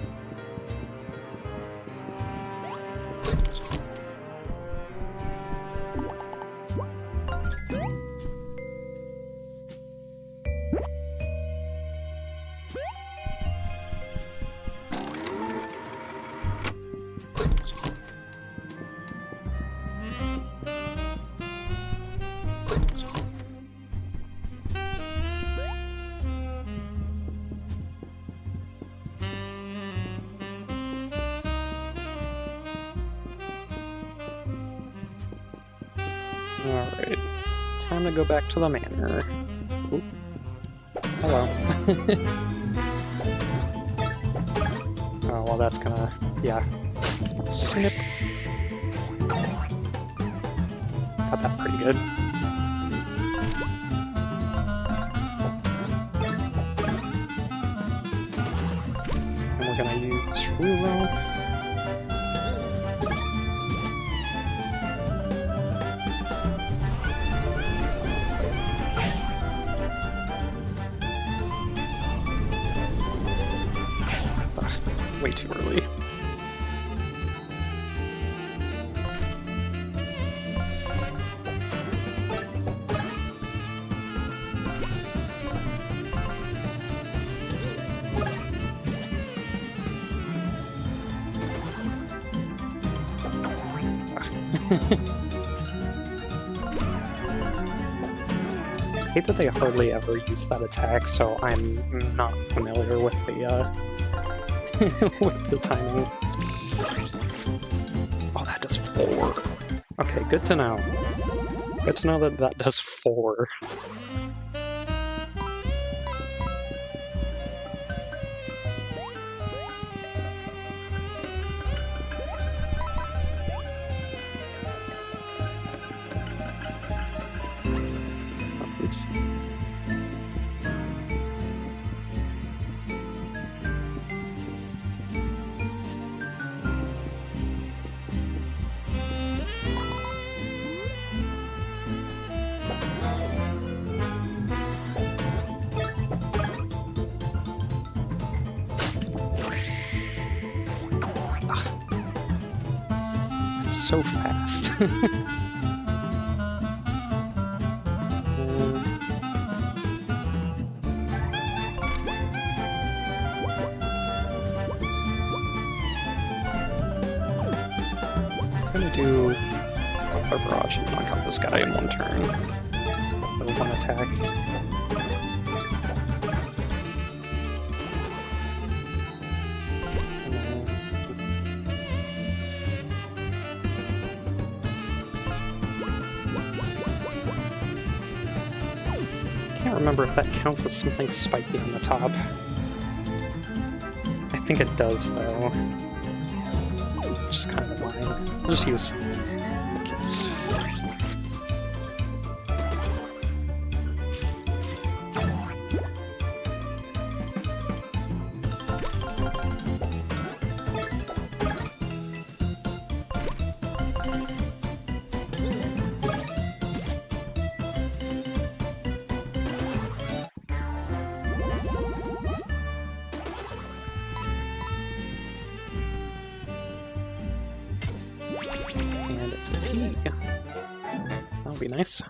Alright, time to go back to the manor. Oop. Hello. Oh, well that's gonna... yeah. Snip. Got that pretty good. And we're gonna use Ruro. Way too early. I hate that they hardly ever use that attack, so I'm not familiar with the with the timing. Oh, that does 4. Okay, good to know. Good to know that that does 4. Oh, oops. So fast. I'm gonna do a barrage and knock out this guy in one turn. With one attack. I can't remember if that counts as something spiky on the top. I think it does, though. Which is kind of annoying. I'll just use Kiss. And it's a T. That'll be nice.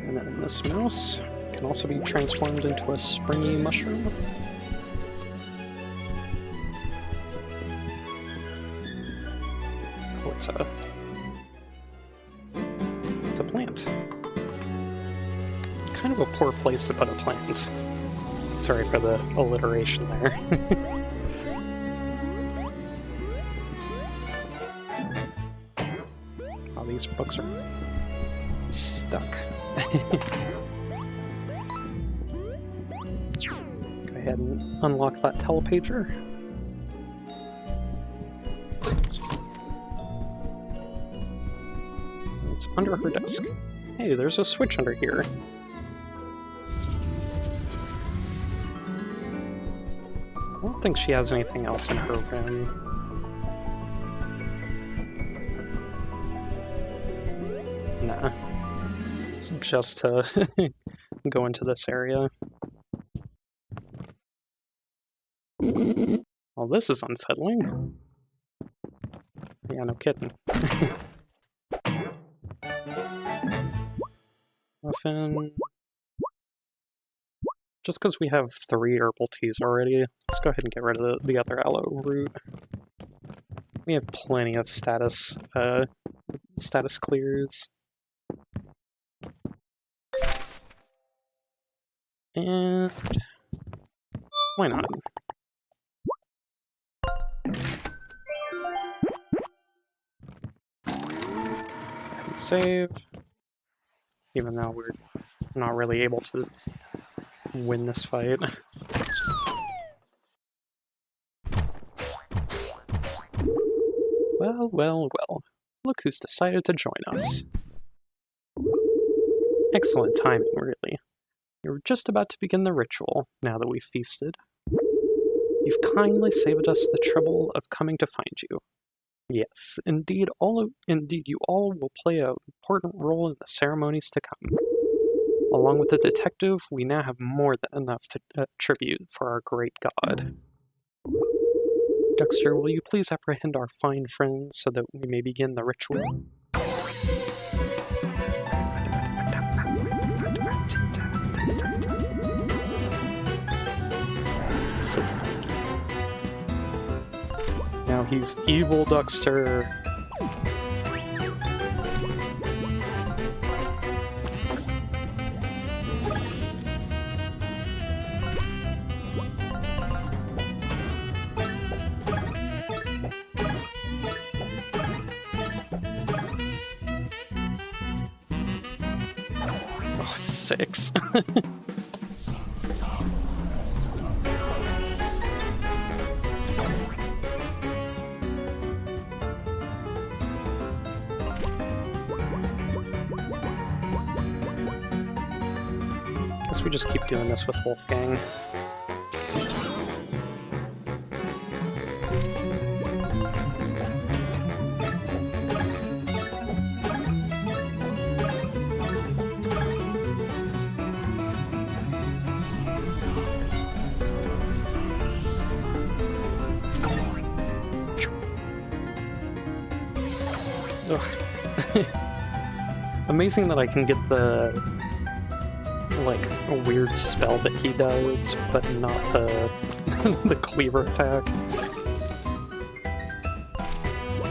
And then this mouse can also be transformed into a springy mushroom. Oh, it's a plant. Kind of a poor place to put a plant. Sorry for the alliteration there. Oh, these books are stuck. Go ahead and unlock that telepager. It's under her desk. Hey, there's a switch under here. I don't think she has anything else in her room. Nah. It's just to go into this area. Well, this is unsettling. Yeah, no kidding. Muffin. Just because we have 3 herbal teas already, let's go ahead and get rid of the other aloe root. We have plenty of status clears. And why not? And save. Even though we're not really able to win this fight. Well, well, well. Look who's decided to join us. Excellent timing, really. We were just about to begin the ritual, now that we've feasted. You've kindly saved us the trouble of coming to find you. Yes, indeed, you all will play an important role in the ceremonies to come. Along with the detective, we now have more than enough tribute for our great god. Dexter, will you please apprehend our fine friends so that we may begin the ritual? So funky. Now he's evil Dexter. Oh, 6. Guess we just keep doing this with Wolfgang. Amazing that I can get the, like, a weird spell that he does, but not the the cleaver attack.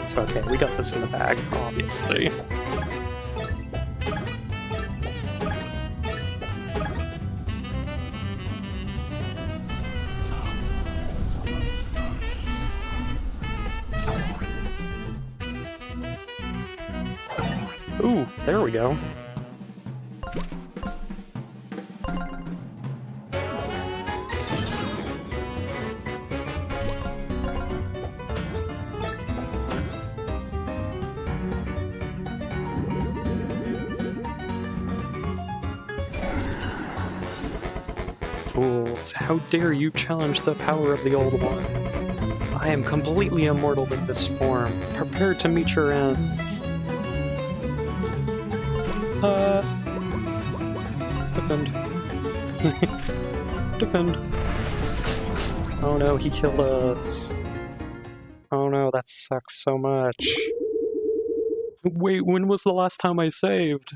It's okay, we got this in the bag, obviously. Ooh, there we go. Fools, how dare you challenge the power of the Old One? I am completely immortal in this form. Prepare to meet your ends. Defend. Defend. Oh no, he killed us. Oh no, that sucks so much. Wait, when was the last time I saved?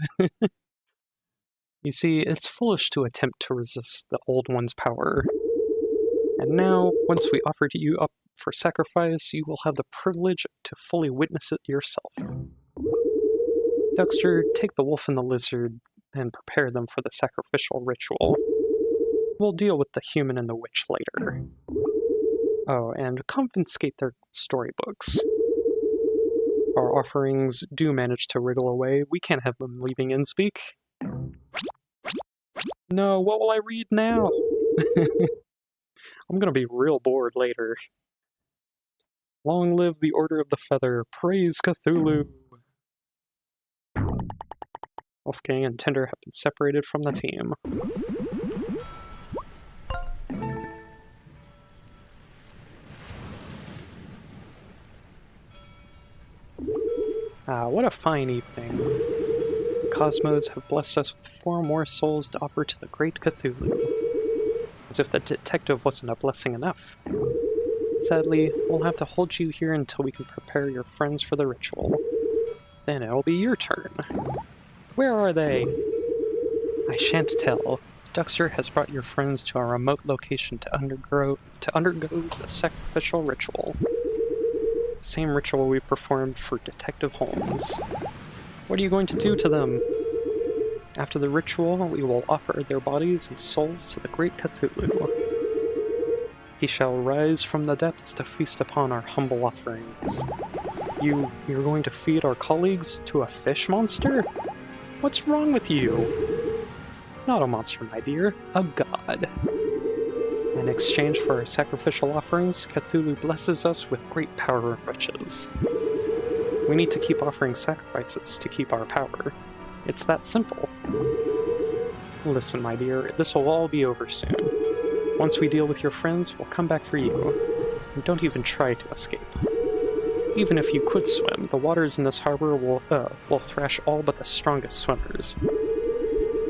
You see, it's foolish to attempt to resist the Old One's power. And now, once we offer you up for sacrifice, you will have the privilege to fully witness it yourself. Dexter, take the wolf and the lizard and prepare them for the sacrificial ritual. We'll deal with the human and the witch later. Oh, and confiscate their storybooks. Our offerings do manage to wriggle away. We can't have them leaving Innspeak. No, what will I read now? I'm gonna be real bored later. Long live the Order of the Feather. Praise Cthulhu. Wolfgang and Tinder have been separated from the team. What a fine evening. The Cosmos have blessed us with 4 more souls to offer to the great Cthulhu. As if the detective wasn't a blessing enough. Sadly, we'll have to hold you here until we can prepare your friends for the ritual. Then it'll be your turn. Where are they? I shan't tell. Dexter has brought your friends to a remote location to undergo the sacrificial ritual. The same ritual we performed for Detective Holmes. What are you going to do to them? After the ritual, we will offer their bodies and souls to the great Cthulhu. He shall rise from the depths to feast upon our humble offerings. You're going to feed our colleagues to a fish monster? What's wrong with you? Not a monster, my dear. A god. In exchange for our sacrificial offerings, Cthulhu blesses us with great power and riches. We need to keep offering sacrifices to keep our power. It's that simple. Listen, my dear, this will all be over soon. Once we deal with your friends, we'll come back for you. And don't even try to escape. Even if you could swim, the waters in this harbor will thrash all but the strongest swimmers.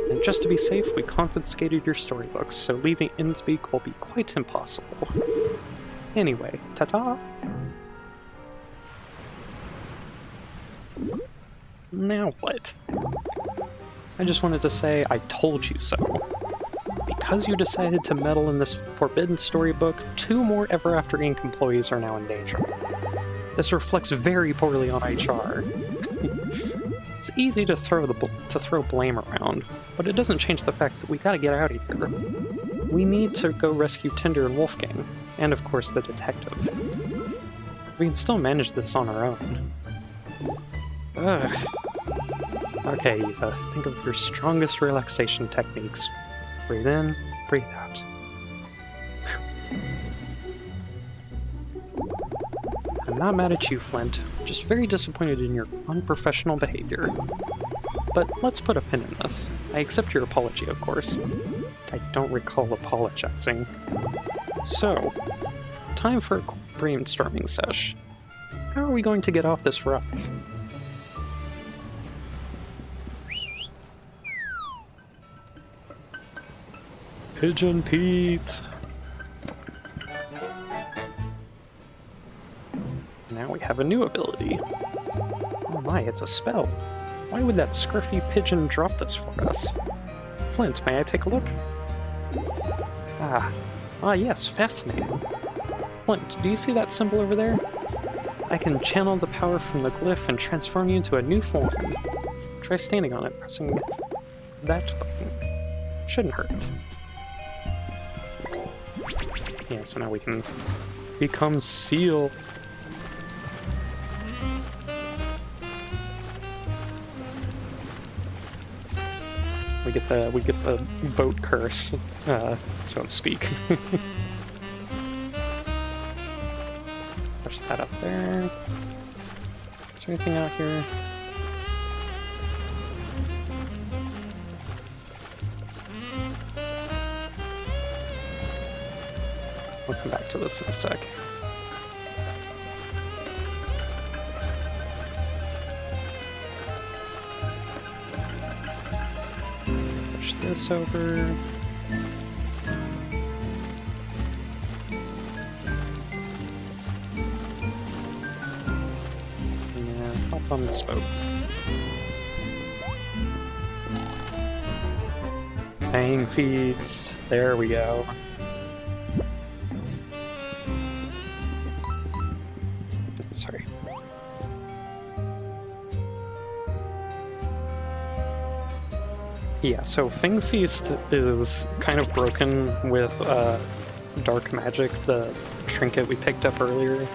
And just to be safe, we confiscated your storybooks, so leaving Innspeak will be quite impossible. Anyway, ta-ta! Now what? I just wanted to say I told you so. Because you decided to meddle in this forbidden storybook, 2 more Ever After Inc. employees are now in danger. This reflects very poorly on HR. It's easy to throw blame around, but it doesn't change the fact that we gotta get out of here. We need to go rescue Tinder and Wolfgang, and of course the detective. We can still manage this on our own. Ugh. Okay, Eva, think of your strongest relaxation techniques. Breathe in, breathe out. I'm not mad at you, Flint, just very disappointed in your unprofessional behavior. But let's put a pin in this. I accept your apology, of course. I don't recall apologizing. So, time for a brainstorming sesh. How are we going to get off this rock? Pigeon Pete! Now we have a new ability. Oh my, it's a spell. Why would that scruffy pigeon drop this for us? Flint, may I take a look? Ah yes, fascinating. Flint, do you see that symbol over there? I can channel the power from the glyph and transform you into a new form. Try standing on it, pressing that button. Shouldn't hurt. Yeah, so now we can become Seal. We get the boat curse, so to speak. Push that up there. Is there anything out here? We'll come back to this in a sec. Push this over. And hop on this boat. Hang feeds. There we go. Sorry. Yeah, so Fang Feast is kind of broken with Dark Magic, the trinket we picked up earlier.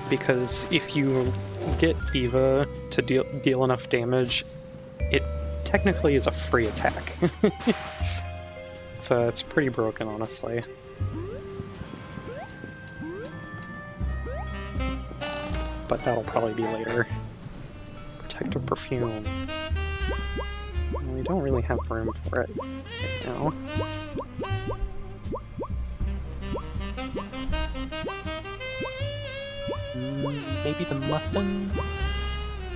Because if you get Eva to deal enough damage, it technically is a free attack. It's pretty broken, honestly. But that'll probably be later. Protective Perfume. We don't really have room for it right now. Maybe the Muffin?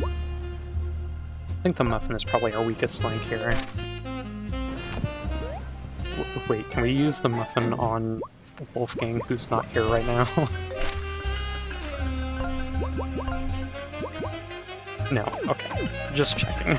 I think the Muffin is probably our weakest link here. Wait, can we use the Muffin on Wolfgang, who's not here right now? No, okay. Just checking.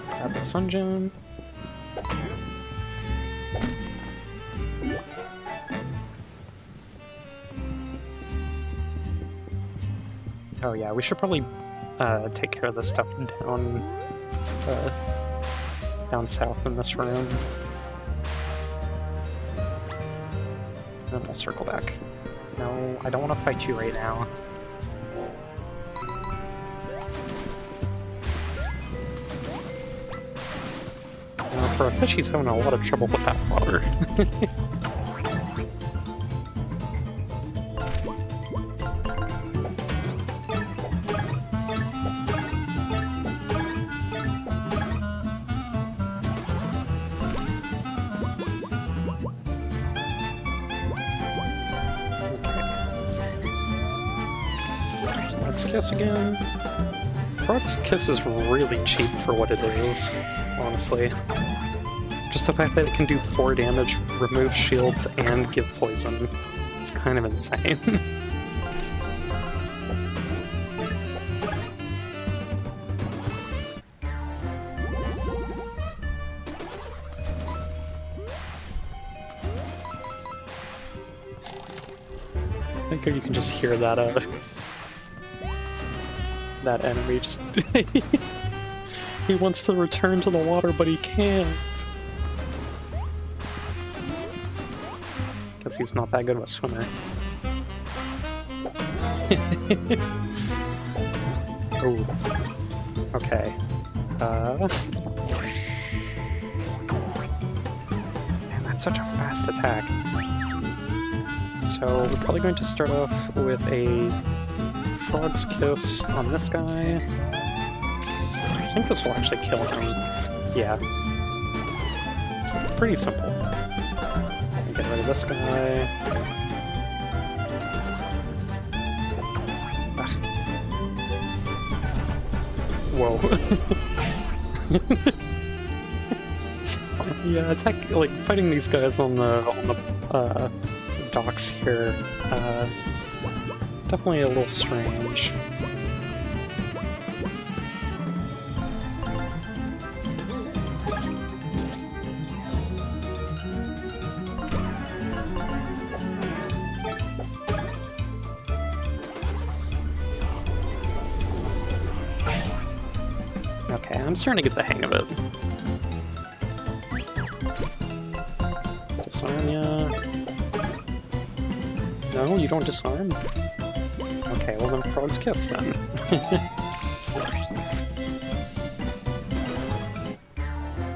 Grab the Sun Gem. Oh yeah, we should probably take care of this stuff down south in this room. And we'll circle back. No, I don't want to fight you right now. For a fish, he's having a lot of trouble with that water. Kiss again. Frog's Kiss is really cheap for what it is, honestly. Just the fact that it can do 4 damage, remove shields, and give poison. It's kind of insane. I think you can just hear that, that enemy just... he wants to return to the water, but he can't. Because he's not that good of a swimmer. Oh. Okay. Man, that's such a fast attack. So we're probably going to start off with a Frog's Kiss on this guy. I think this will actually kill him. Yeah. So pretty simple. Get rid of this guy. Ah. Whoa. Yeah, fighting these guys on the docks here. Definitely a little strange. Okay, I'm starting to get the hang of it. Disarm ya. No, you don't disarm? Okay, well then Frog's Kiss then.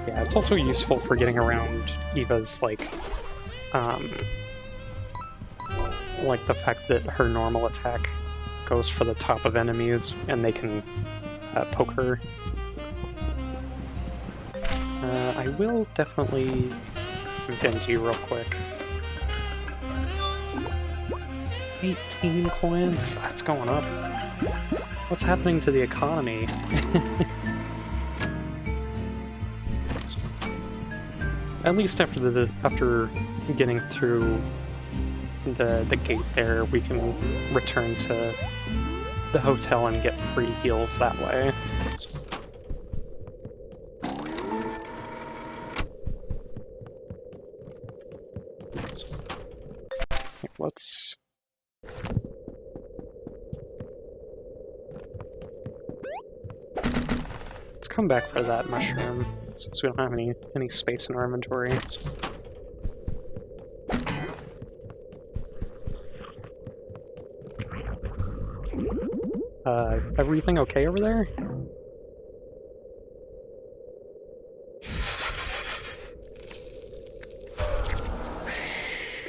Yeah, it's also useful for getting around Eva's, like the fact that her normal attack goes for the top of enemies and they can poke her. I will definitely vend you real quick. 18 coins? That's going up. What's happening to the economy? At least after getting through the gate there, we can return to the hotel and get free heals that way. Let's... Let's come back for that mushroom, since we don't have any space in our inventory. Everything okay over there?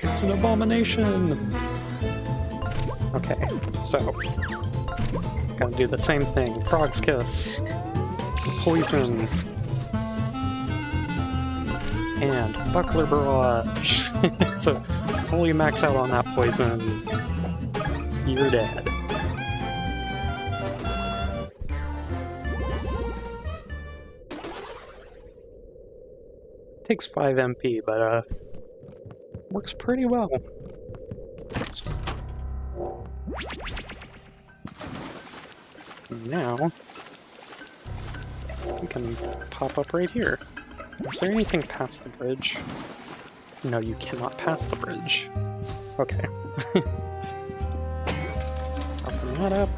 It's an abomination! Okay, so... Gotta do the same thing. Frog's Kiss. Poison. And Buckler Barrage. So, fully max out on that poison. You're dead. Takes 5 MP, but works pretty well. Now we can pop up right here. Is there anything past the bridge? No, you cannot pass the bridge. Okay. Open that up.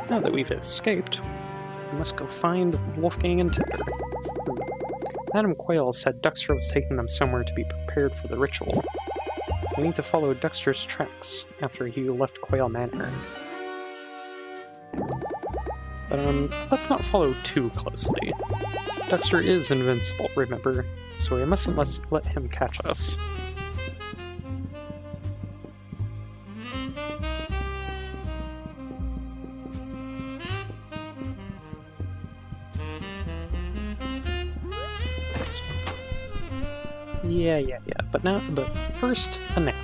Now that we've escaped, we must go find Wolfgang and Tigger. Madam Quail said Duxter was taking them somewhere to be prepared for the ritual. We need to follow Duxter's tracks after he left Quail Manor. But let's not follow too closely. Duxter is invincible, remember, so we mustn't let him catch us. Yeah, but first, a nap.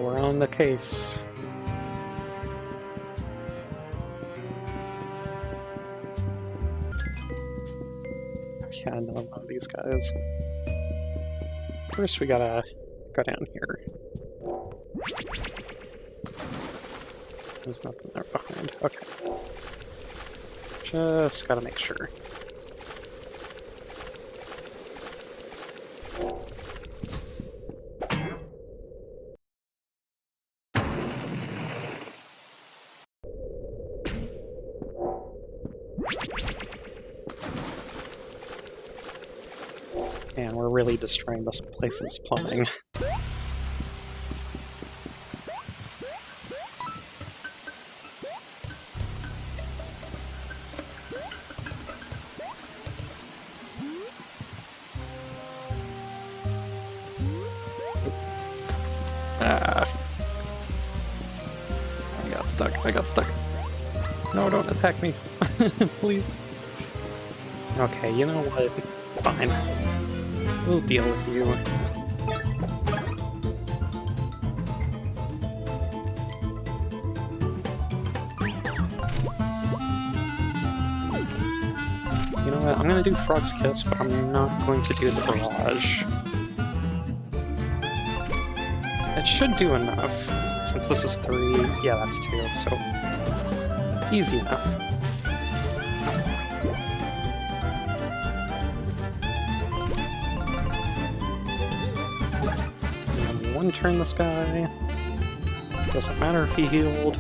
We're on the case. Yeah, I know a lot of these guys. First we gotta go down here. There's nothing there behind. Okay. Just gotta make sure. Man, we're really destroying this place's plumbing. I got stuck. No, don't attack me. Please. Okay, you know what? Fine. We'll deal with you. You know what? I'm gonna do Frog's Kiss, but I'm not going to do the barrage. It should do enough. Since this is 3, yeah, that's 2, so easy enough. And one turn this guy. Doesn't matter if he healed.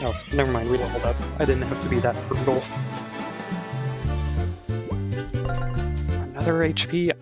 Oh, Never mind, we leveled up. I didn't have to be that brutal. Another HP up.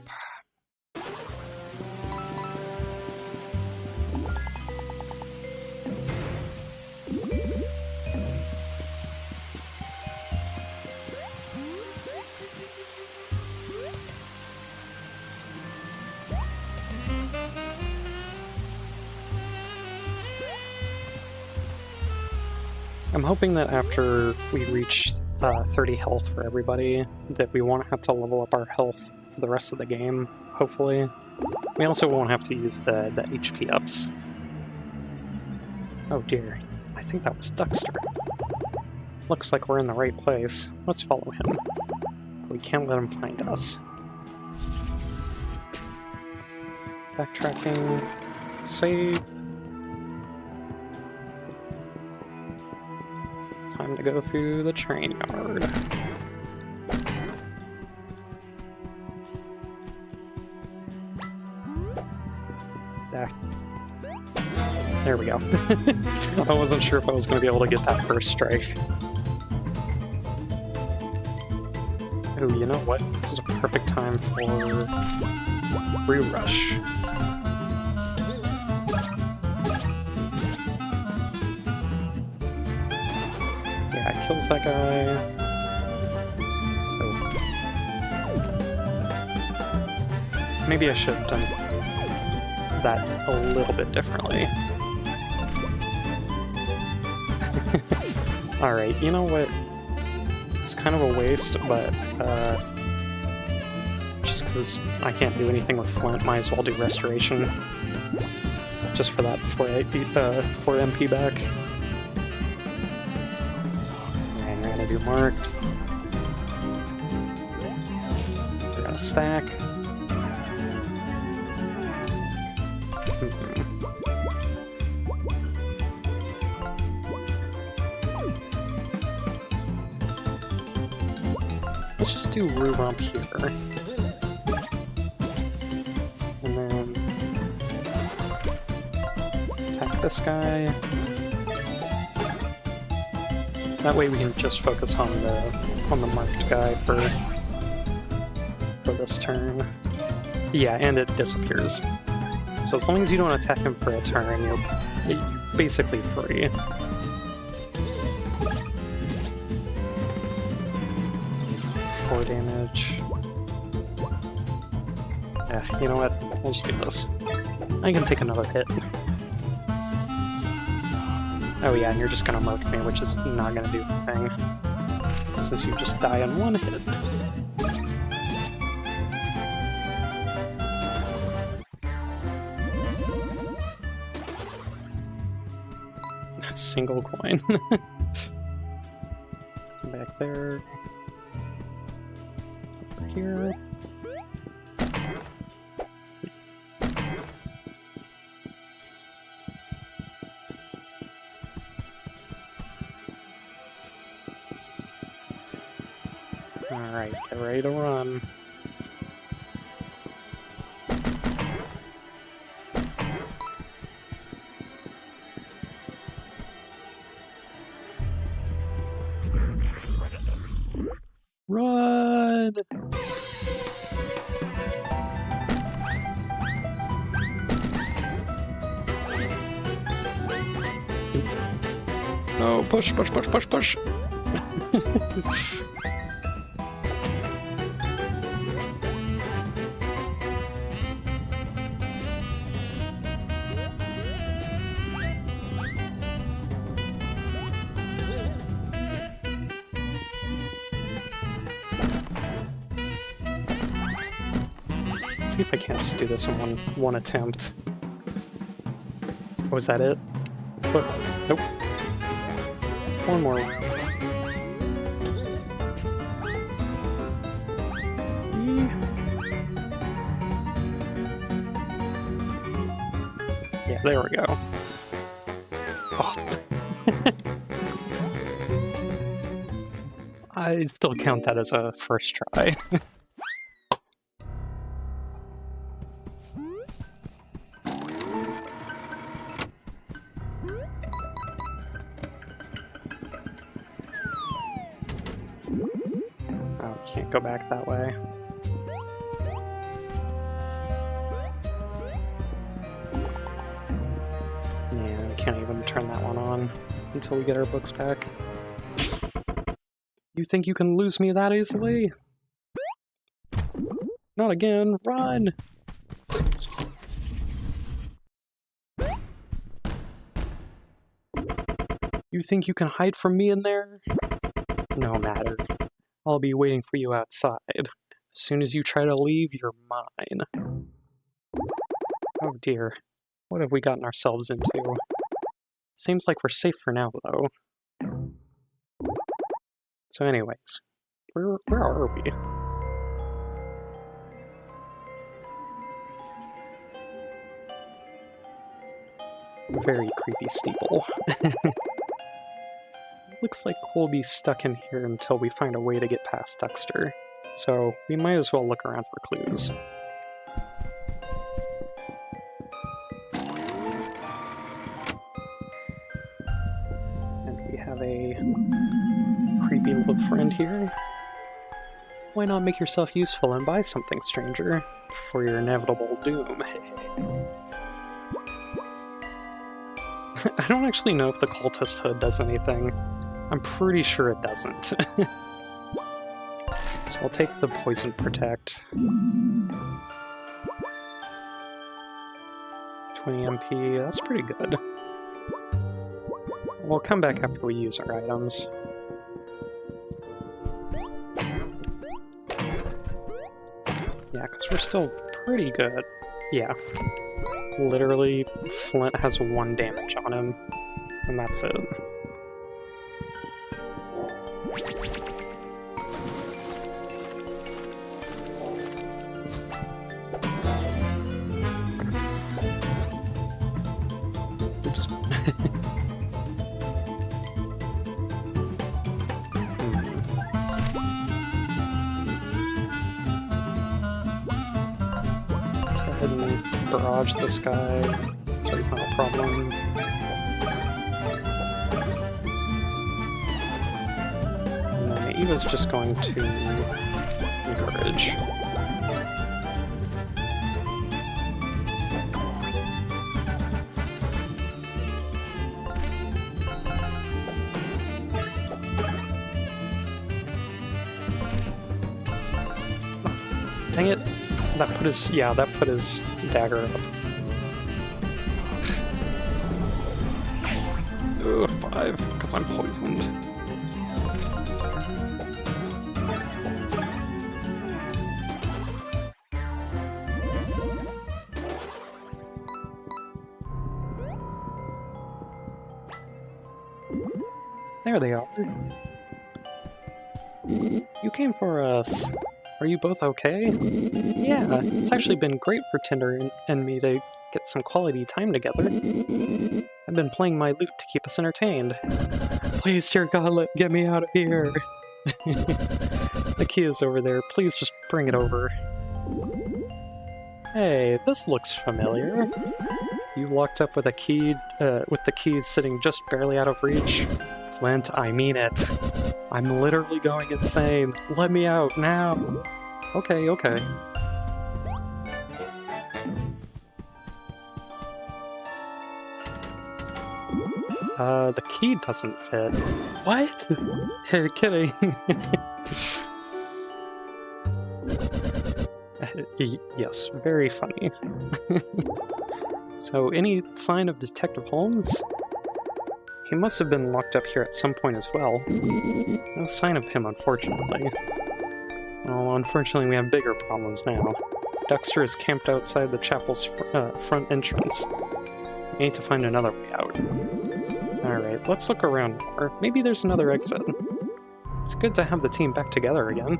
I'm hoping that after we reach 30 health for everybody, that we won't have to level up our health for the rest of the game, hopefully. We also won't have to use the HP ups. Oh dear, I think that was Duckster. Looks like we're in the right place. Let's follow him. But we can't let him find us. Backtracking. Save. Time to go through the train yard. There we go. I wasn't sure if I was going to be able to get that first strike. Oh, you know what? This is a perfect time for Re-Rush. Yeah, it kills that guy. Oh. Maybe I should have done that a little bit differently. Alright, you know what? It's kind of a waste, but just because I can't do anything with Flint, might as well do Restoration. Just for that 4 MP back. And we're gonna do Marked. We're gonna stack. Let's just do Rurump here. And then attack this guy. That way we can just focus on the marked guy for this turn. Yeah, and it disappears. So as long as you don't attack him for a turn, you're basically free. Damage. Yeah, you know what? We'll just do this. I can take another hit. Oh yeah, and you're just gonna mark me, which is not gonna do the thing. Since you just die in one hit. Single coin. Back there. Here. Alright, get ready to run. Run! No, push, push, push, push, push. Let's see if I can't just do this in one attempt. Was that it? Oh, nope. One more. Yeah, there we go. Oh. I still count that as a first try. Can't go back that way. Yeah, can't even turn that one on until we get our books back. You think you can lose me that easily? Not again, run! You think you can hide from me in there? No matter. I'll be waiting for you outside. As soon as you try to leave, you're mine. Oh dear. What have we gotten ourselves into? Seems like we're safe for now, though. So anyways, where are we? Very creepy steeple. Looks like we'll be stuck in here until we find a way to get past Dexter. So we might as well look around for clues. And we have a creepy little friend here. Why not make yourself useful and buy something, stranger, for your inevitable doom? I don't actually know if the cultist hood does anything. I'm pretty sure it doesn't. So I'll take the poison protect. 20 MP, that's pretty good. We'll come back after we use our items. Yeah, because we're still pretty good. Yeah. Literally, Flint has 1 damage on him, and that's it. Oops. Let's go ahead and barrage this guy, so he's not a problem. And then Eva's just going to encourage. Dang it! That put his, yeah, that put his dagger up. Ugh, 5, because I'm poisoned. There they are. You came for us. Are you both okay? Yeah, it's actually been great for Tinder and me to get some quality time together. I've been playing my lute to keep us entertained. Please, dear God, get me out of here. The key is over there. Please just bring it over. Hey, this looks familiar. You locked up with a key, with the key sitting just barely out of reach? Flint, I mean it. I'm literally going insane. Let me out, now! Okay, okay. The key doesn't fit. What? Hey, kidding. Yes, very funny. So, any sign of Detective Holmes? He must have been locked up here at some point as well. No sign of him, unfortunately. Well, unfortunately we have bigger problems now. Dexter is camped outside the chapel's front entrance. We need to find another way out. Alright, let's look around more. Maybe there's another exit. It's good to have the team back together again.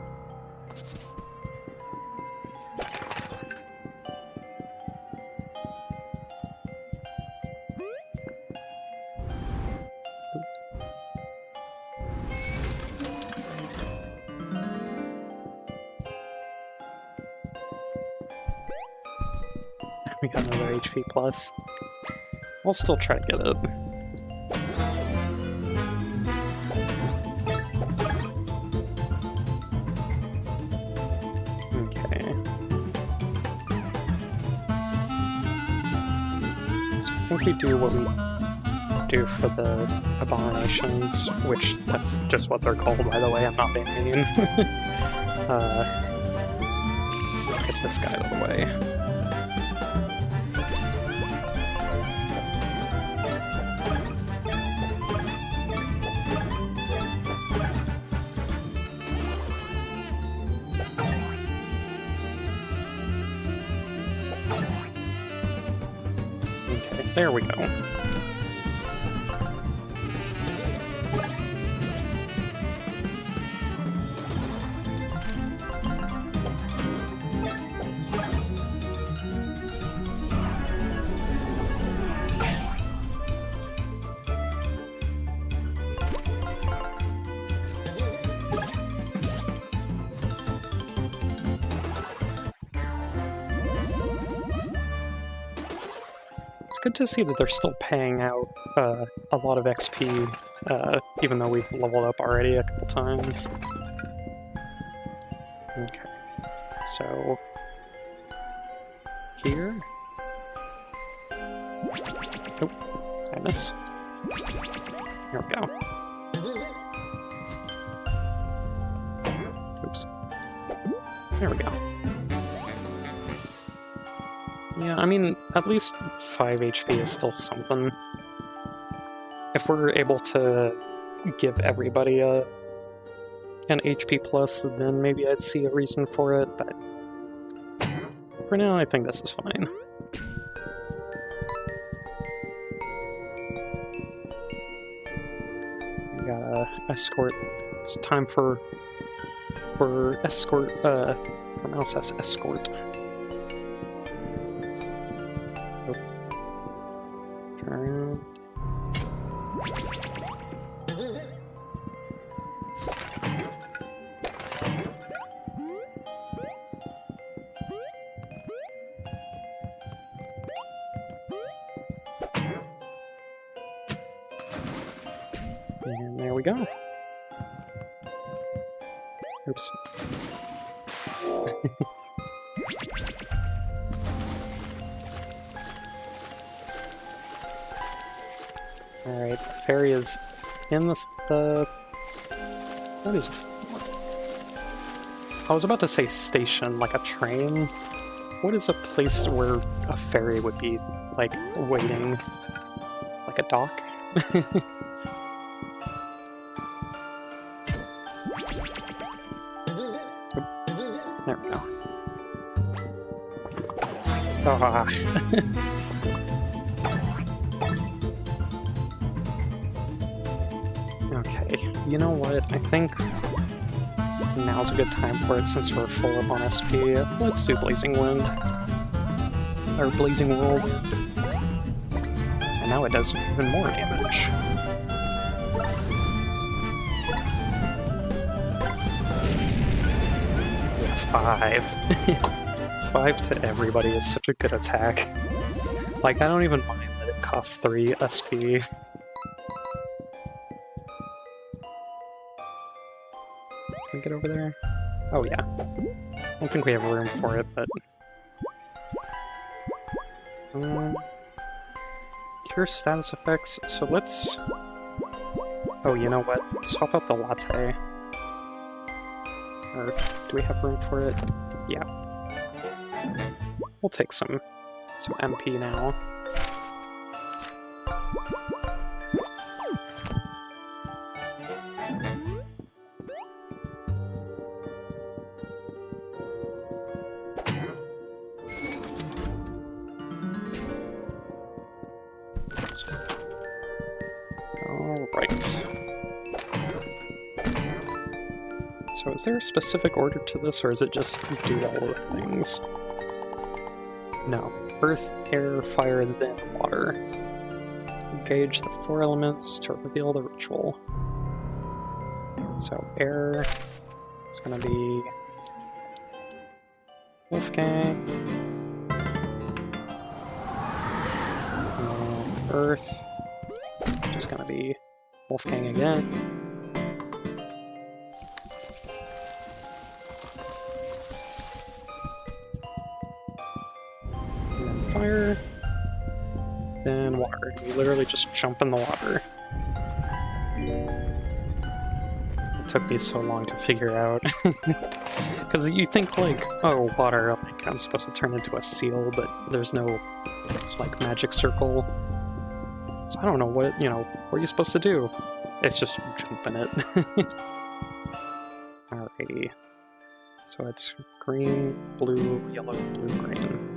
We got another HP plus. I'll still try to get it. think we do what we do for the abominations, which that's just what they're called, by the way. I'm not being mean. Get this guy out of the way. Okay, there we go. It's good to see that they're still paying out a lot of XP, even though we've leveled up already a couple times. Okay, so here. Oh, I miss. Here we go. Oops. There we go. Yeah, I mean, at least 5 HP is still something. If we're able to give everybody an HP plus, then maybe I'd see a reason for it, but for now I think this is fine. We gotta escort. It's time for escort, for Mouse S escort. And there we go. Oops. Alright, the ferry is in the... What is... I was about to say station, like a train. What is a place where a ferry would be, like, waiting? Like a dock? There we go. Ah. Okay, you know what? I think now's a good time for it since we're full up on SP. Let's do Blazing Wind. Or Blazing Whirlwind. And now it does even more damage. Yeah, 5. 5 to everybody is such a good attack. Like, I don't even mind that it costs 3 SP. Can we get over there? Oh yeah. I don't think we have room for it, but... Cure status effects, so let's... Oh, you know what? Swap out the latte. Or, do we have room for it? Yeah. We'll take some MP now. Alright. So is there a specific order to this, or is it just do all of the things? No. Earth, air, fire, then water. Engage the 4 elements to reveal the ritual. So air is going to be Wolfgang. Earth is going to be Wolfgang again. And then fire. Then in water. You literally just jump in the water. It took me so long to figure out. Because you think, like, oh, water, like, I'm supposed to turn into a seal, but there's no, like, magic circle. So I don't know what are you supposed to do? It's just jump in it. Alrighty. So it's green, blue, yellow, blue, green.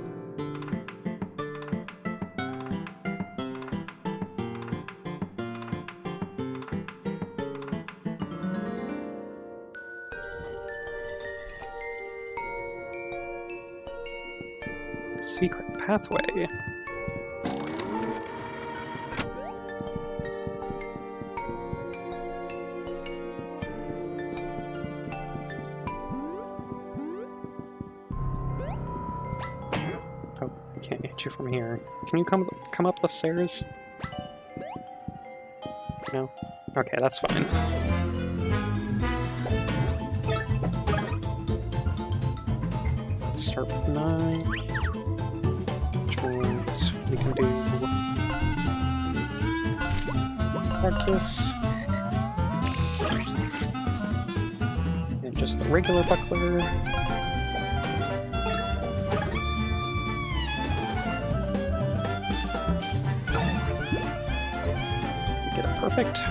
Secret pathway. Oh, I can't hit you from here. Can you come up the stairs? No? Okay, that's fine. Let's start with 9. We can do Arceus and just the regular buckler. Get it perfect.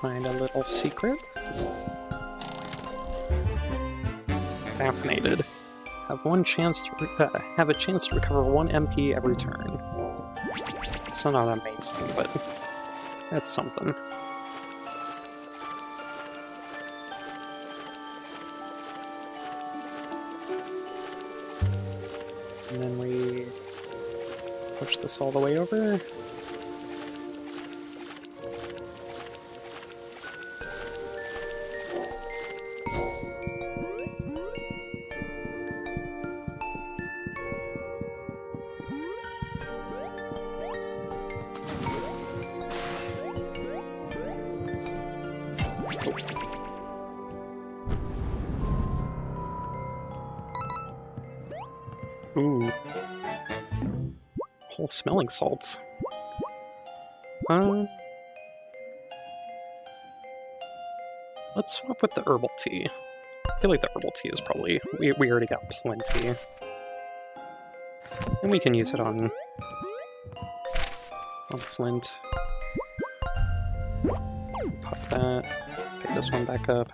Find a little secret. Caffeinated. Have have a chance to recover 1 MP every turn. It's not amazing, but that's something. And then we push this all the way over. Ooh. Whole smelling salts. Let's swap with the herbal tea. I feel like the herbal tea is probably... We already got plenty. And we can use it on Flint. Pop that. Get this one back up.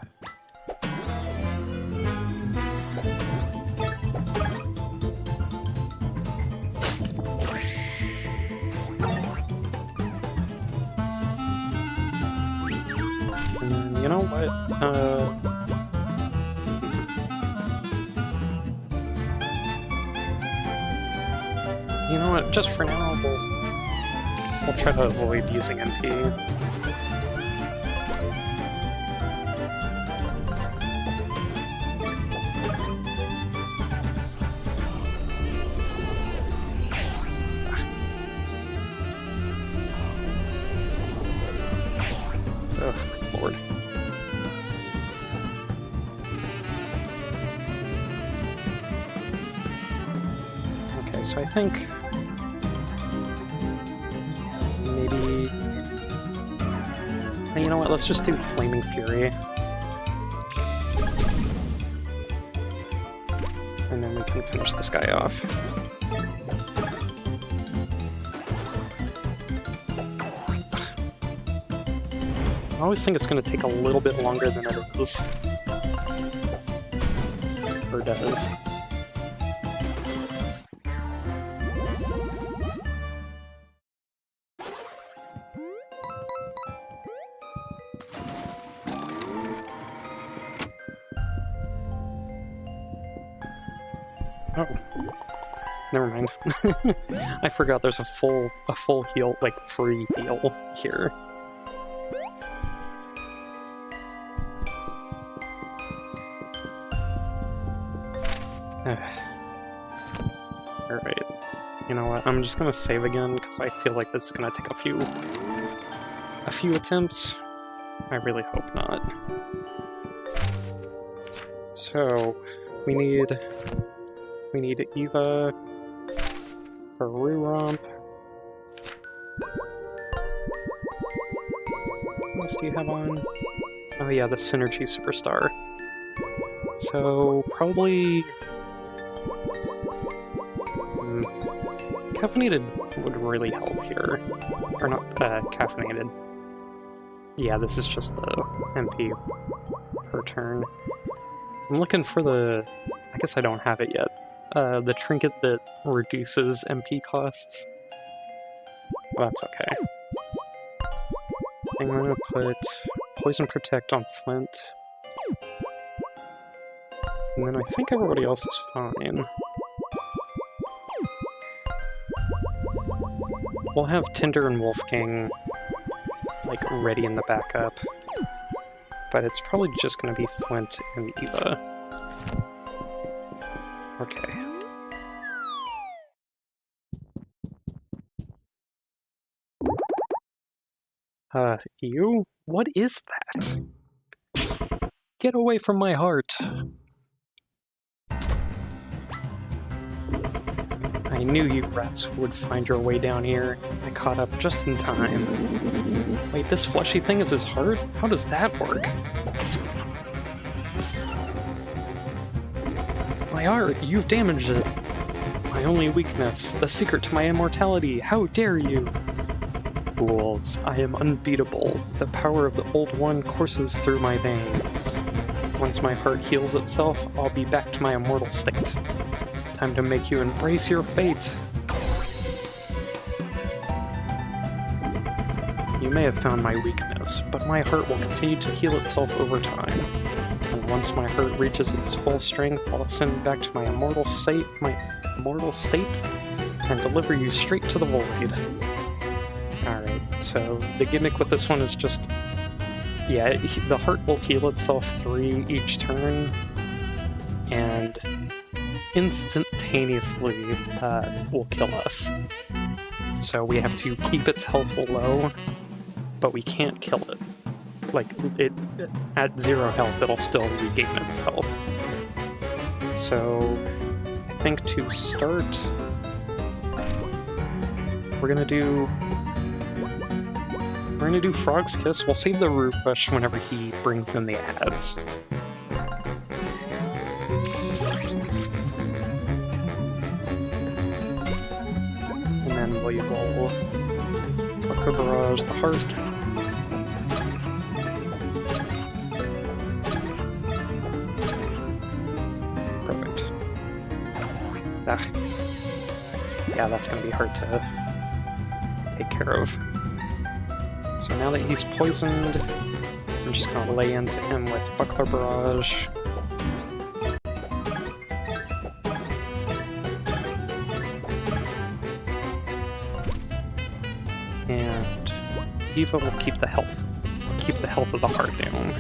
You know what? You know what? Just for now, we'll try to avoid using MP. Oh, Lord. Okay, so I think maybe... You know what, let's just do Flaming Fury. And then we can finish this guy off. I always think it's going to take a little bit longer than it is. Or does. Oh. never mind. I forgot there's a full heal, like free heal here. Alright. You know what, I'm just gonna save again, because I feel like this is gonna take a few attempts. I really hope not. So, we need Eva for Ruromp. What else do you have on? Oh yeah, the Synergy Superstar. So, probably... caffeinated would really help here. Or not, caffeinated. Yeah, this is just the MP per turn. I'm looking for the... I guess I don't have it yet. The trinket that reduces MP costs. Well, that's okay. I'm gonna put Poison Protect on Flint. And then I think everybody else is fine. We'll have Tinder and Wolfgang, like, ready in the backup. But it's probably just gonna be Flint and Eva. Okay. You? What is that? Get away from my heart! I knew you rats would find your way down here. I caught up just in time. Wait, this fleshy thing is his heart? How does that work? My heart! You've damaged it! My only weakness, the secret to my immortality! How dare you! Fools, I am unbeatable. The power of the Old One courses through my veins. Once my heart heals itself, I'll be back to my immortal state. Time to make you embrace your fate! You may have found my weakness, but my heart will continue to heal itself over time. And once my heart reaches its full strength, I'll ascend back to my immortal state, and deliver you straight to the void. Alright, so the gimmick with this one is just... yeah, the heart will heal itself 3 each turn, and instantaneously will kill us. So we have to keep its health low, but we can't kill it. Like, at 0 health, it'll still regain its health. So, I think to start, we're gonna do Frog's Kiss. We'll save the Root Rush whenever he brings in the ads. And then we'll roll Aqua Barrage the heart. Yeah, that's going to be hard to take care of. So now that he's poisoned, I'm just going to lay into him with Buckler Barrage. And Eva will keep the health of the heart down.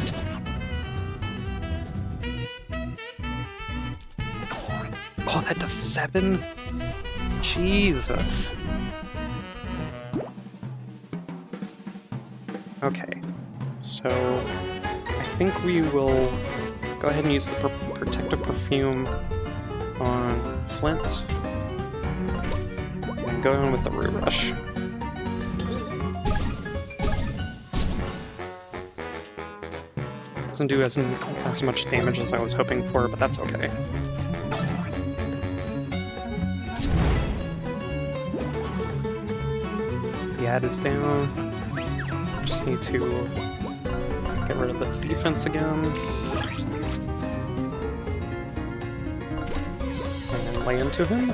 Oh, that does 7? Jesus. Okay, so I think we will go ahead and use the Protective Perfume on Flint, and go on with the Root Rush. Doesn't do as much damage as I was hoping for, but that's okay. The ad is down. Just need to get rid of the defense again. And then lay into him.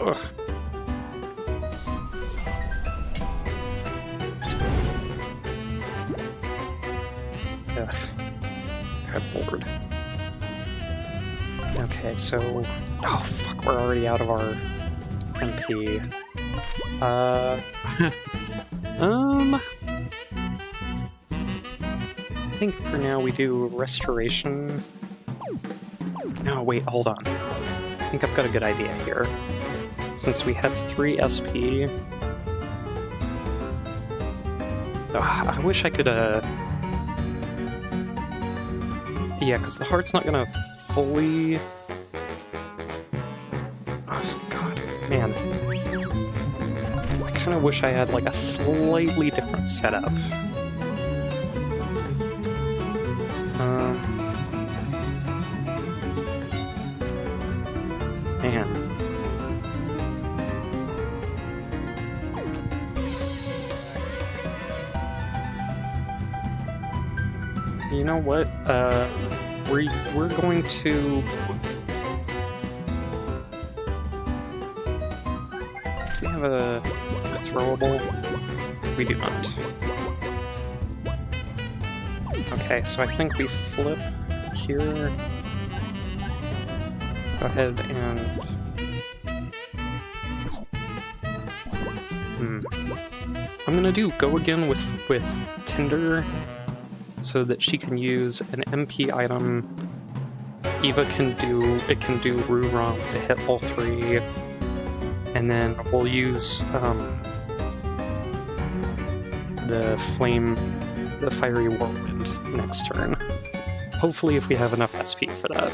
Ugh. Ugh. Good lord. Okay, so... Oh, fuck, we're already out of our MP. I think for now we do Restoration. No, wait, hold on. I think I've got a good idea here. Since we have 3 SP... I wish I could, Yeah, because the heart's not gonna fully... Oh, God, man. I kind of wish I had, like, a slightly different setup. Man. You know what? We're going to... Do we have a throwable? We do not. Okay, so I think we flip here. Go ahead and... I'm gonna go again with Tinder, so that she can use an MP item. Eva can do Ruram to hit all 3, and then we'll use the fiery whirlwind next turn. Hopefully, if we have enough SP for that.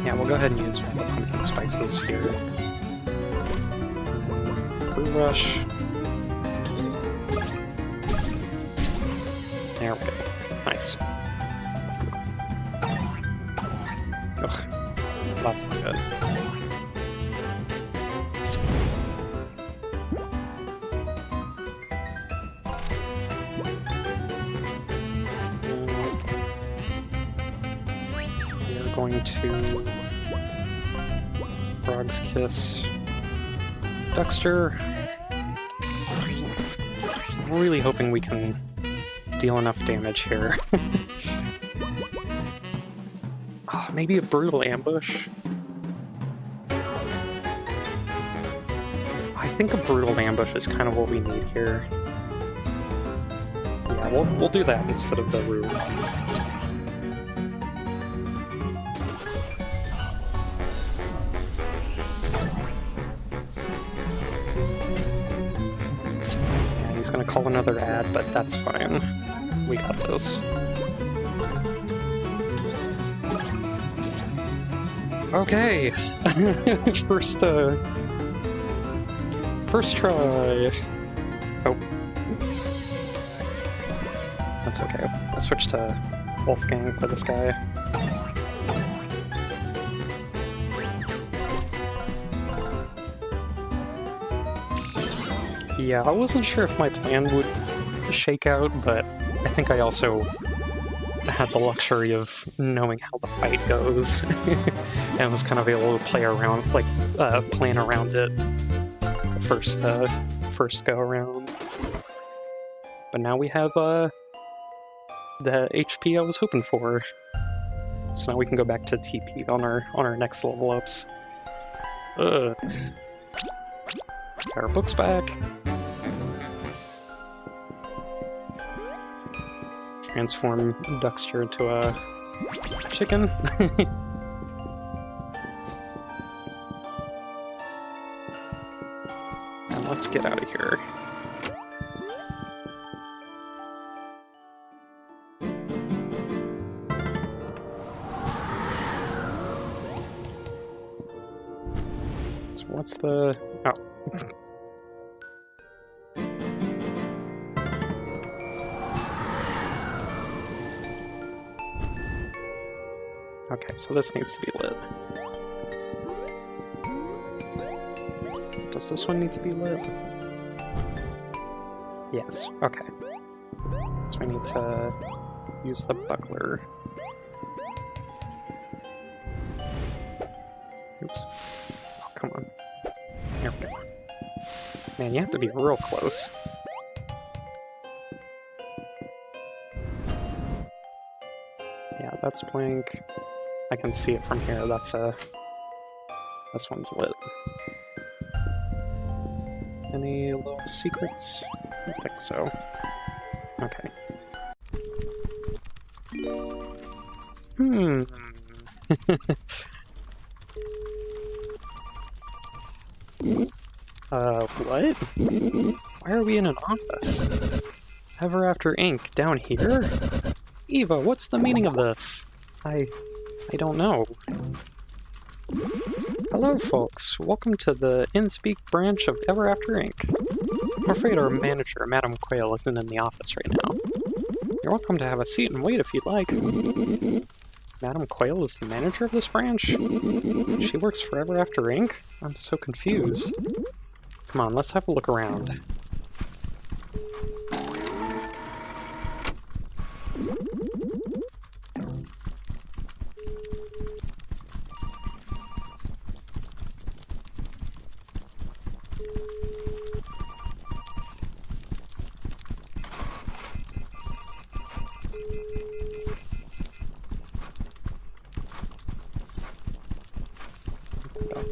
Yeah, we'll go ahead and use the pumpkin spices here. Brew rush. There we go. Nice. Ugh, that's not good. We're going to Frog's Kiss. Duckster. I'm really hoping we can deal enough damage here. Oh, maybe a Brutal Ambush? I think a Brutal Ambush is kind of what we need here. Yeah, we'll do that instead of the Rue. He's gonna call another ad, but that's fine. We got this. Okay! First try! Oh. That's okay. I'll switch to Wolfgang for this guy. Yeah, I wasn't sure if my plan would shake out, but I think I also had the luxury of knowing how the fight goes, and was kind of able to play around, like, plan around it first go around. But now we have, the HP I was hoping for. So now we can go back to TP on our next level ups. Ugh. Our books back. Transform Duckster into a chicken. And let's get out of here. So what's the... Oh. Okay, so this needs to be lit. Does this one need to be lit? Yes, okay. So I need to use the buckler. Man, you have to be real close. Yeah, that's blank. I can see it from here. That's a... This one's lit. Any little secrets? I don't think so. Okay. What? Why are we in an office? Ever After Inc. down here? Eva, what's the meaning of this? I don't know. Hello, folks. Welcome to the InSpeak branch of Ever After Inc. I'm afraid our manager, Madam Quayle, isn't in the office right now. You're welcome to have a seat and wait if you'd like. Madam Quayle is the manager of this branch? She works for Ever After Inc.? I'm so confused. Come on, let's have a look around.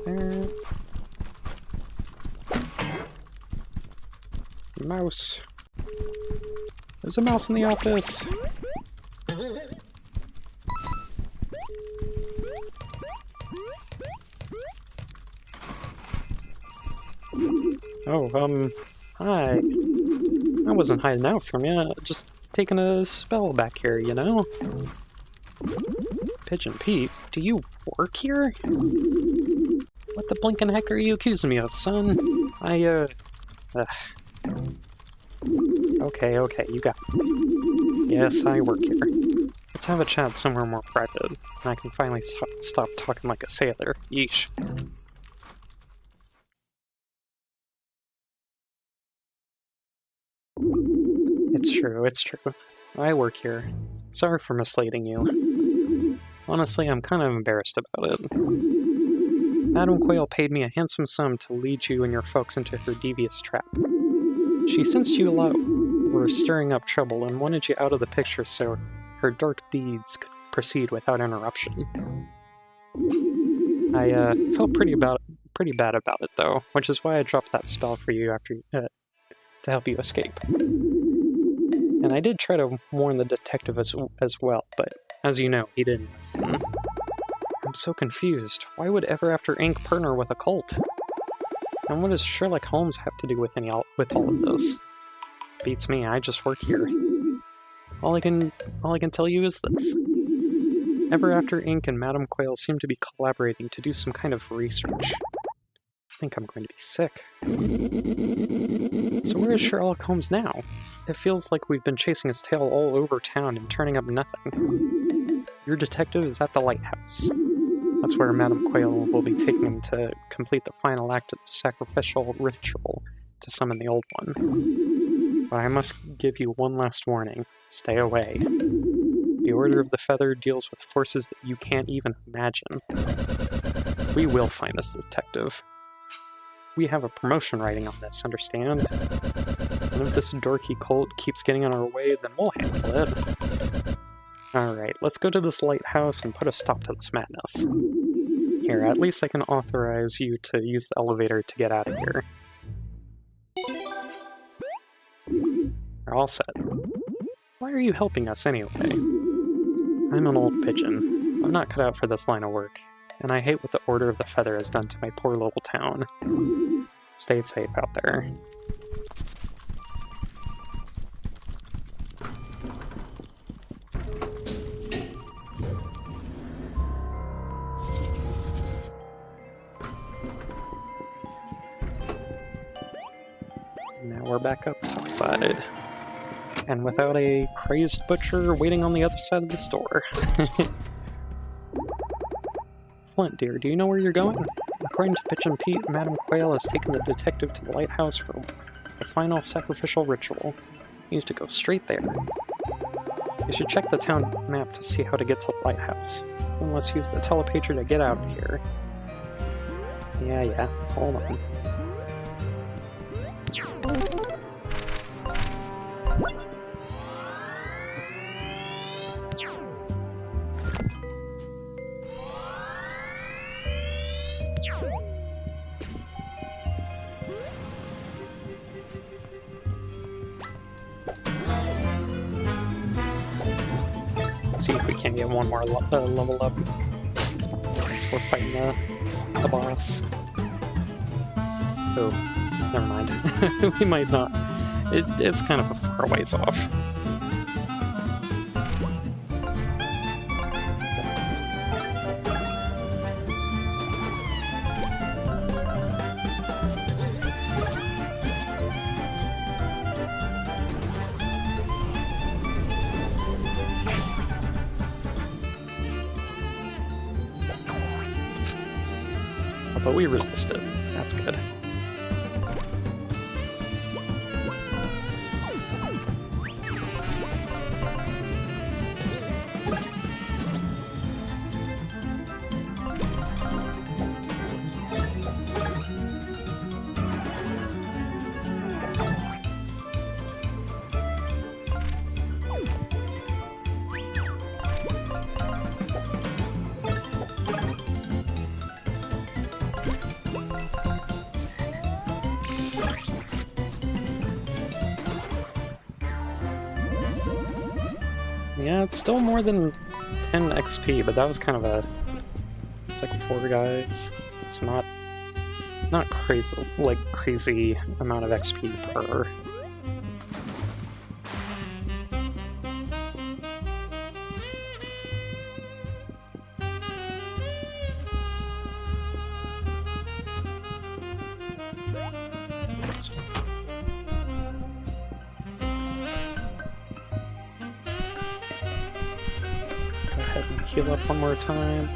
There. Mouse. There's a mouse in the office. Oh, hi. I wasn't hiding out from you, just taking a spell back here, you know? Pigeon Pete, do you work here? What the blinking heck are you accusing me of, son? Okay, you got me. Yes, I work here. Let's have a chat somewhere more private, and I can finally stop talking like a sailor. Yeesh. It's true. I work here. Sorry for misleading you. Honestly, I'm kind of embarrassed about it. Madam Quayle paid me a handsome sum to lead you and your folks into her devious trap. She sensed you were stirring up trouble and wanted you out of the picture so her dark deeds could proceed without interruption. I felt pretty bad about it though, which is why I dropped that spell for you after to help you escape. And I did try to warn the detective as well, but as you know, he didn't listen. I'm so confused. Why would Ever After Inc. partner with a cult? And what does Sherlock Holmes have to do with all of this? Beats me, I just work here. All I can tell you is this. Ever After Inc. and Madam Quayle seem to be collaborating to do some kind of research. I think I'm going to be sick. So where is Sherlock Holmes now? It feels like we've been chasing his tail all over town and turning up nothing. Your detective is at the lighthouse. That's where Madam Quayle will be taking him to complete the final act of the sacrificial ritual to summon the old one. But I must give you one last warning. Stay away. The Order of the Feather deals with forces that you can't even imagine. We will find this detective. We have a promotion writing on this, understand? And if this dorky cult keeps getting in our way, then we'll handle it. Alright, let's go to this lighthouse and put a stop to this madness. Here, at least I can authorize you to use the elevator to get out of here. We're all set. Why are you helping us anyway? I'm an old pigeon. I'm not cut out for this line of work, and I hate what the Order of the Feather has done to my poor little town. Stay safe out there. Now we're back up topside. And without a crazed butcher waiting on the other side of the store. Flint, dear, do you know where you're going? According to Pigeon Pete, Madam Quayle has taken the detective to the lighthouse for the final sacrificial ritual. You need to go straight there. You should check the town map to see how to get to the lighthouse. Then let's use the telepager to get out of here. Yeah, hold on. See if we can get one more level up before fighting the boss. Oh, never mind. We might not. It's kind of a far ways off. But we resisted. That's good. Yeah, it's still more than 10 XP, but that was kind of a... It's like 4 guys. It's not crazy, like crazy amount of XP per... Heal up one more time.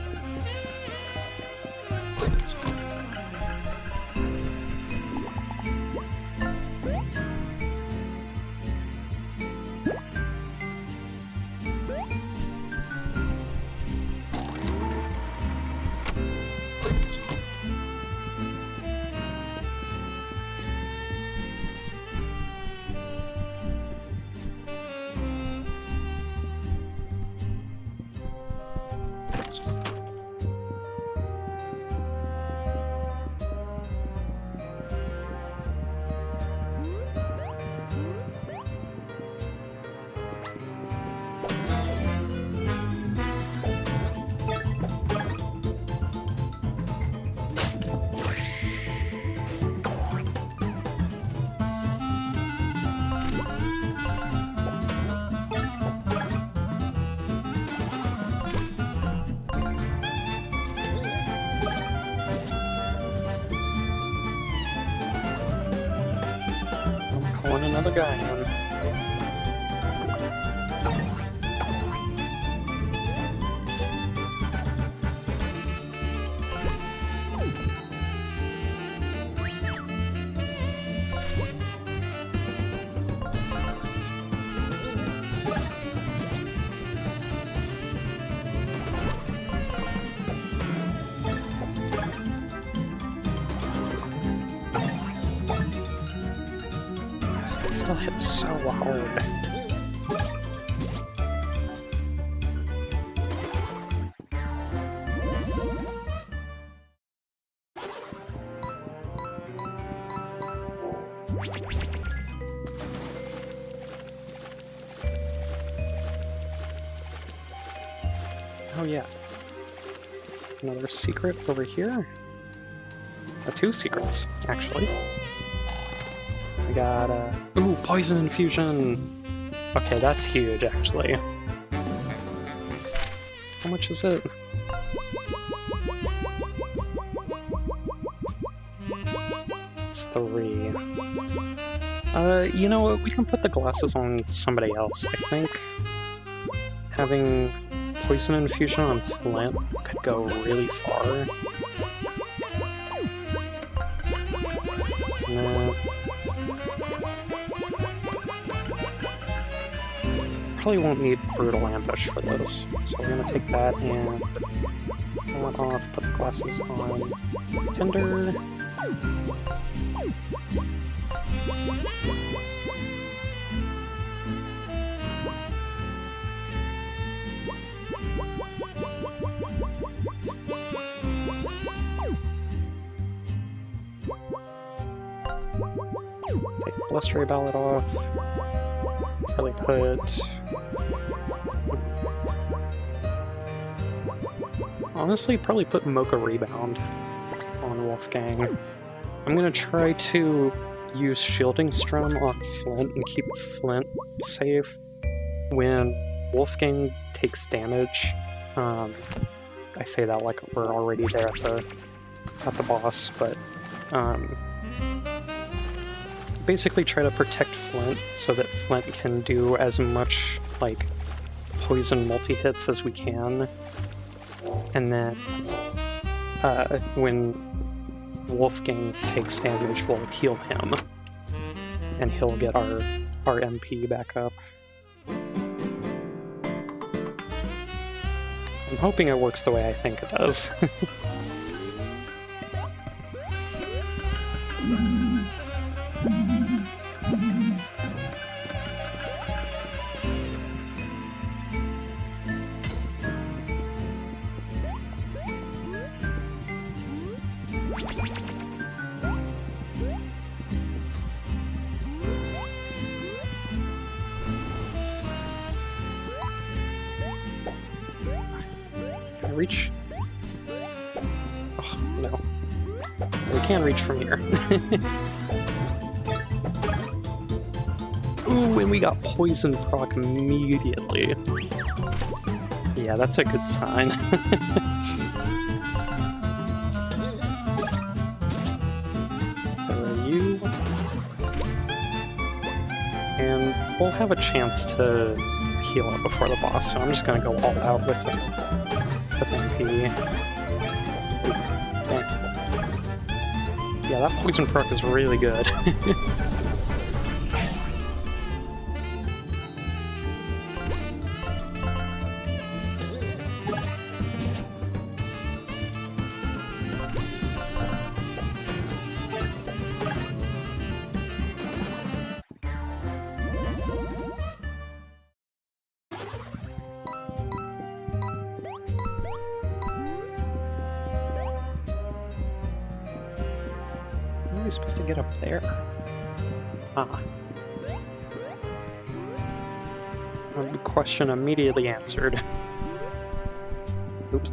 Calling another guy in. Still hits so hard. Oh yeah. Another secret over here. 2 secrets, actually. We got, ooh, poison infusion! Okay, that's huge, actually. How much is it? It's 3. You know what, we can put the glasses on somebody else. I think having poison infusion on Flint could go really far. No. Probably won't need Brutal Ambush for this, so we're gonna take that and pull it off, put the glasses on Tinder. Take the Blustery Ballad off. Probably put honestly probably put Mocha Rebound on Wolfgang. I'm gonna try to use Shielding Strum on Flint and keep Flint safe when Wolfgang takes damage. I say that like we're already there at the boss, but basically try to protect Flint so that Flint can do as much like poison multi-hits as we can, and then when Wolfgang takes damage, we'll heal him, and he'll get our MP back up. I'm hoping it works the way I think it does. Reach? Oh, no. We can reach from here. Ooh, and we got poison proc immediately. Yeah, that's a good sign. You. And we'll have a chance to heal it before the boss, so I'm just gonna go all out with it. With MP. Yeah, that poison proc is really good. How are we supposed to get up there? Ah. The question immediately answered. Oops.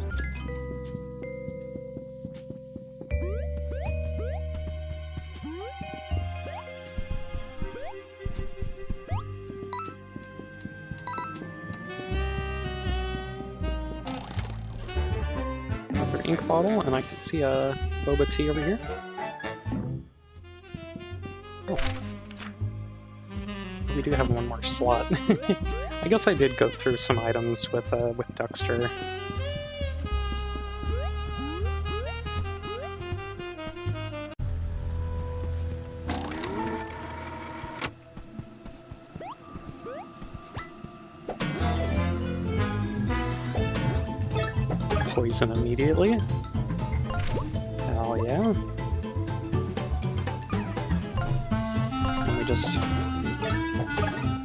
Another ink bottle, and I can see a boba tea over here. Oh. We do have one more slot. I guess I did go through some items with Duckster. Poison immediately. Hell yeah. So let me just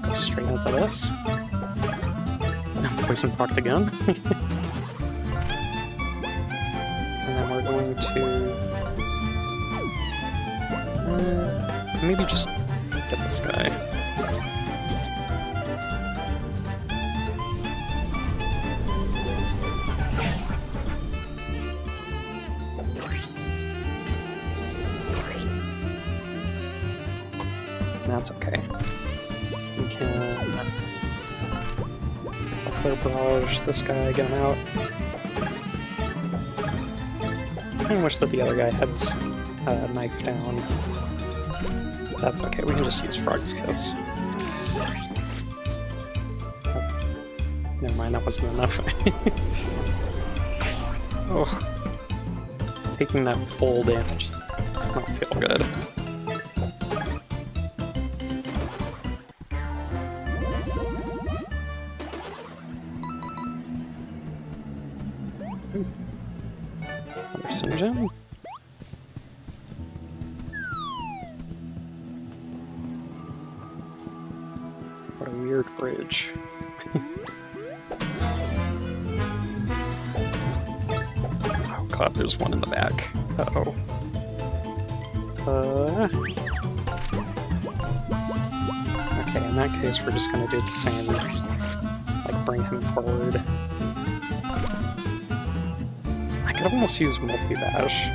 go straight into this. Poison procced again. And then we're going to maybe just get this guy. That's okay. We can clear barrage this guy, get him out. I wish that the other guy had knife down. That's okay, we can just use Frog's Kiss. Oh, never mind, that wasn't enough. Oh, taking that full damage does not feel good. Anderson Gem. What a weird bridge. Oh god, there's one in the back. Uh-oh. Okay, in that case we're just gonna do the same, like bring him forward. could almost use multi-bash.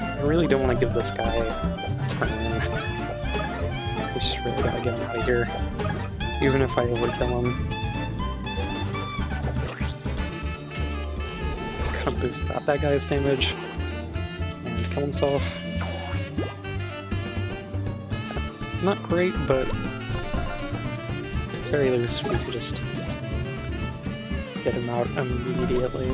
I really don't want to give this guy a turn. I just really gotta get him out of here, even if I overkill him. Gonna boost that guy's damage and kill himself. Not great, but at the very least we could just get him out immediately.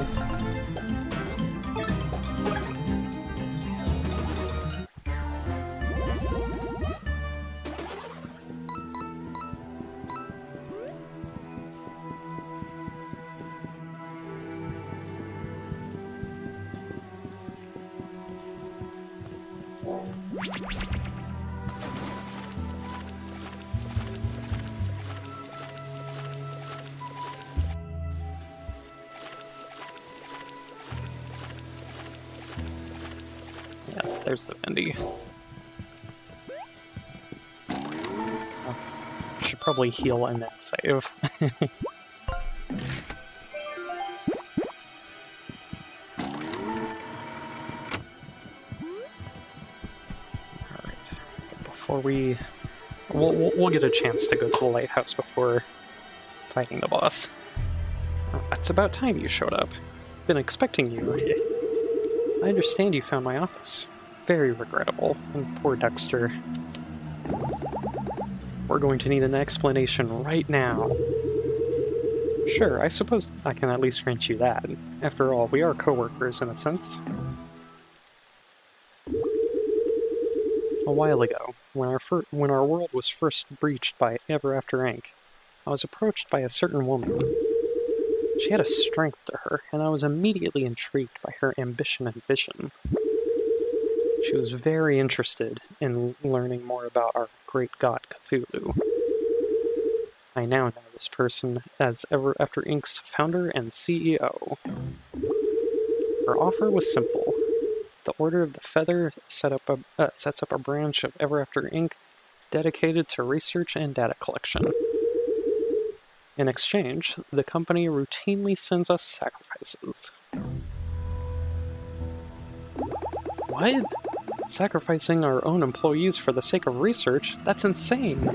Yeah, there's the Bendy. Oh, should probably heal and then save. Before we'll get a chance to go to the lighthouse before fighting the boss. Oh, it's about time you showed up. Been expecting you. I understand you found my office. Very regrettable. And poor Dexter. We're going to need an explanation right now. Sure, I suppose I can at least grant you that. After all, we are co-workers in a sense. A while ago, when our world was first breached by Ever After Inc., I was approached by a certain woman. She had a strength to her, and I was immediately intrigued by her ambition and vision. She was very interested in learning more about our great god Cthulhu. I now know this person as Ever After Inc.'s founder and CEO. Her offer was simple. The Order of the Feather sets up a branch of Ever After Inc. dedicated to research and data collection. In exchange, the company routinely sends us sacrifices. What? Sacrificing our own employees for the sake of research? That's insane!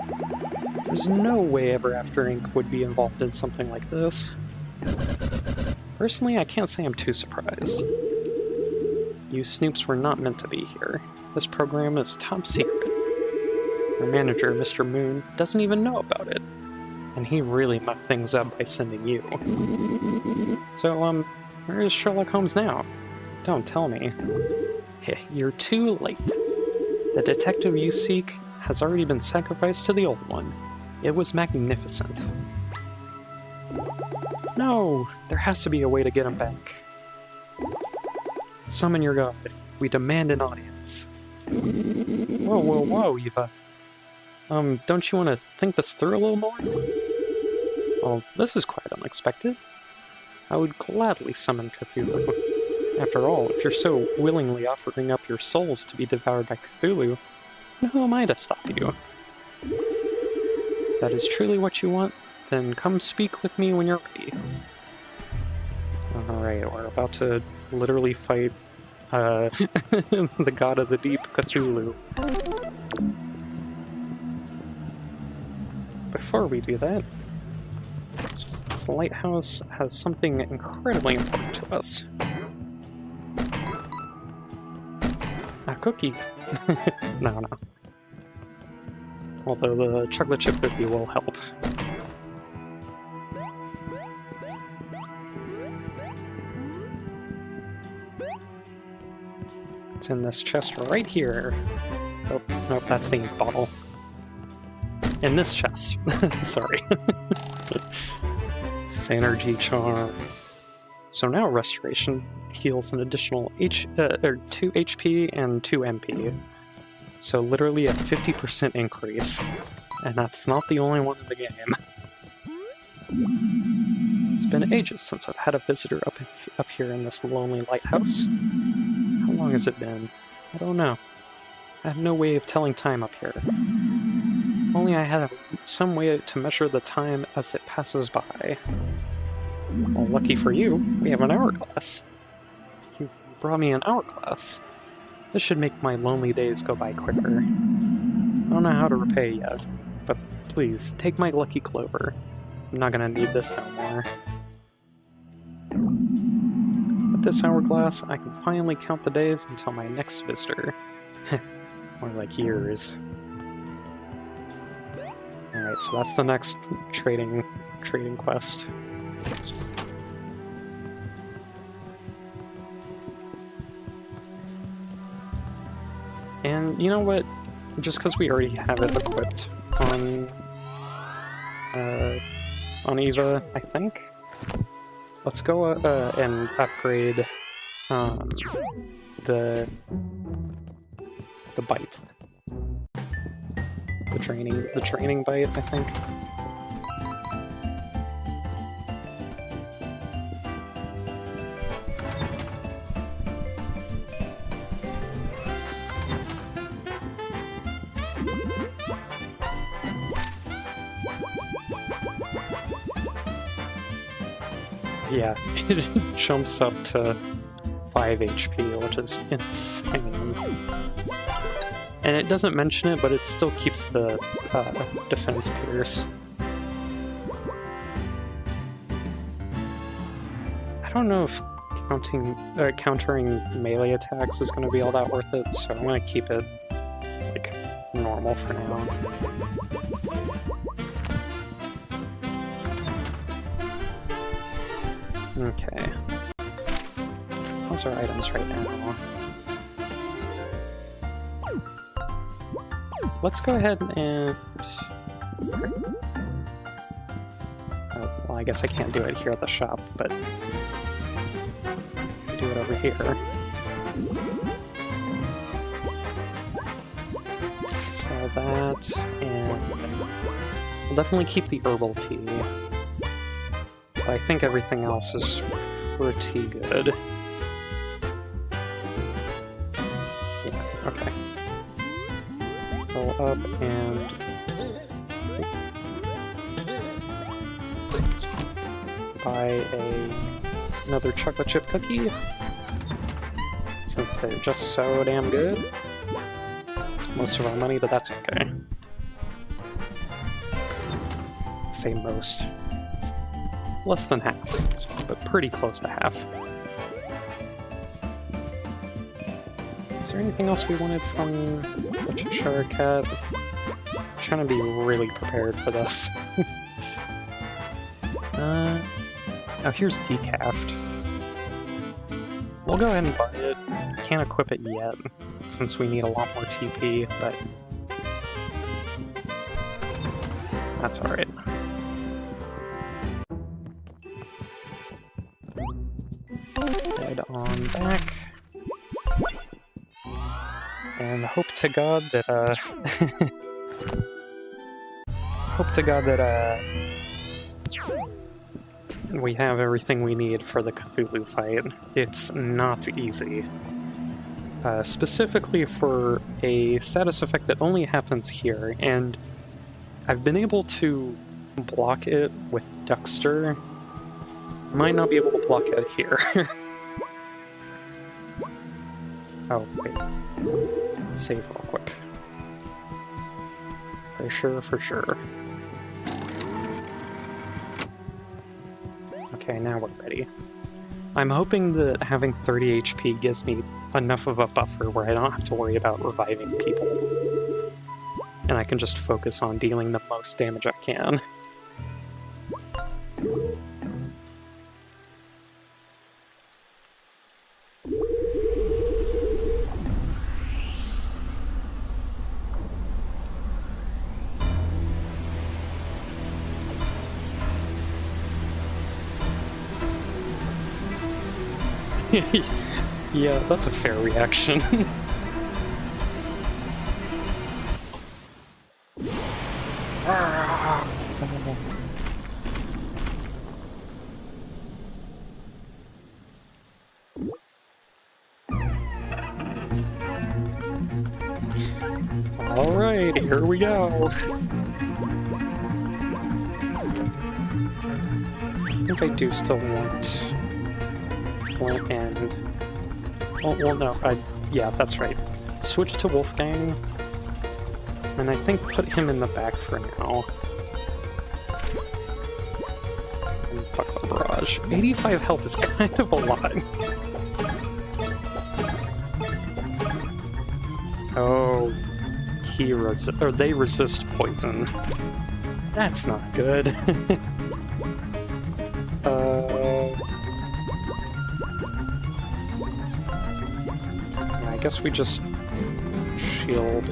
There's no way Ever After Inc. would be involved in something like this. Personally, I can't say I'm too surprised. You snoops were not meant to be here. This program is top secret. Your manager, Mr. Moon, doesn't even know about it. And he really mucked things up by sending you. So, where is Sherlock Holmes now? Don't tell me. Heh, you're too late. The detective you seek has already been sacrificed to the old one. It was magnificent. No! There has to be a way to get him back. Summon your god. We demand an audience. Whoa, whoa, whoa, Eva. Don't you want to think this through a little more? Well, this is quite unexpected. I would gladly summon Cthulhu. After all, if you're so willingly offering up your souls to be devoured by Cthulhu, who am I to stop you? If that is truly what you want, then come speak with me when you're ready. Alright, we're about to literally fight the god of the deep, Cthulhu. Before we do that, this lighthouse has something incredibly important to us. A cookie. No. Although the chocolate chip cookie will help. It's in this chest right here. Oh, nope, that's the ink bottle. In this chest. Sorry. It's energy charm. So now Restoration heals an additional 2 HP and 2 MP. So literally a 50% increase. And that's not the only one in the game. It's been ages since I've had a visitor up here in this lonely lighthouse. How long has it been? I don't know. I have no way of telling time up here. If only I had some way to measure the time as it passes by. Well, lucky for you, we have an hourglass. You brought me an hourglass. This should make my lonely days go by quicker. I don't know how to repay you yet, but please, take my lucky clover. I'm not gonna need this no more. With this hourglass, I can finally count the days until my next visitor. More like years. Alright, so that's the next trading quest. And you know what? Just because we already have it equipped on Eva, I think. Let's go and upgrade the bite. The training bite, I think. Yeah, it jumps up to 5 HP, which is insane. And it doesn't mention it, but it still keeps the defense pierce. I don't know if countering melee attacks is going to be all that worth it, so I'm going to keep it like normal for now. Okay. How's our items right now? Let's go ahead and... Oh, well, I guess I can't do it here at the shop, but... do it over here. Sell that, and... we'll definitely keep the herbal tea. But I think everything else is pretty good. Yeah, okay. Roll up and... buy another chocolate chip cookie. Since they're just so damn good. It's most of our money, but that's okay. Say most. It's less than half, but pretty close to half. Is there anything else we wanted from the Cheshire Cat? I'm trying to be really prepared for this. Oh, here's Decaft. We'll go ahead and buy it. Can't equip it yet, since we need a lot more TP, but that's alright. Head on back. And hope to God that, we have everything we need for the Cthulhu fight. It's not easy. Specifically for a status effect that only happens here, and I've been able to block it with Duckster. Might not be able to block it here. Oh, wait. Save real quick. For sure, for sure. Okay, now we're ready. I'm hoping that having 30 HP gives me enough of a buffer where I don't have to worry about reviving people. And I can just focus on dealing the most damage I can. Yeah, that's a fair reaction. Alright, here we go. think I do still want Flint and... Oh, well, no, yeah, that's right. Switch to Wolfgang, and I think put him in the back for now. And Buckler Barrage. 85 health is kind of a lot. Oh, they resist poison. That's not good. I guess we just shield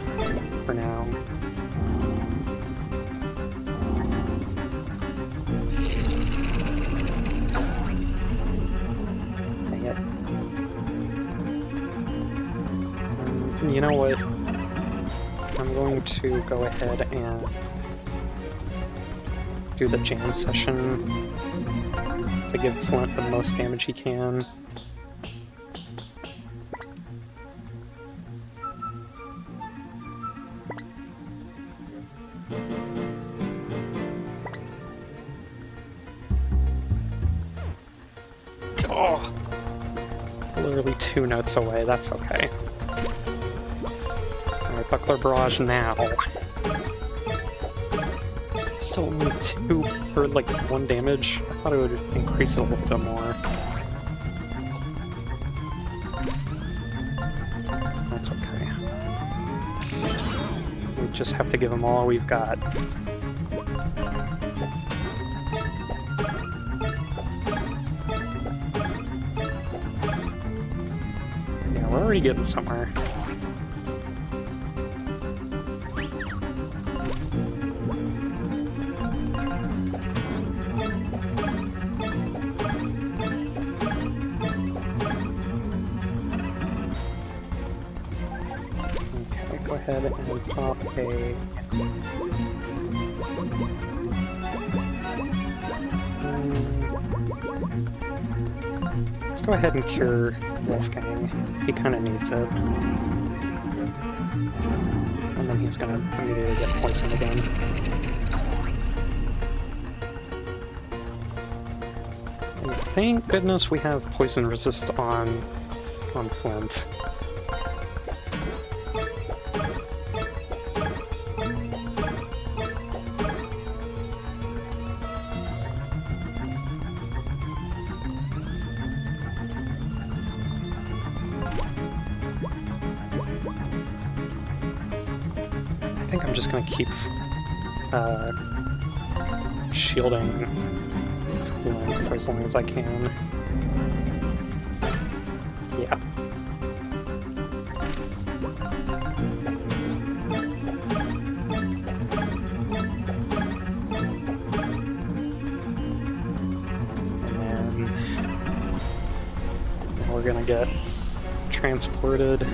for now. Dang it. You know what? I'm going to go ahead and do the jam session to give Flint the most damage he can. Oh! Literally 2 notes away, that's okay. Alright, Buckler Barrage now. Still only 2 for like 1 damage. I thought it would increase it a little bit more. That's okay. We just have to give him all we've got. Yeah, we're already getting somewhere. Go ahead and pop a... Let's go ahead and cure Wolfgang. He kind of needs it. And then he's gonna immediately get poisoned again. And thank goodness we have poison resist on Flint. I think I'm just gonna keep shielding Flint for as long as I can. Yeah. And then now we're gonna get transported.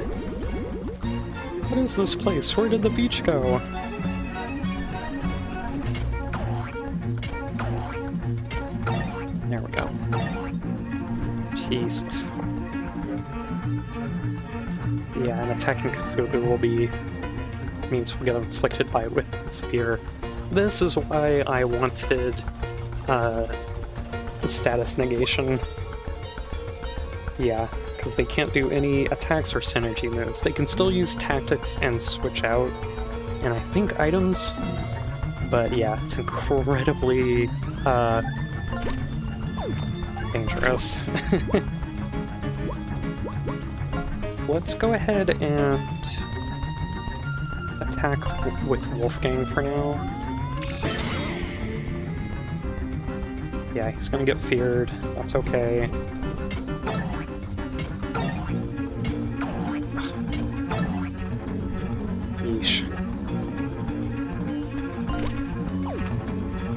What is this place? Where did the beach go? There we go. Jesus. Yeah, and attacking Cthulhu will be... means we'll get inflicted by it with fear. This is why I wanted the status negation. Yeah. Because they can't do any attacks or synergy moves. They can still use tactics and switch out, and I think items, but yeah, it's incredibly dangerous. Let's go ahead and attack with Wolfgang for now. Yeah, he's gonna get feared. That's okay.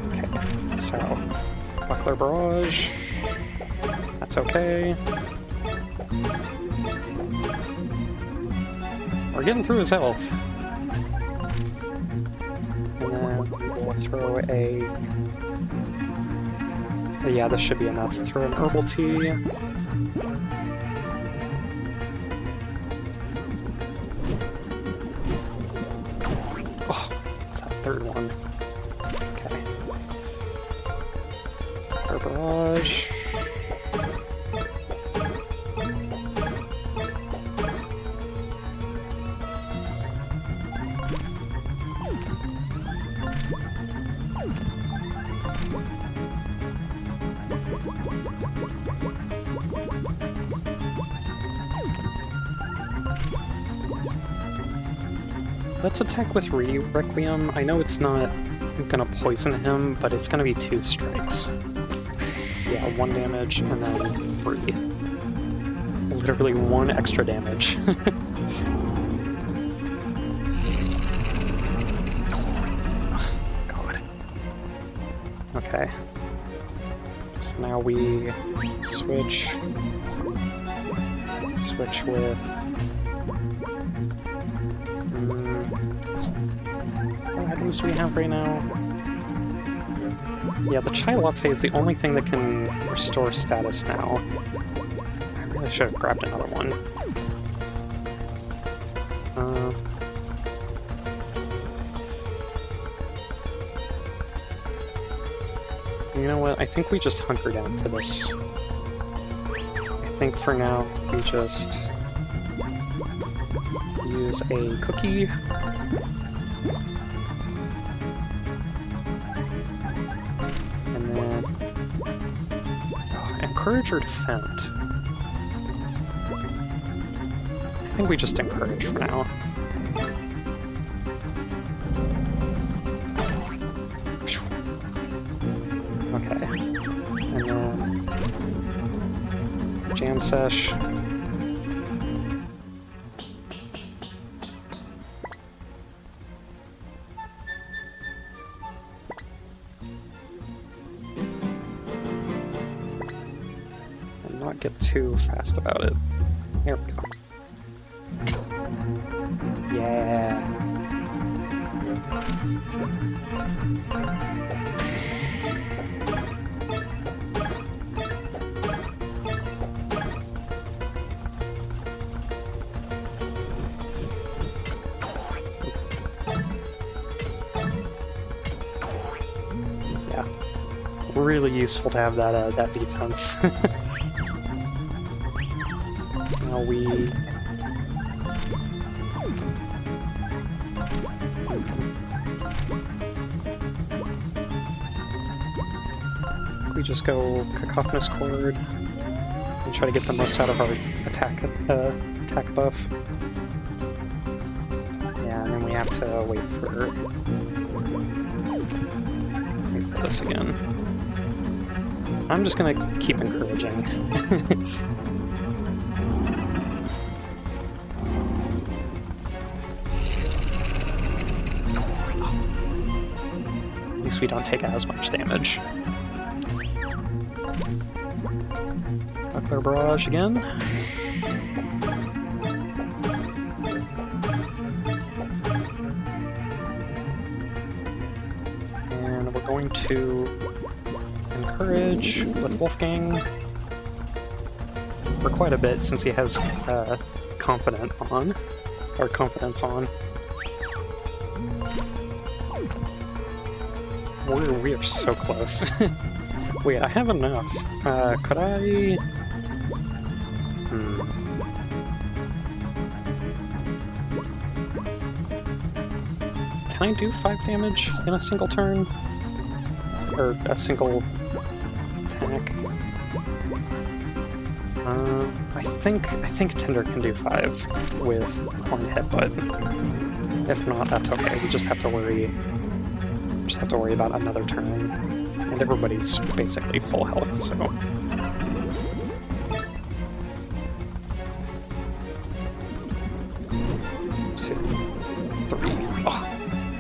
Okay, so Buckler Barrage. That's okay. We're getting through his health. And then we'll throw a... Yeah, this should be enough. Throw an Herbal Tea. Oh, it's that third one. Okay. Buckler Barrage. Let's attack with Requiem. I know it's not gonna poison him, but it's gonna be 2 strikes. Yeah, 1 damage and then 3. Literally 1 extra damage. God. Okay. So now we switch with... what items do we have right now? Yeah, the Chai Latte is the only thing that can restore status now. I really should have grabbed another one. You know what? I think we just hunker down for this. I think for now we just use a cookie. And then encourage or defend? I think we just encourage for now. Okay. And then Jam Sesh. Get too fast about it. Here we go. Yeah. Yeah. Really useful to have that that defense. We just go Cacophonous Chord and try to get the most out of our attack buff. Yeah, and then we have to wait for this again. I'm just gonna keep encouraging. At least we don't take as much damage. Buckler Barrage again. And we're going to encourage with Wolfgang for quite a bit since he has confidence on. We are so close. Wait, I have enough. Could I... Can I do 5 damage in a single turn? Or a single attack? I think Tinder can do 5 with one Headbutt. If not, that's okay. We just have to worry about another turn. And everybody's basically full health, so... 2, 3. Oh,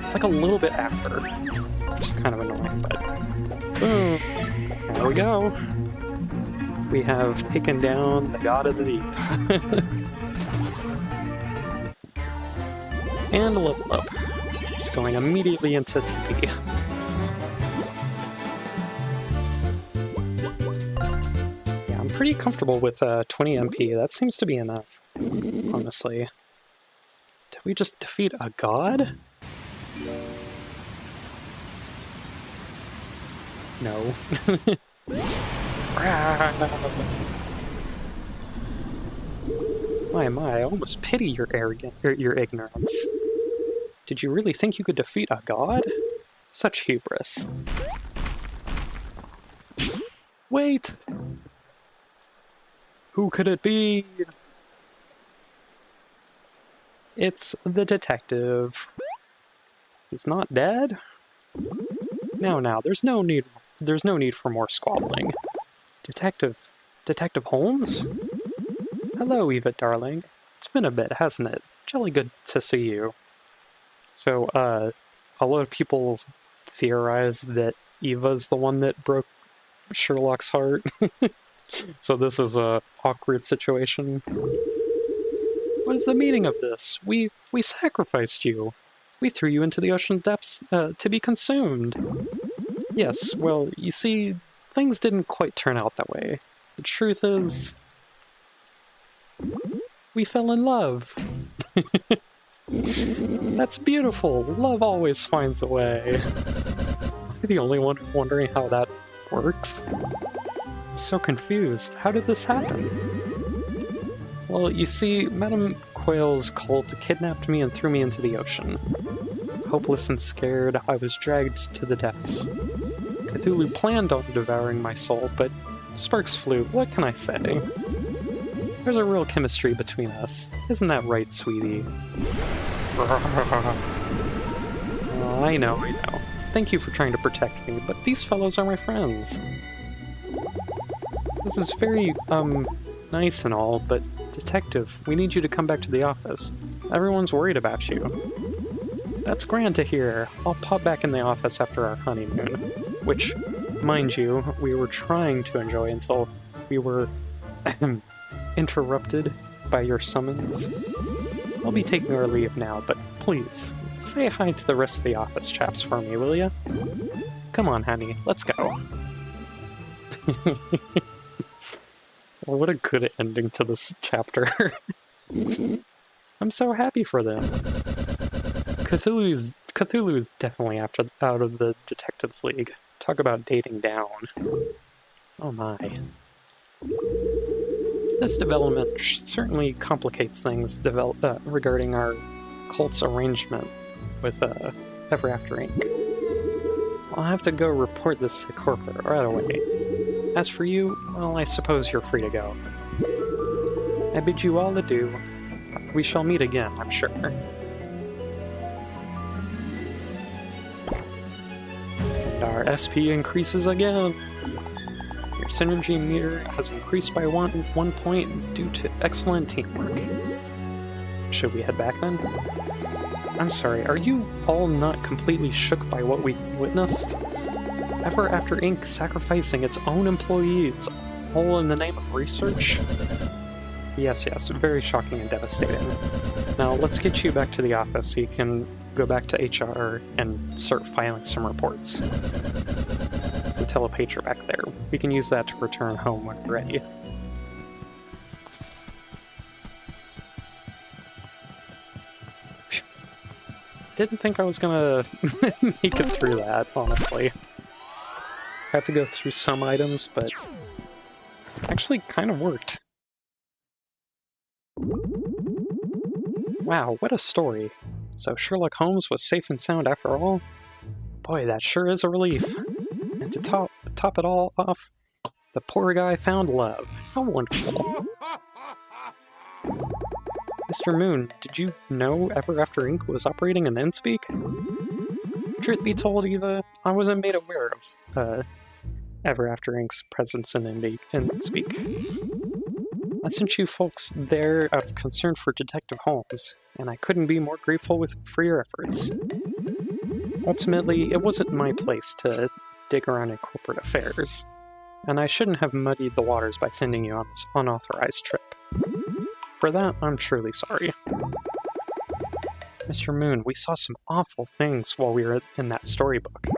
it's like a little bit after. Which is kind of annoying, but... Boom! There we go! We have taken down the God of the Deep. And a level up. It's going immediately into TP. Yeah, I'm pretty comfortable with 20 MP. That seems to be enough, honestly. Did we just defeat a god? No. My, I almost pity your your ignorance. Did you really think you could defeat a god? Such hubris. Wait! Who could it be? It's the detective. He's not dead? Now, there's no need for more squabbling. Detective Holmes? Hello, Eva, darling. It's been a bit, hasn't it? Jolly good to see you. So, a lot of people theorize that Eva's the one that broke Sherlock's heart. So this is a awkward situation. What is the meaning of this? We sacrificed you. We threw you into the ocean depths to be consumed. Yes, well, you see, things didn't quite turn out that way. The truth is, we fell in love. That's beautiful. Love always finds a way. Am I the only one wondering how that works? I'm so confused. How did this happen? Well, you see, Madame Quayle's cult kidnapped me and threw me into the ocean. Hopeless and scared, I was dragged to the depths. Cthulhu planned on devouring my soul, but sparks flew. What can I say? There's a real chemistry between us. Isn't that right, sweetie? Oh, I know. Thank you for trying to protect me, but these fellows are my friends. This is very, nice and all, but Detective, we need you to come back to the office. Everyone's worried about you. That's grand to hear. I'll pop back in the office after our honeymoon. Which, mind you, we were trying to enjoy until we were interrupted by your summons. I'll be taking our leave now, but please, say hi to the rest of the office chaps for me, will ya? Come on, honey, let's go. Well, what a good ending to this chapter. I'm so happy for them. Cthulhu is definitely out of the Detectives League. Talk about dating down. Oh my. This development certainly complicates things regarding our cult's arrangement with Ever After Inc. I'll have to go report this to corporate right away. As for you, well, I suppose you're free to go. I bid you all adieu. We shall meet again, I'm sure. And our SP increases again. Your synergy meter has increased by one point due to excellent teamwork. Should we head back then? I'm sorry, are you all not completely shook by what we witnessed? Ever After Inc. sacrificing its own employees, all in the name of research? Yes, very shocking and devastating. Now, let's get you back to the office so you can go back to HR and start filing some reports. There's a telepager back there. We can use that to return home when we're ready. Didn't think I was gonna make it through that, honestly. I have to go through some items, but actually kind of worked. Wow, what a story. So Sherlock Holmes was safe and sound after all? Boy, that sure is a relief. And to top it all off, the poor guy found love. How wonderful. Mr. Moon, did you know Ever After Inc. was operating in Innspeak? Truth be told, Eva, I wasn't made aware of Ever After Inc.'s presence in Innspeak. I sent you folks there out of concern for Detective Holmes, and I couldn't be more grateful for your efforts. Ultimately, it wasn't my place to dig around in corporate affairs, and I shouldn't have muddied the waters by sending you on this unauthorized trip. For that, I'm truly sorry. Mr. Moon, we saw some awful things while we were in that storybook.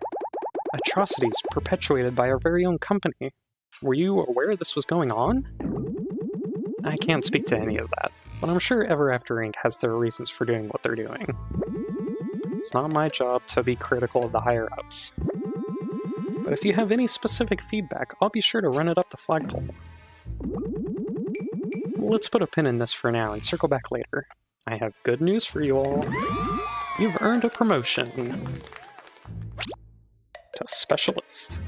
Atrocities perpetuated by our very own company. Were you aware this was going on? I can't speak to any of that, but I'm sure Ever After Inc. has their reasons for doing what they're doing. It's not my job to be critical of the higher-ups. But if you have any specific feedback, I'll be sure to run it up the flagpole. Let's put a pin in this for now and circle back later. I have good news for you all. You've earned a promotion to Specialist.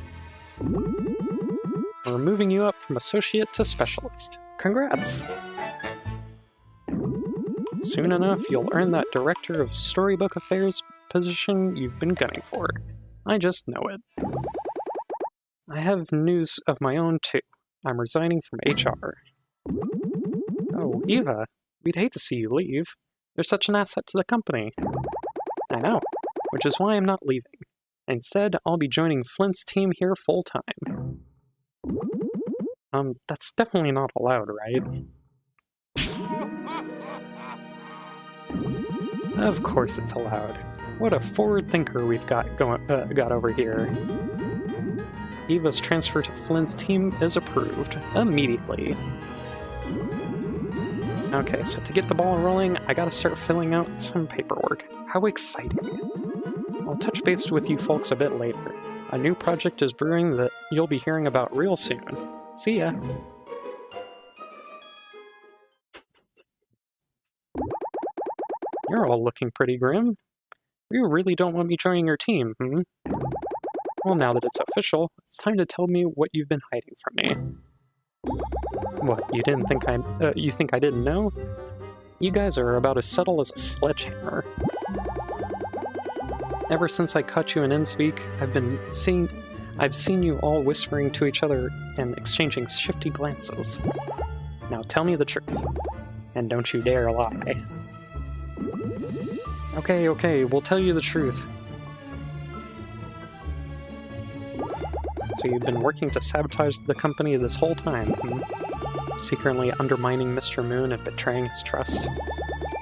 We're moving you up from Associate to Specialist. Congrats! Soon enough, you'll earn that Director of Storybook Affairs position you've been gunning for. I just know it. I have news of my own, too. I'm resigning from HR. Oh, Eva, we'd hate to see you leave. You're such an asset to the company. I know, which is why I'm not leaving. Instead, I'll be joining Flint's team here full-time. That's definitely not allowed, right? Of course it's allowed. What a forward thinker we've got over here. Eva's transfer to Flynn's team is approved immediately. Okay, so to get the ball rolling, I gotta start filling out some paperwork. How exciting. I'll touch base with you folks a bit later. A new project is brewing that you'll be hearing about real soon. See ya. You're all looking pretty grim. You really don't want me joining your team, hmm? Well, now that it's official, it's time to tell me what you've been hiding from me. What, you think I didn't know? You guys are about as subtle as a sledgehammer. Ever since I caught you in Innspeak, I've seen you all whispering to each other and exchanging shifty glances. Now tell me the truth, and don't you dare lie. Okay, we'll tell you the truth. So you've been working to sabotage the company this whole time, hmm? Secretly undermining Mr. Moon and betraying his trust,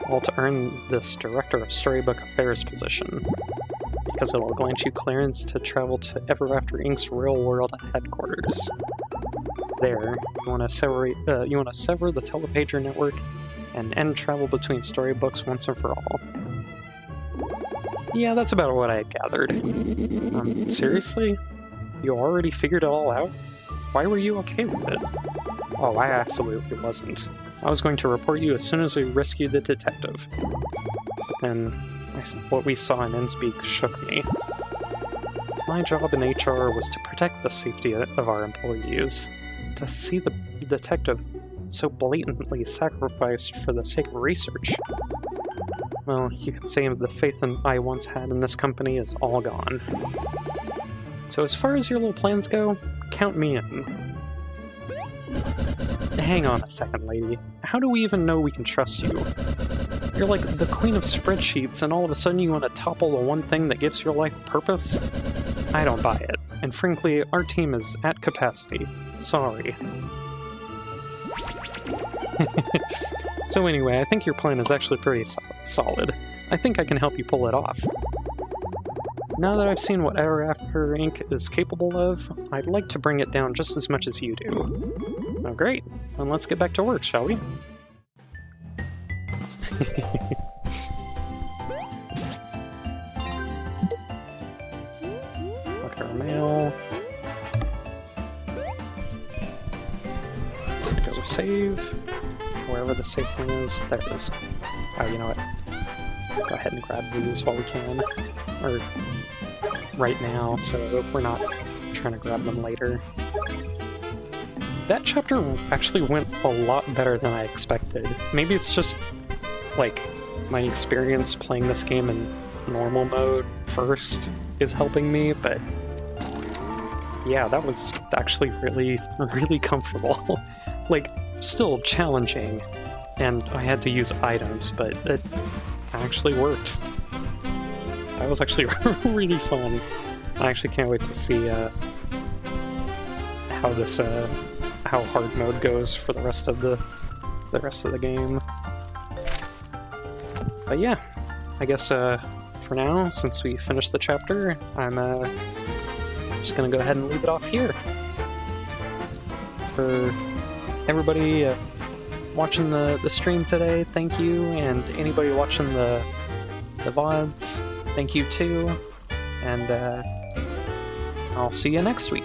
all to earn this Director of Storybook Affairs position, because it'll grant you clearance to travel to Ever After Inc.'s real-world headquarters. There, you want to sever the telepager network and end travel between storybooks once and for all. Yeah, that's about what I had gathered. Seriously? You already figured it all out? Why were you okay with it? Oh, I absolutely wasn't. I was going to report you as soon as we rescued the detective. But then, what we saw in Innspeak shook me. My job in HR was to protect the safety of our employees. To see the detective so blatantly sacrificed for the sake of research. Well, you could say the faith I once had in this company is all gone. So as far as your little plans go, count me in. Hang on a second, lady. How do we even know we can trust you? You're like the queen of spreadsheets, and all of a sudden you want to topple the one thing that gives your life purpose? I don't buy it. And frankly, our team is at capacity. Sorry. So anyway, I think your plan is actually pretty solid. I think I can help you pull it off. Now that I've seen what Ever After Inc. is capable of, I'd like to bring it down just as much as you do. Oh great, then let's get back to work, shall we? Look at our mail. Go save. Wherever the save thing is, there it is. Oh, you know what? Go ahead and grab these while we can. Or right now, so we're not trying to grab them later. That chapter actually went a lot better than I expected. Maybe it's just, like, my experience playing this game in normal mode first is helping me, but yeah, that was actually really, really comfortable. Like, still challenging, and I had to use items, but it actually worked. That was actually really fun. I actually can't wait to see how hard mode goes for the rest of the game. But yeah, I guess for now, since we finished the chapter, I'm just gonna go ahead and leave it off here. For everybody watching the stream today, thank you, and anybody watching the VODs, thank you too. And I'll see you next week.